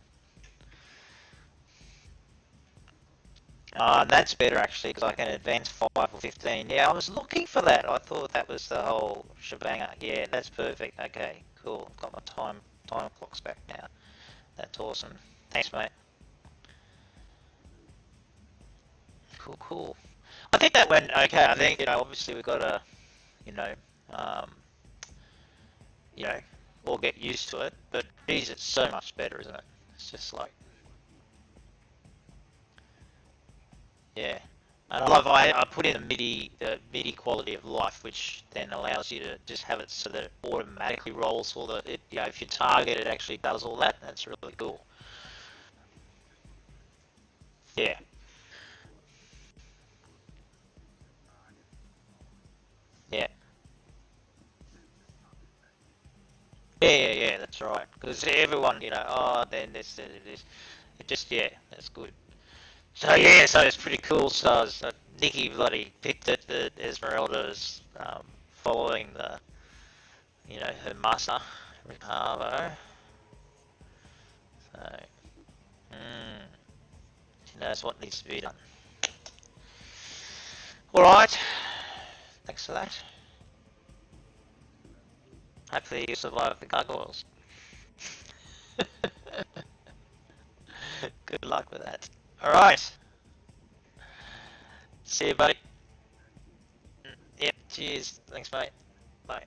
That's better actually, because I can advance 5 or 15. Yeah, I was looking for that. I thought that was the whole shebanger. Yeah, that's perfect. Okay, cool. Got my time clocks back now. That's awesome. Thanks, mate. Cool, cool. I think that went okay. I think, obviously we've got to, you know, um, you know, all get used to it. But geez, it's so much better, isn't it? It's just like, yeah. And I put in the MIDI quality of life, which then allows you to just have it so that it automatically rolls all the, if you target, it actually does all that. That's really cool. Yeah. Yeah. Yeah, that's right. Because everyone, then this, it just, yeah, that's good. So yeah, so it's pretty cool. So Nikki bloody picked it. That Esmeralda's following the, her master, Ricardo. So, she knows what needs to be done. All right. Thanks for that. Hopefully you survive the gargoyles. Good luck with that. All right. See you, buddy. Yep. Cheers. Thanks, mate. Bye.